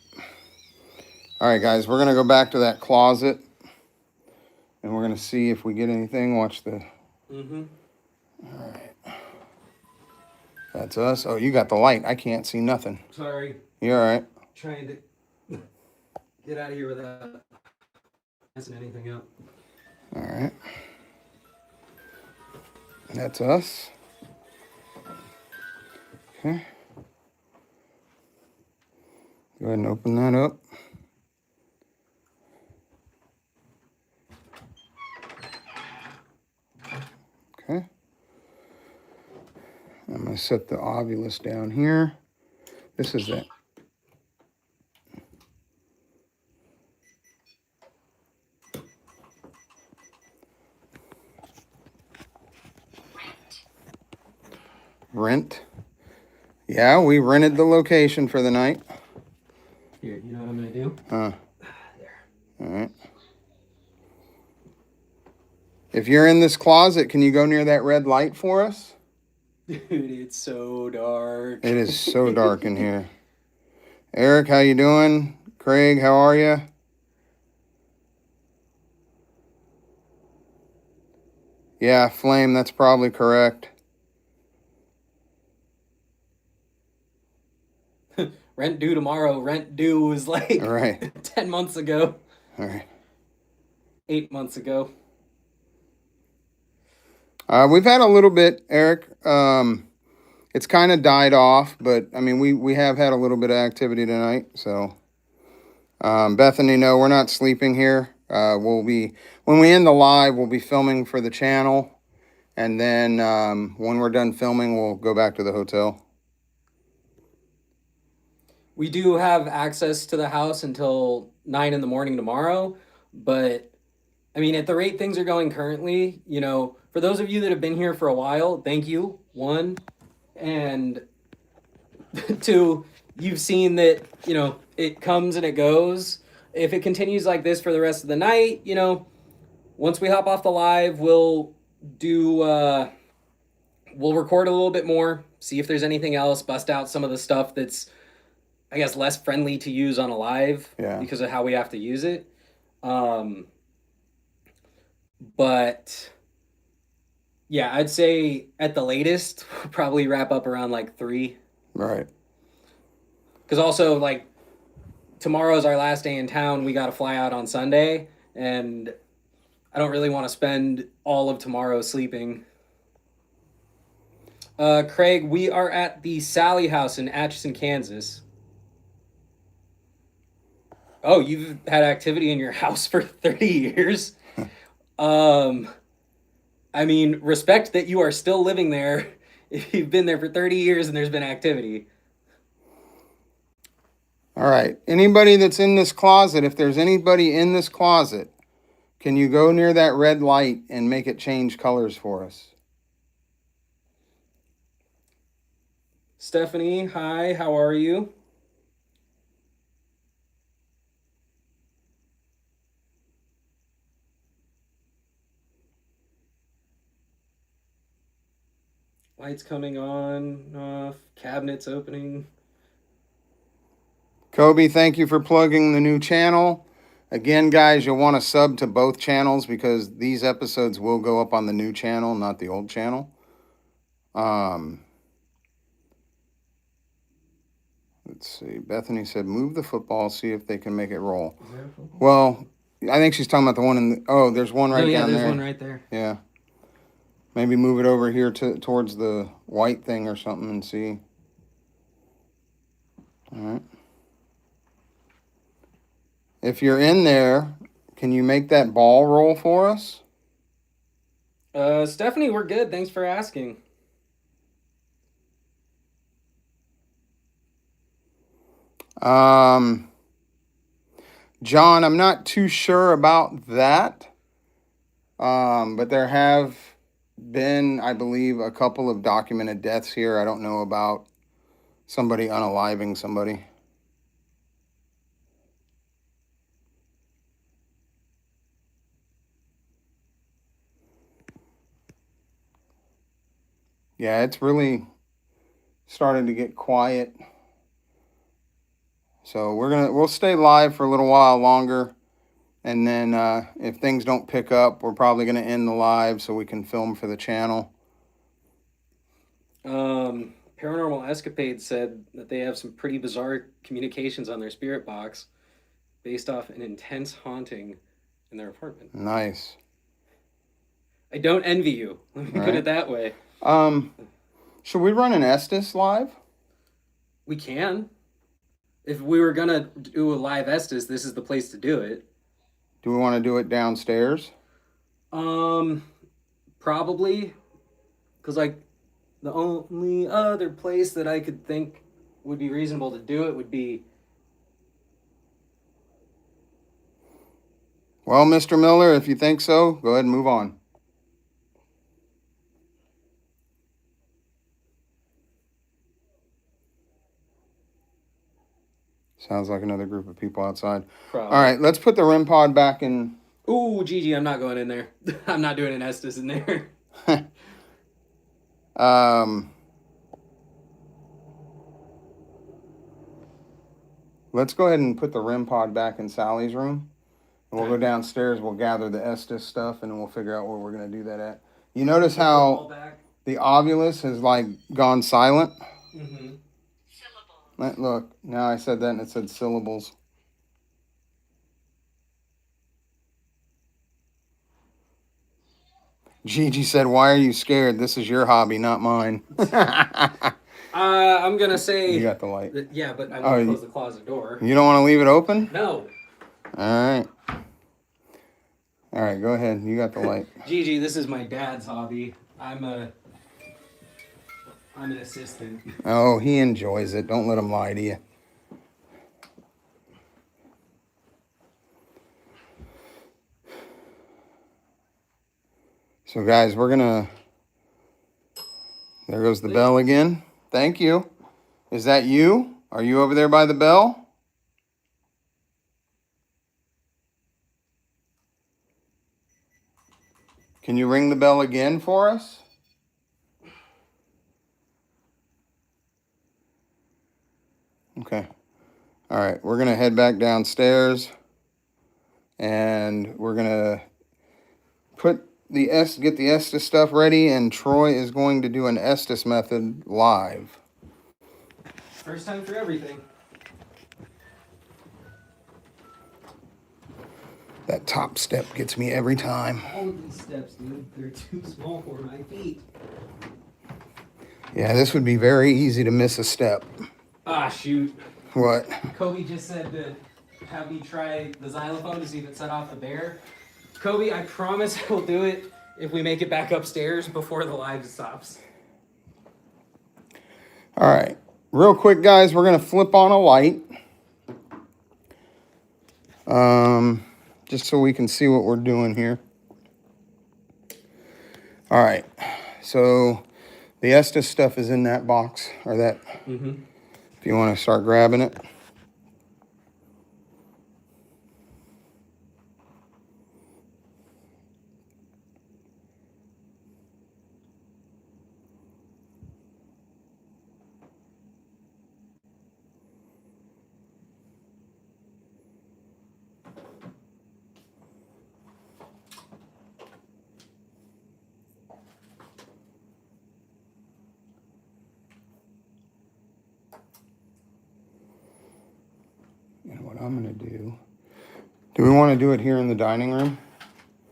All right, guys, we're gonna go back to that closet and we're gonna see if we get anything. Watch the, Mm-hmm. all right. That's us. Oh, you got the light. I can't see nothing. Sorry. You all right? Trying to get out of here without messing anything up. All right. That's us. Okay. Go ahead and open that up. Okay. I'm going to set the ovulus down here. This is that. Rent. Yeah, we rented the location for the night. Here, you know what I'm gonna do? Huh. There. All right. If you're in this closet, can you go near that red light for us? Dude, it's so dark. It is so dark in here. Eric, how you doing? Craig, how are you? Yeah, Flame, that's probably correct. Rent due tomorrow. Rent due was like All right. 10 months ago. All right. 8 months ago. We've had a little bit, Eric. It's kind of died off, but I mean, we have had a little bit of activity tonight. So, Bethany, no, we're not sleeping here. We'll be, when we end the live, we'll be filming for the channel. And then when we're done filming, we'll go back to the hotel. We do have access to the house until 9 in the morning tomorrow, but I mean, at the rate things are going currently, you know, for those of you that have been here for a while, thank you. 1, and 2, you've seen that, you know, it comes and it goes. If it continues like this for the rest of the night, you know, once we hop off the live, we'll record a little bit more, see if there's anything else, bust out some of the stuff that's, I guess, less friendly to use on a live because of how we have to use it. But yeah, I'd say at the latest, we'll probably wrap up around like 3. Right. Because also, like, tomorrow's our last day in town. We got to fly out on Sunday, and I don't really want to spend all of tomorrow sleeping. Craig, we are at the SALLIE House in Atchison, Kansas. Oh, you've had activity in your house for 30 years? I mean, respect that you are still living there if you've been there for 30 years and there's been activity. All right. Anybody that's in this closet, if there's anybody in this closet, can you go near that red light and make it change colors for us? Stephanie, hi, how are you? Lights coming on, off, cabinets opening. Kobe, thank you for plugging the new channel. Again, guys, you'll want to sub to both channels because these episodes will go up on the new channel, not the old channel. Let's see. Bethany said, move the football, see if they can make it roll. Well, I think she's talking about the one in the, oh, there's one right Oh, yeah, down there's there. one right there. Yeah. Maybe move it over here towards the white thing or something and see. All right. If you're in there, can you make that ball roll for us? Stephanie, we're good. Thanks for asking. John, I'm not too sure about that. But there have been, I believe, a couple of documented deaths here. I don't know about somebody unaliving somebody. Yeah, it's really starting to get quiet. So we'll stay live for a little while longer. And then if things don't pick up, we're probably going to end the live so we can film for the channel. Paranormal Escapade said that they have some pretty bizarre communications on their spirit box based off an intense haunting in their apartment. Nice. I don't envy you. Let me put it that way. Should we run an Estes live? We can. If we were gonna do a live Estes, this is the place to do it. Do we want to do it downstairs? Probably. Because, like, the only other place that I could think would be reasonable to do it would be... Well, Mr. Miller, if you think so, go ahead and move on. Sounds like another group of people outside. Probably. All right, let's put the REM pod back in. Ooh, Gigi, I'm not going in there. I'm not doing an Estes in there. Let's go ahead and put the REM pod back in Sally's room. And we'll go downstairs, we'll gather the Estes stuff, and then we'll figure out where we're going to do that at. You notice how the Ovilus has, like, gone silent? Mm-hmm. Look, now I said that and it said syllables. Gigi said, "Why are you scared? This is your hobby, not mine." I'm gonna say... You got the light. Yeah, but I want to close the closet door. You don't want to leave it open? No. All right, go ahead. You got the light. Gigi, this is my dad's hobby. I'm an assistant. Oh, he enjoys it. Don't let him lie to you. So, guys, we're going to... There goes the bell again. Thank you. Is that you? Are you over there by the bell? Can you ring the bell again for us? Okay. All right. We're going to head back downstairs. And we're going to get the Estes stuff ready. And Troy is going to do an Estes method live. First time for everything. That top step gets me every time. All of these steps, dude, they're too small for my feet. Yeah, this would be very easy to miss a step. Ah, shoot. What? Kobe just said to have me try the xylophone to see if it set off the bear. Kobe, I promise I will do it if we make it back upstairs before the live stops. All right. Real quick, guys, we're going to flip on a light. Just so we can see what we're doing here. All right. So the Estes stuff is in that box, or that, if you want to start grabbing it. And what I'm going to do we want to do it here in the dining room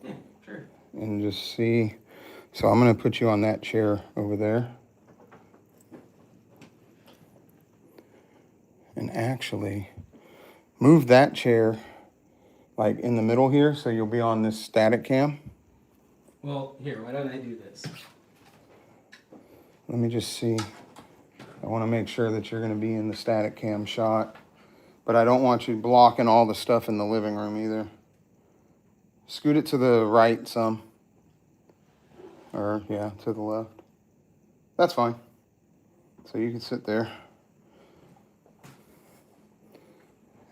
Yeah, sure. and just see? So I'm going to put you on that chair over there. And actually, move that chair like in the middle here so you'll be on this static cam. Well, here, why don't I do this? Let me just see. I want to make sure that you're going to be in the static cam shot. But I don't want you blocking all the stuff in the living room either. Scoot it to the right some. Or, yeah, to the left. That's fine. So you can sit there.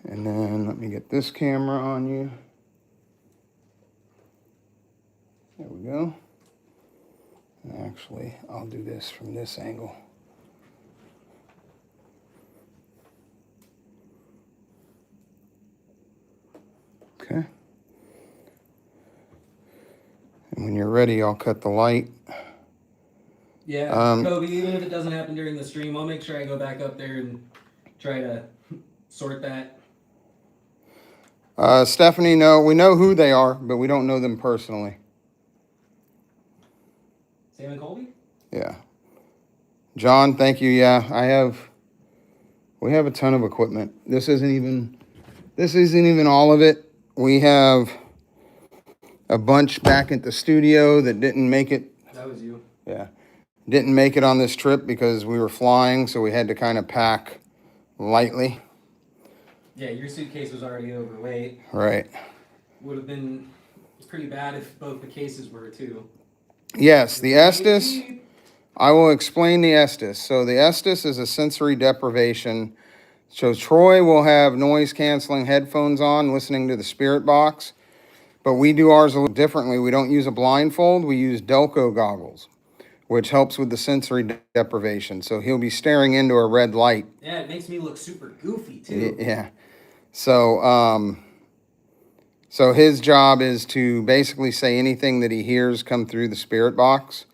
And then let me get this camera on you. There we go. And actually, I'll do this from this angle. Okay. And when you're ready, I'll cut the light. Yeah, Kobe, even if it doesn't happen during the stream, I'll make sure I go back up there and try to sort that. Stephanie, no, we know who they are, but we don't know them personally. Sam and Colby? Yeah. John, thank you. Yeah, we have a ton of equipment. This isn't even all of it. We have a bunch back at the studio that didn't make it. That was you. Yeah. Didn't make it on this trip because we were flying, so we had to kind of pack lightly. Yeah, your suitcase was already overweight. Right. Would have been pretty bad if both the cases were too. Yes, the Estes. I will explain the Estes. So the Estes is a sensory deprivation. So Troy will have noise canceling headphones on, listening to the spirit box. But we do ours a little differently. We don't use a blindfold. We use Delco goggles, which helps with the sensory deprivation. So he'll be staring into a red light. Yeah, it makes me look super goofy too. Yeah. So, so his job is to basically say anything that he hears come through the spirit box.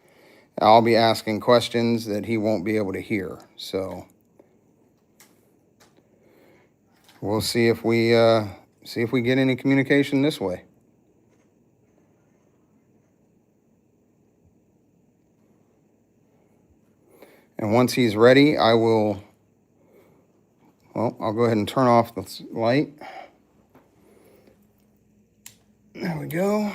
I'll be asking questions that he won't be able to hear. So we'll see if we get any communication this way. And once he's ready, I'll go ahead and turn off the light. There we go.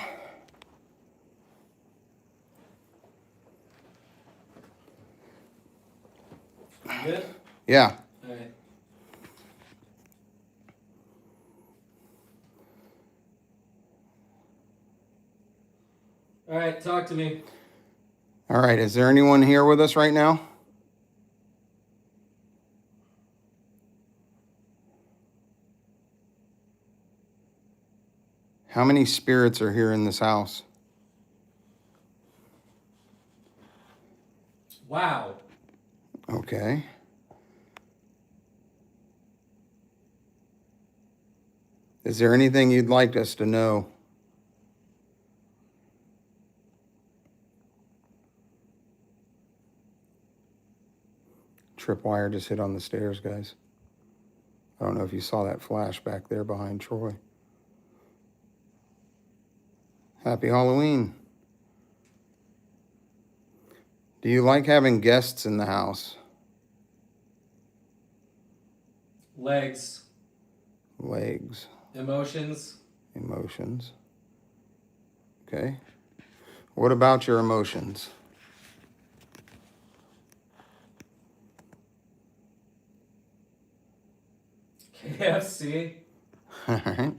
Good? Yeah. All right. All right, talk to me. All right. Is there anyone here with us right now? How many spirits are here in this house? Wow. Okay. Is there anything you'd like us to know? Tripwire just hit on the stairs, guys. I don't know if you saw that flash back there behind Troy. Happy Halloween. Do you like having guests in the house? Legs. Legs. Emotions. Emotions. Okay. What about your emotions? KFC. All right.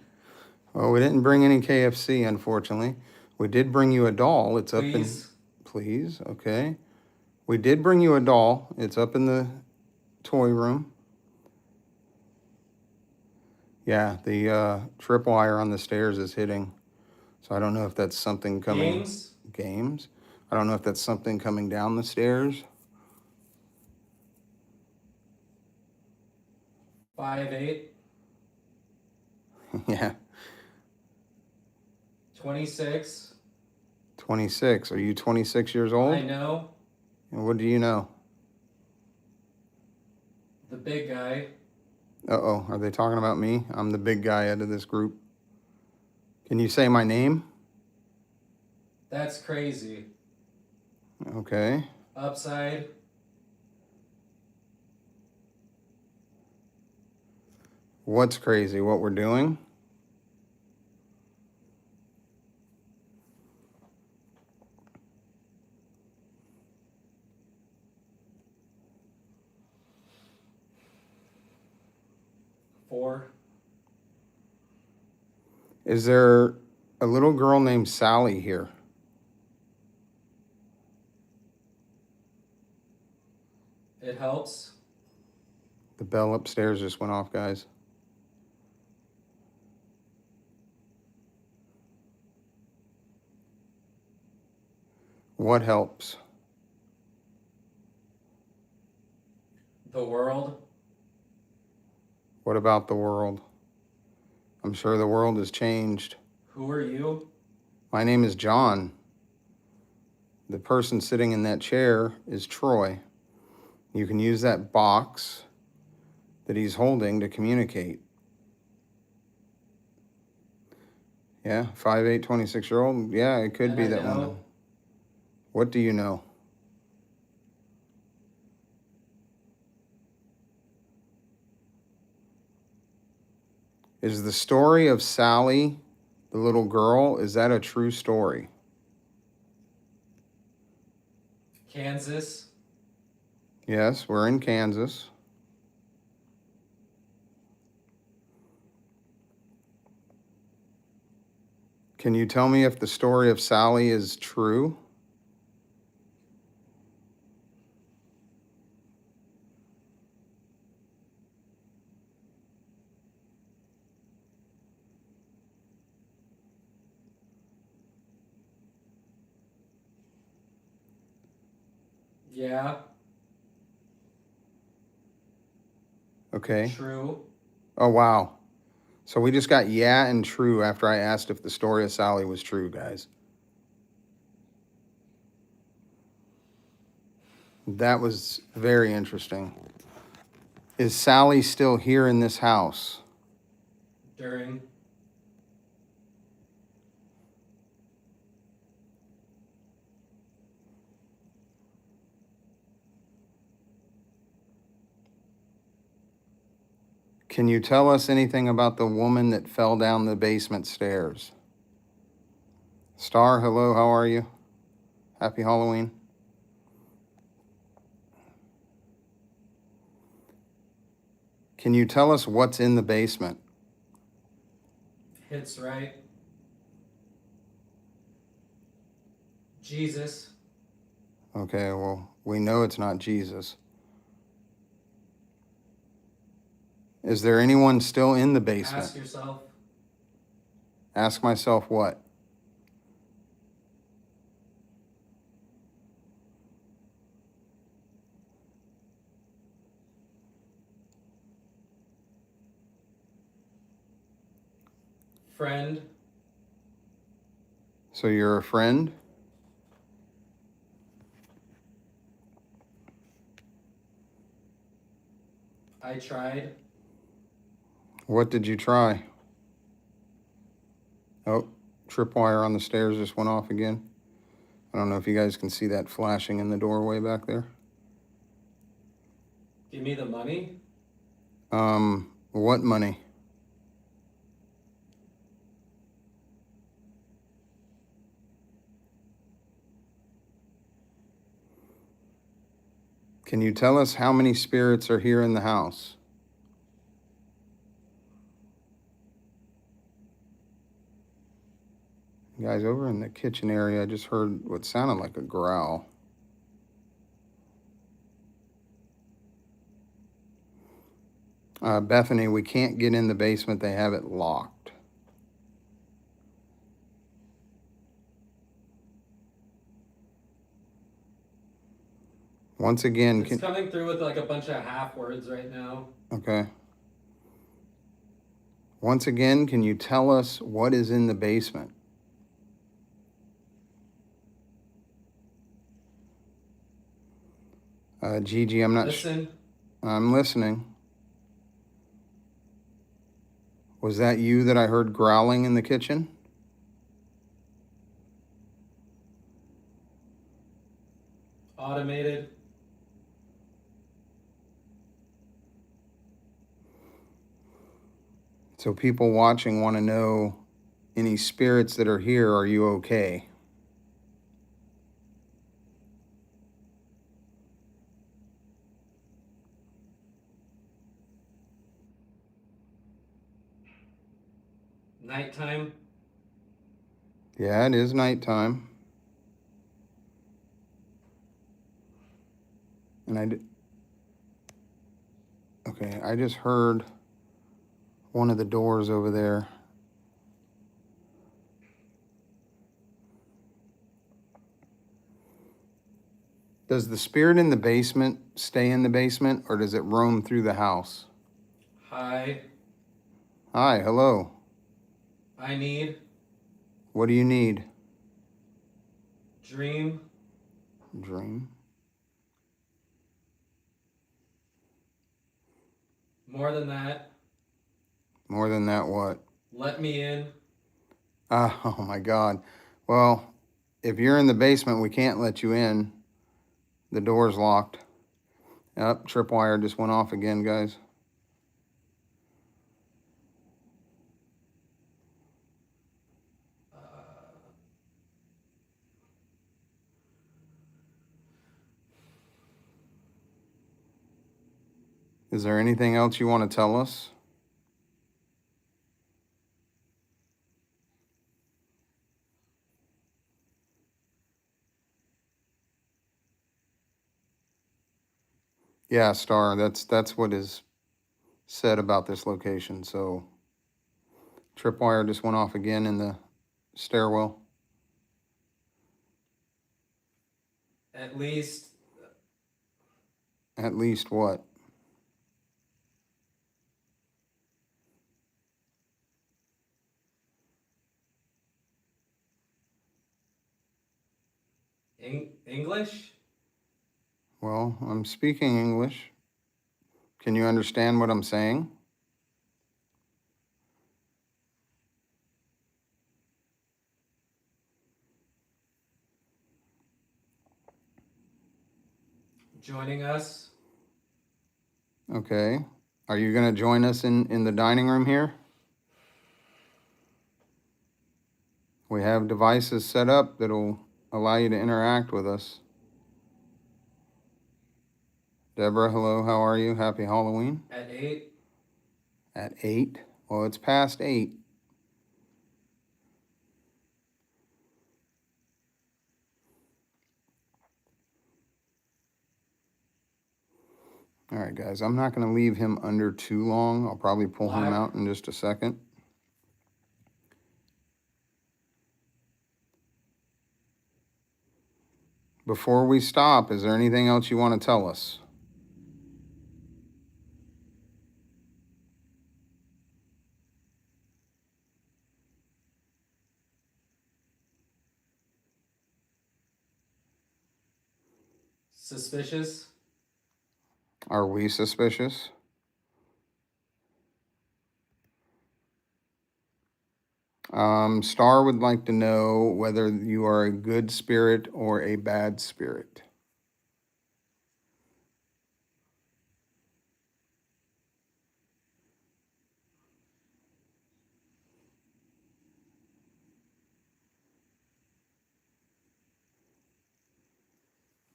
Well, we didn't bring any KFC, unfortunately. We did bring you a doll. It's up in... Please, okay. We did bring you a doll. It's up in the toy room. Yeah, the tripwire on the stairs is hitting. So I don't know if that's something coming... Games? Games. I don't know if that's something coming down the stairs. 5'8". Yeah. 26. 26. Are you 26 years old? I know. And what do you know? The big guy. Uh-oh, are they talking about me? I'm the big guy out of this group. Can you say my name? That's crazy. Okay. Upside. What's crazy? What we're doing? Four. Is there a little girl named Sally here? It helps. The bell upstairs just went off, guys. What helps? The world. What about the world? I'm sure the world has changed. Who are you? My name is John. The person sitting in that chair is Troy. You can use that box that he's holding to communicate. Yeah, 5'8", 26-year-old. Yeah, it could And be I that know. woman. What do you know? Is the story of Sally, the little girl, is that a true story? Kansas. Yes, we're in Kansas. Can you tell me if the story of Sally is true? Yeah. Okay. True. Oh, wow. So we just got yeah and true after I asked if the story of Sally was true, guys. That was very interesting. Is Sally still here in this house? During. Can you tell us anything about the woman that fell down the basement stairs? Star, hello, how are you? Happy Halloween. Can you tell us what's in the basement? Hits right. Jesus. Okay, well, we know it's not Jesus. Is there anyone still in the basement? Ask yourself. Ask myself what? Friend. So you're a friend? I tried. What did you try? Oh, tripwire on the stairs just went off again. I don't know if you guys can see that flashing in the doorway back there. Give me the money. What money? Can you tell us how many spirits are here in the house? Guys, over in the kitchen area, I just heard what sounded like a growl. Bethany, we can't get in the basement. They have it locked. Once again, It's coming through with like a bunch of half words right now. okay. Once again, can you tell us what is in the basement? Gigi, I'm not Listen. I'm listening. Was that you that I heard growling in the kitchen? Automated. So people watching want to know, any spirits that are here, are you okay? Nighttime. Yeah, it is nighttime. And okay, I just heard one of the doors over there. Does the spirit in the basement stay in the basement, or does it roam through the house? Hi. Hi, hello. I need. What do you need? Dream. Dream. More than that. More than that, what? Let me in. Oh my God. Well, if you're in the basement, we can't let you in. The door's locked. Yep, tripwire just went off again, guys. Is there anything else you want to tell us? Yeah, Star, that's what is said about this location. So tripwire just went off again in the stairwell. At least. At least what? English? Well, I'm speaking English. Can you understand what I'm saying? Joining us? Okay. Are you going to join us in the dining room here? We have devices set up that'll allow you to interact with us. Deborah, hello, how are you? Happy Halloween. At 8? At 8? Well, it's past 8. All right, guys, I'm not going to leave him under too long. I'll probably pull him out in just a second. Before we stop, is there anything else you want to tell us? Suspicious? Are we suspicious? Star would like to know whether you are a good spirit or a bad spirit.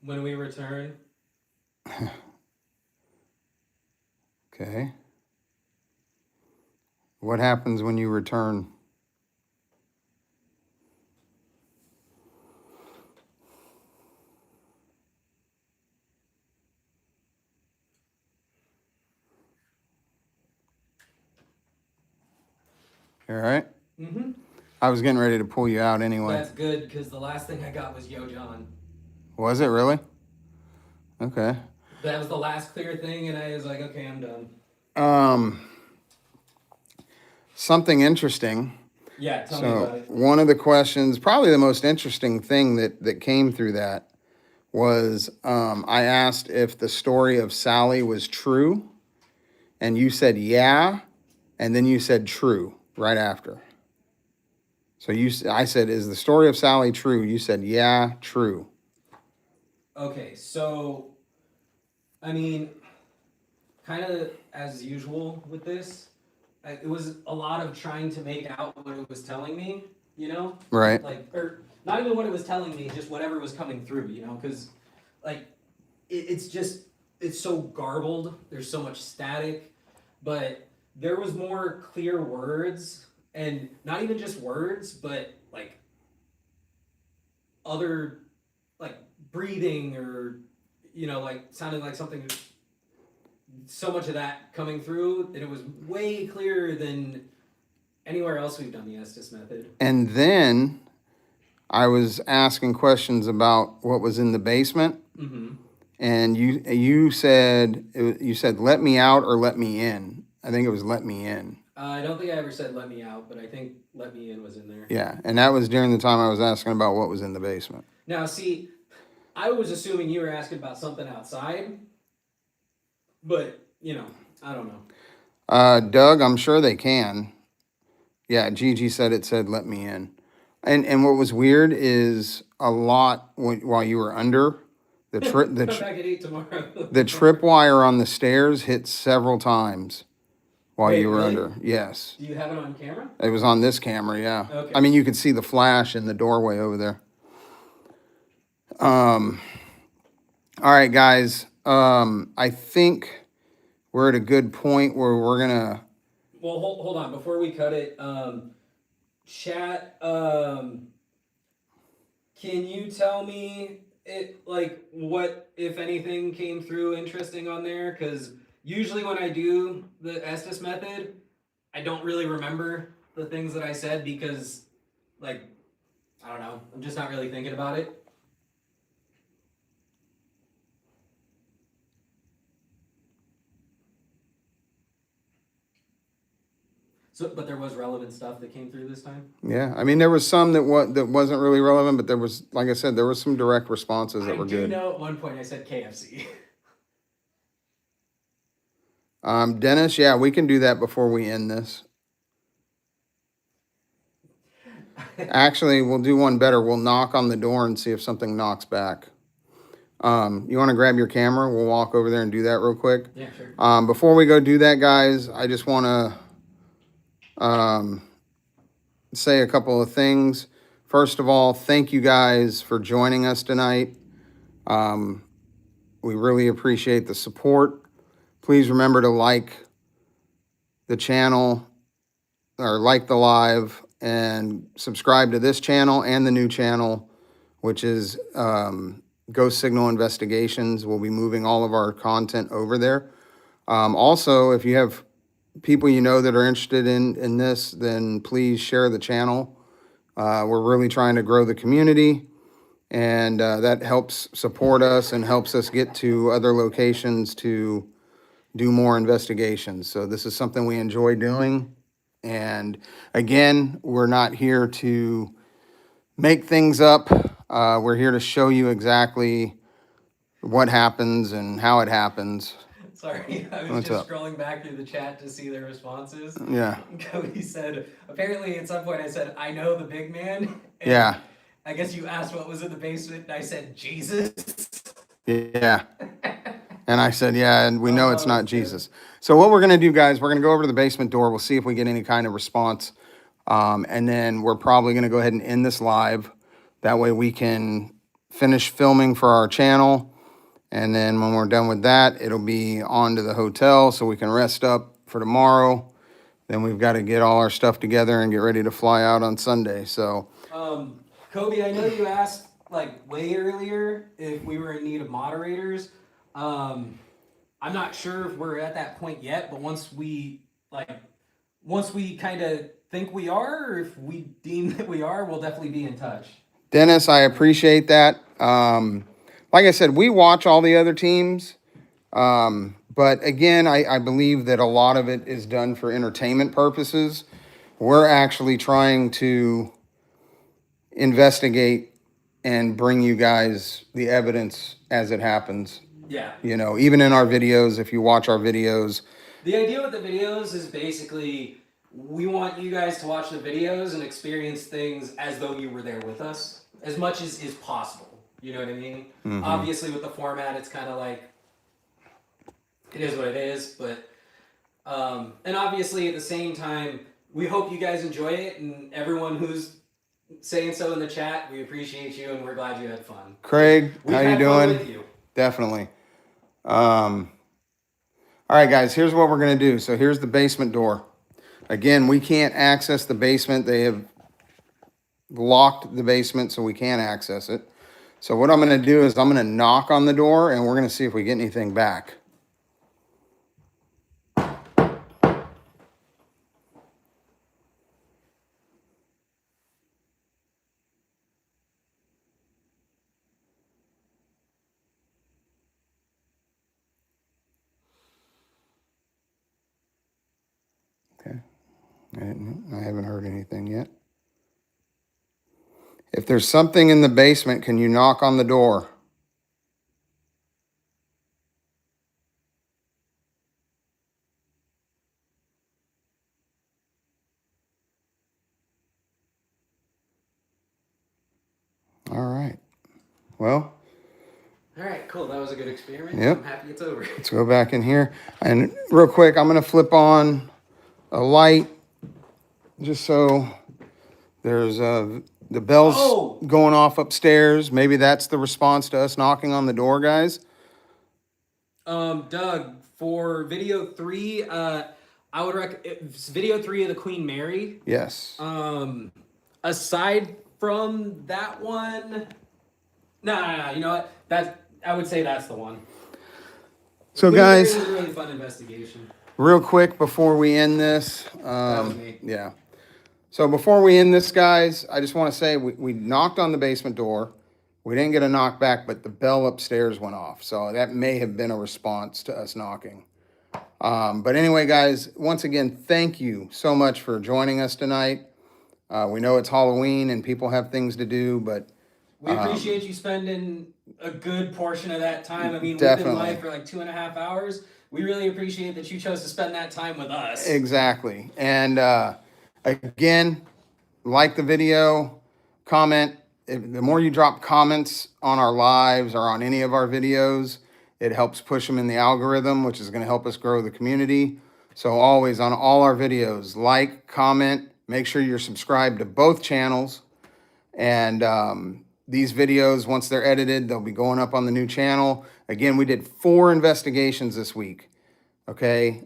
When we return? Okay. What happens when you return? All right. Mm-hmm. I was getting ready to pull you out anyway. That's good, because the last thing I got was Yo John. Was it really? Okay. That was the last clear thing, and I was like, okay, I'm done. Something interesting. Yeah, tell me about it. One of the questions, probably the most interesting thing that came through that was I asked if the story of Sally was true, and you said yeah, and then you said true right after. So I said, is the story of Sally true? You said yeah, true. Okay, so, I mean, kind of as usual with this, it was a lot of trying to make out what it was telling me, you know? Right. Like, or not even what it was telling me, just whatever was coming through, you know? Because, like, it's just, it's so garbled, there's so much static, but there was more clear words, and not even just words, but, like, other, like, breathing or, you know, like, sounding like something, so much of that coming through that it was way clearer than anywhere else we've done the Estes method. And then I was asking questions about what was in the basement, Mm-hmm. and you said let me out or let me in. I think it was let me in. I don't think I ever said let me out, but I think let me in was in there. Yeah, and that was during the time I was asking about what was in the basement. Now, see, I was assuming you were asking about something outside, but, you know, I don't know. Doug, I'm sure they can. Yeah, Gigi said it said let me in. And what was weird is a lot while you were under the Come back at 8 tomorrow. the tripwire on the stairs hit several times while Wait, you were really? under. Yes. Do you have it on camera? It was on this camera, yeah. Okay. I mean, you could see the flash in the doorway over there. All right, guys. I think we're at a good point where we're gonna. Well, hold on. Before we cut it, chat, can you tell me what, if anything, came through interesting on there? Because usually when I do the Estes method, I don't really remember the things that I said because, like, I don't know, I'm just not really thinking about it. So, but there was relevant stuff that came through this time? Yeah, I mean, there was some that wasn't really relevant, but there was, like I said, there was some direct responses that were good. I do know at one point I said KFC. Dennis, yeah, we can do that before we end this. Actually, we'll do one better. We'll knock on the door and see if something knocks back. You want to grab your camera? We'll walk over there and do that real quick. Yeah, sure. Before we go do that, guys, I just want to say a couple of things. First of all, thank you guys for joining us tonight. We really appreciate the support. Please remember to like the channel or like the live and subscribe to this channel and the new channel, which is Ghost Signal Investigations. We'll be moving all of our content over there. Also, if you have people you know that are interested in this, then please share the channel. We're really trying to grow the community, and that helps support us and helps us get to other locations to do more investigations. So this is something we enjoy doing. And again, we're not here to make things up. We're here to show you exactly what happens and how it happens. Sorry, I was What's just up? scrolling back through the chat to see their responses. Yeah. Cody said, apparently at some point I said, I know the big man. And Yeah. I guess you asked what was in the basement, and I said, Jesus. Yeah. And I said, yeah, and we know it's not Jesus. So what we're going to do, guys, we're going to go over to the basement door. We'll see if we get any kind of response. And then we're probably going to go ahead and end this live. That way we can finish filming for our channel. And then when we're done with that, it'll be on to the hotel so we can rest up for tomorrow. Then we've got to get all our stuff together and get ready to fly out on Sunday. So, Kobe, I know you asked like way earlier if we were in need of moderators. I'm not sure if we're at that point yet, but once we kind of think we are, or if we deem that we are, we'll definitely be in touch. Dennis, I appreciate that. Like I said, we watch all the other teams. But again, I believe that a lot of it is done for entertainment purposes. We're actually trying to investigate and bring you guys the evidence as it happens. Yeah. You know, even in our videos, if you watch our videos. The idea with the videos is basically we want you guys to watch the videos and experience things as though you were there with us as much as is possible. You know what I mean? Obviously, with the format, it's kind of like, it is what it is, but, and obviously at the same time, we hope you guys enjoy it, and everyone who's saying so in the chat, we appreciate you, and we're glad you had fun. Craig, We've how you had fun doing? with you. Definitely. All right, guys, here's what we're going to do. So here's the basement door. Again, we can't access the basement. They have locked the basement, so we can't access it. So what I'm going to do is I'm going to knock on the door, and we're going to see if we get anything back. Okay. I haven't heard anything yet. If there's something in the basement, can you knock on the door? All right. Well, All right, cool. That was a good experiment. Yep. I'm happy it's over. let's go back in here. And real quick, I'm going to flip on a light just so there's the bells Oh! going off upstairs. Maybe that's the response to us knocking on the door, guys. Doug, for video 3, I would recommend video 3 of the Queen Mary. Yes. Aside from that one, no. You know what? I would say that's the one. So, Queen Mary guys, was a really fun investigation. real quick before we end this. That was me. Yeah. So before we end this, guys, I just want to say we knocked on the basement door. We didn't get a knock back, but the bell upstairs went off. So that may have been a response to us knocking. But anyway, guys, once again, thank you so much for joining us tonight. We know it's Halloween and people have things to do, but We appreciate you spending a good portion of that time. I mean, Definitely. we've been live for like 2.5 hours. We really appreciate that you chose to spend that time with us. exactly. And again, like the video, comment. The more you drop comments on our lives or on any of our videos, it helps push them in the algorithm, which is going to help us grow the community. So always on all our videos, like, comment, make sure you're subscribed to both channels. And these videos, once they're edited, they'll be going up on the new channel. Again, we did 4 investigations this week. Okay.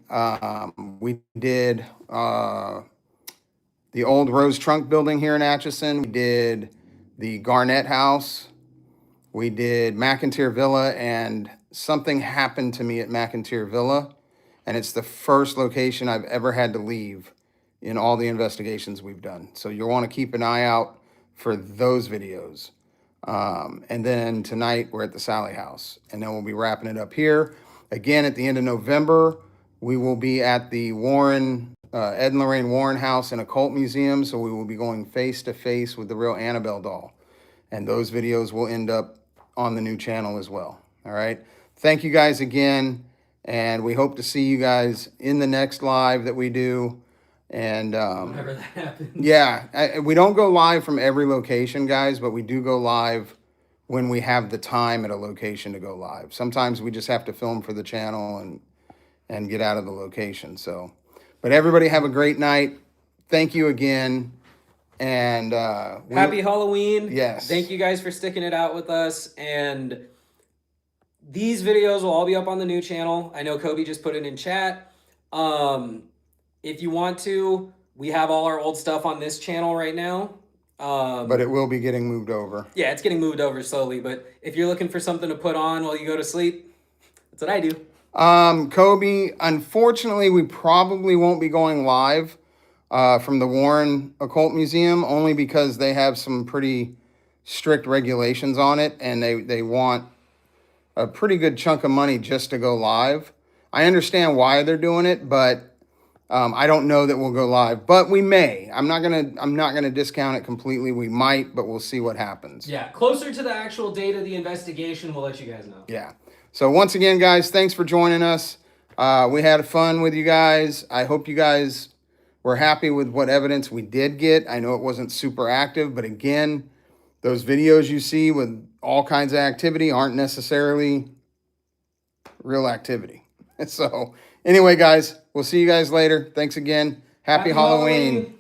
We did the old Rose Trunk building here in Atchison. We did the Garnett House. We did McIntyre Villa, and something happened to me at McIntyre Villa. And it's the first location I've ever had to leave in all the investigations we've done. So you'll want to keep an eye out for those videos. And then tonight we're at the Sallie House, and then we'll be wrapping it up here. Again, at the end of November, we will be at the Warren, Ed and Lorraine Warren House and Occult Museum. So we will be going face to face with the real Annabelle doll. And those videos will end up on the new channel as well. All right. Thank you guys again. And we hope to see you guys in the next live that we do. And Whenever that happens. yeah, we don't go live from every location, guys, but we do go live when we have the time at a location to go live. Sometimes we just have to film for the channel and get out of the location. So, but everybody have a great night. Thank you again. And Happy Halloween. Yes. Thank you guys for sticking it out with us. And these videos will all be up on the new channel. I know Kobe just put it in chat. If you want to, we have all our old stuff on this channel right now. but it will be getting moved over. Yeah, it's getting moved over slowly. But if you're looking for something to put on while you go to sleep, that's what I do. Kobe, unfortunately, we probably won't be going live from the Warren Occult Museum, only because they have some pretty strict regulations on it, and they want a pretty good chunk of money just to go live. I understand why they're doing it, but I don't know that we'll go live, but we may. I'm not gonna discount it completely. We might, but we'll see what happens. Yeah, closer to the actual date of the investigation, we'll let you guys know. Yeah. So once again, guys, thanks for joining us. We had fun with you guys. I hope you guys were happy with what evidence we did get. I know it wasn't super active, but again, those videos you see with all kinds of activity aren't necessarily real activity. So anyway, guys, we'll see you guys later. Thanks again. Happy Halloween.